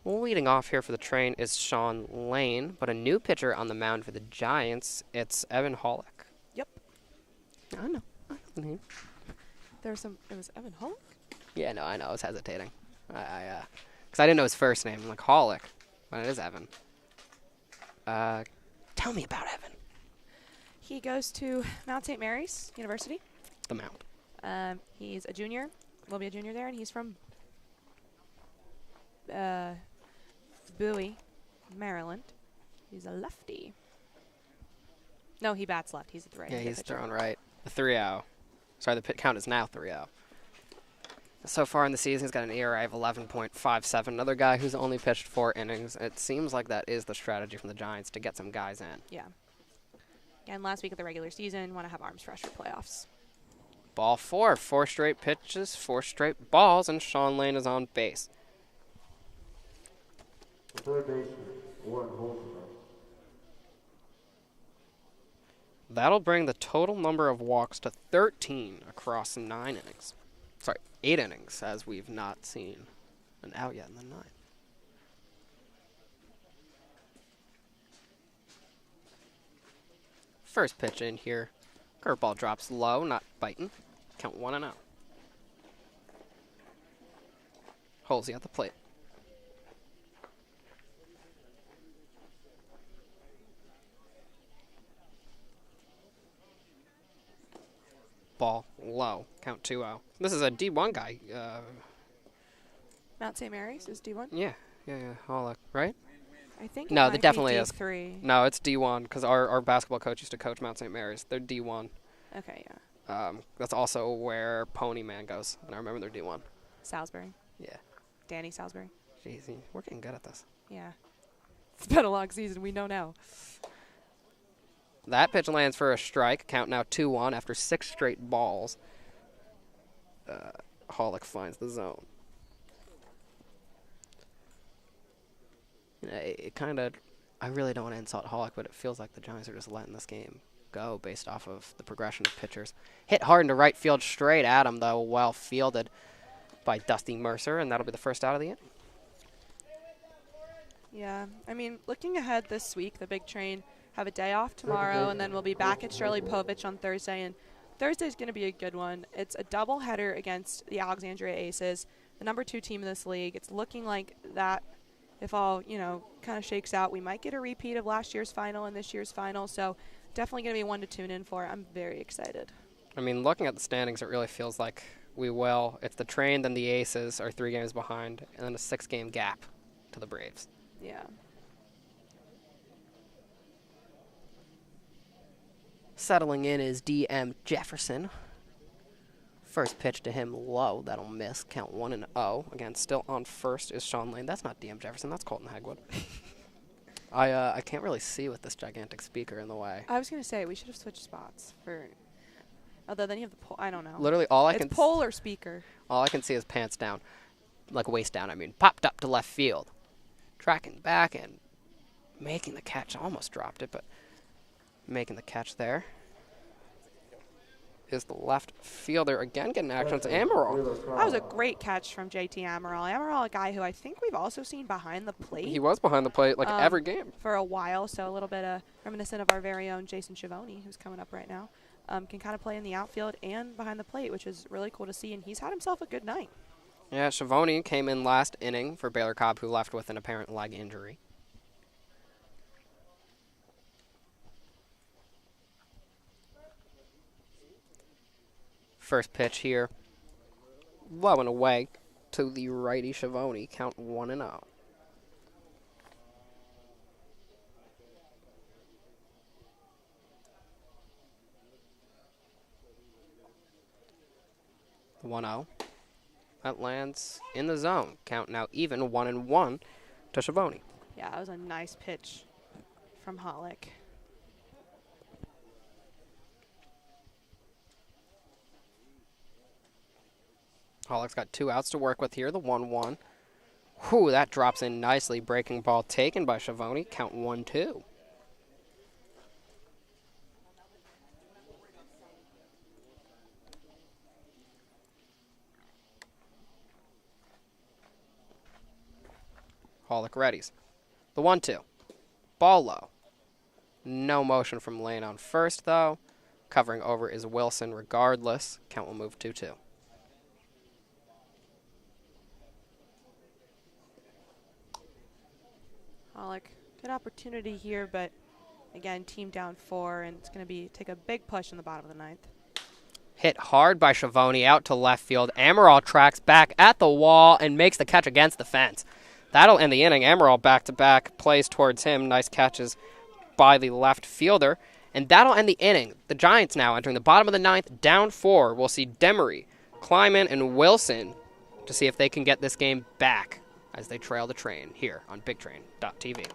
Leading off here for the Train is Sean Lane, but a new pitcher on the mound for the Giants, it's Evan Holick. Yep. I know. It was Evan Holick? Yeah, no, I know. I was hesitating. Because I didn't know his first name. I'm like, Holick. But it is Evan. Tell me about Evan. He goes to Mount St. Mary's University. The Mount. He's a junior. Will be a junior there, and he's from Bowie, Maryland. He's a lefty. No, he bats left. He's a right. Yeah, he's throwing right. The 3-0. Sorry, the count is now 3-0. So far in the season, he's got an ERA of 11.57. Another guy who's only pitched 4 innings. It seems like that is the strategy from the Giants to get some guys in. Yeah. Again, last week of the regular season, want to have arms fresh for playoffs. Ball 4. 4 straight pitches, 4 straight balls, and Sean Lane is on base. The third baseman, Warren Holtzman. That'll bring the total number of walks to 13 across 9 innings. Sorry, 8 innings, as we've not seen an out yet in the 9th. First pitch in here. Curveball drops low, not biting. Count 1-0. Holsey at the plate. Ball low. Count 2-0. This is a D1 guy. Mount St. Mary's is D1? Yeah. Holick, right? I think No, it that might definitely be is. D3. No, it's D1 because our basketball coach used to coach Mount St. Mary's. They're D1. Okay, yeah. That's also where Pony Man goes, and I remember they're D1. Salisbury. Yeah. Danny Salisbury. Jeez, we're getting good at this. Yeah. It's been a long season. We know now. That pitch lands for a strike. Count now 2-1 after 6 straight balls. Holick finds the zone. It kind of, I really don't want to insult Holick, but it feels like the Giants are just letting this game go based off of the progression of pitchers. Hit hard into right field, straight at him, though, well fielded by Dusty Mercer, and that'll be the first out of the inning. Yeah. I mean, looking ahead this week, the Big Train have a day off tomorrow, and then we'll be back at Shirley Povich on Thursday, and Thursday's going to be a good one. It's a doubleheader against the Alexandria Aces, the number 2 team in this league. It's looking like that, if all, kind of shakes out, we might get a repeat of last year's final and this year's final, so definitely going to be one to tune in for. I'm very excited. I mean, looking at the standings, it really feels like we will. It's the Train, then the Aces are 3 games behind, and then a 6-game gap to the Braves. Yeah. Settling in is DM Jefferson. First pitch to him low. That'll miss. Count 1-0. Again, still on first is Sean Lane. That's not DM Jefferson. That's Colton Hegwood. I can't really see with this gigantic speaker in the way. I was going to say, we should have switched spots for... Although then you have the pole. I don't know. Literally all I it's can... pole or speaker. All I can see is pants down. Like waist down, I mean. Popped up to left field. Tracking back and making the catch. Almost dropped it, but making the catch there is the left fielder. Again, getting action. It's Amaral. That was a great catch from JT Amaral. Amaral, a guy who I think we've also seen behind the plate. He was behind the plate like every game. For a while, so a little bit reminiscent of our very own Jason Schiavone, who's coming up right now. Can kind of play in the outfield and behind the plate, which is really cool to see, and he's had himself a good night. Yeah, Schiavone came in last inning for Baylor Cobb, who left with an apparent leg injury. First pitch here, low and away to the righty Schiavone. Count 1-0. The 1-0. That lands in the zone. Count now even 1-1 to Schiavone. Yeah, that was a nice pitch from Holick. Holick's got 2 outs to work with here. The 1-1. Whew, that drops in nicely. Breaking ball taken by Schiavone. Count 1-2. Holick readies. The 1-2. Ball low. No motion from Lane on first, though. Covering over is Wilson regardless. Count will move 2-2. Holick, good opportunity here, but again, team down 4, and it's going to take a big push in the bottom of the 9th. Hit hard by Schiavone out to left field. Amaral tracks back at the wall and makes the catch against the fence. That'll end the inning. Amaral back-to-back plays towards him. Nice catches by the left fielder. And that'll end the inning. The Giants now entering the bottom of the 9th, down 4. We'll see Demery, Kleiman, and Wilson to see if they can get this game back as they trail the train here on BigTrain.tv.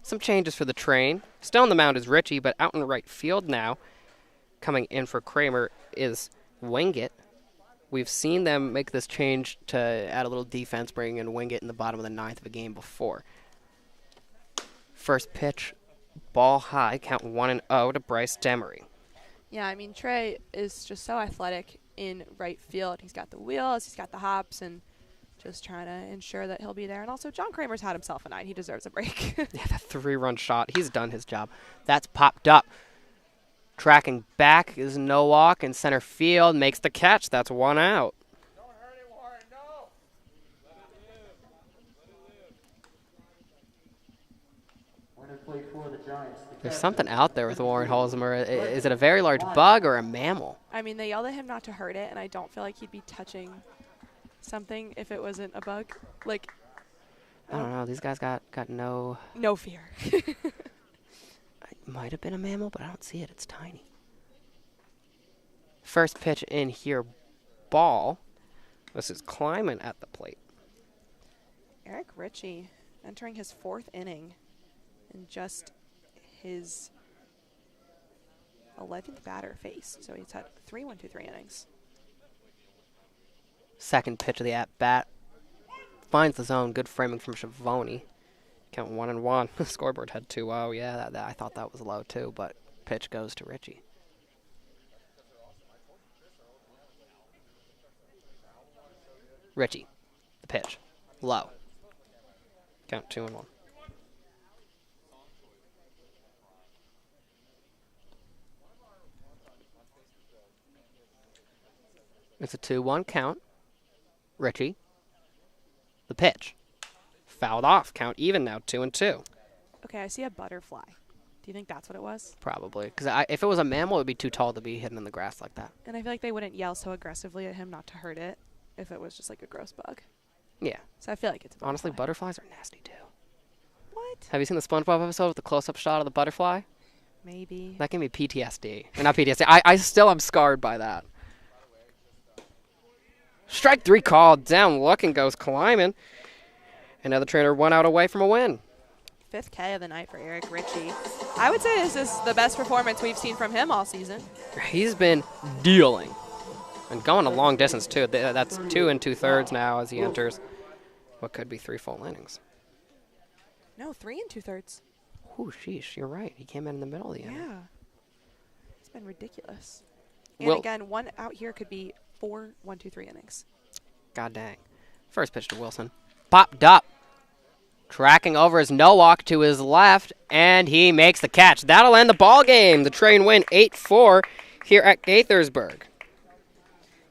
Some changes for the train. Still on the mound is Richie, but out in right field now, coming in for Kramer, is Wingett. We've seen them make this change to add a little defense, bringing in Wingett in the bottom of the 9th of a game before. First pitch, ball high, count 1-0 to Bryce Demery. Yeah, I mean, Trey is just so athletic in right field. He's got the wheels, he's got the hops, and just trying to ensure that he'll be there. And also, John Kramer's had himself a night. He deserves a break. Yeah, that 3-run shot. He's done his job. That's popped up. Tracking back is Norwalk in center field. Makes the catch. That's 1 out. Don't hurt it, Warren. No. Winner play for the Giants. There's something out there with Warren Holzmer. Is it a very large bug or a mammal? I mean, they yelled at him not to hurt it, and I don't feel like he'd be touching something if it wasn't a bug. Like, I don't know. These guys got no... No fear. It might have been a mammal, but I don't see it. It's tiny. First pitch in here, ball. This is Kleiman at the plate. Eric Ritchie entering his 4th inning in just his 11th batter faced. So he's had 3 1-2-3 innings. Second pitch of the at-bat. Finds the zone. Good framing from Schiavone. Count 1-1. The scoreboard had 2-0. Yeah, I thought that was low too, but pitch goes to Ritchie. Ritchie. The pitch. Low. Count 2-1. It's a 2-1 count. Richie. The pitch. Fouled off. Count even now, 2-2. Okay, I see a butterfly. Do you think that's what it was? Probably. Because if it was a mammal, it would be too tall to be hidden in the grass like that. And I feel like they wouldn't yell so aggressively at him not to hurt it if it was just like a gross bug. Yeah. So I feel like it's a butterfly. Honestly, butterflies are nasty too. What? Have you seen the SpongeBob episode with the close-up shot of the butterfly? Maybe. That gave me PTSD. Or not PTSD. I still am scarred by that. Strike 3 called. Down looking goes climbing. Another trainer 1 out away from a win. 5th K of the night for Eric Ritchie. I would say this is the best performance we've seen from him all season. He's been dealing. And going a long distance, too. That's 2 2/3 now as he enters what could be 3 full innings. No, 3 2/3. Ooh, sheesh. You're right. He came in the middle of the inning. Yeah. It's been ridiculous. And again, 1 out here could be 4 1-2-3 innings. God dang. First pitch to Wilson. Popped up. Tracking over is Norwalk to his left, and he makes the catch. That'll end the ball game. The Train win 8-4 here at Gaithersburg.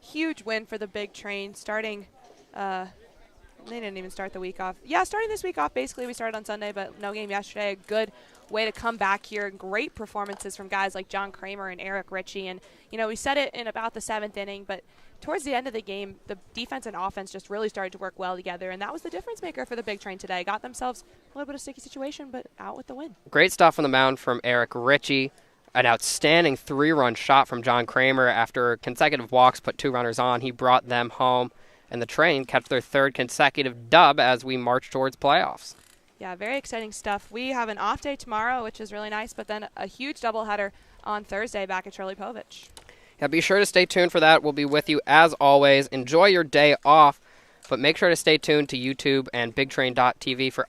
Huge win for the Big Train, starting they didn't even start the week off. Yeah, starting this week off, basically we started on Sunday, but no game yesterday. A good way to come back here. Great performances from guys like John Kramer and Eric Ritchie. And, you know, we said it in about the 7th inning, but towards the end of the game, the defense and offense just really started to work well together, and that was the difference maker for the Big Train today. Got themselves a little bit of sticky situation, but out with the win. Great stuff on the mound from Eric Ritchie. An outstanding 3-run shot from John Kramer after consecutive walks put 2 runners on. He brought them home, and the Train kept their 3rd consecutive dub as we march towards playoffs. Yeah, very exciting stuff. We have an off day tomorrow, which is really nice, but then a huge doubleheader on Thursday back at Shirley Povich. Yeah, be sure to stay tuned for that. We'll be with you as always. Enjoy your day off, but make sure to stay tuned to YouTube and BigTrain.tv for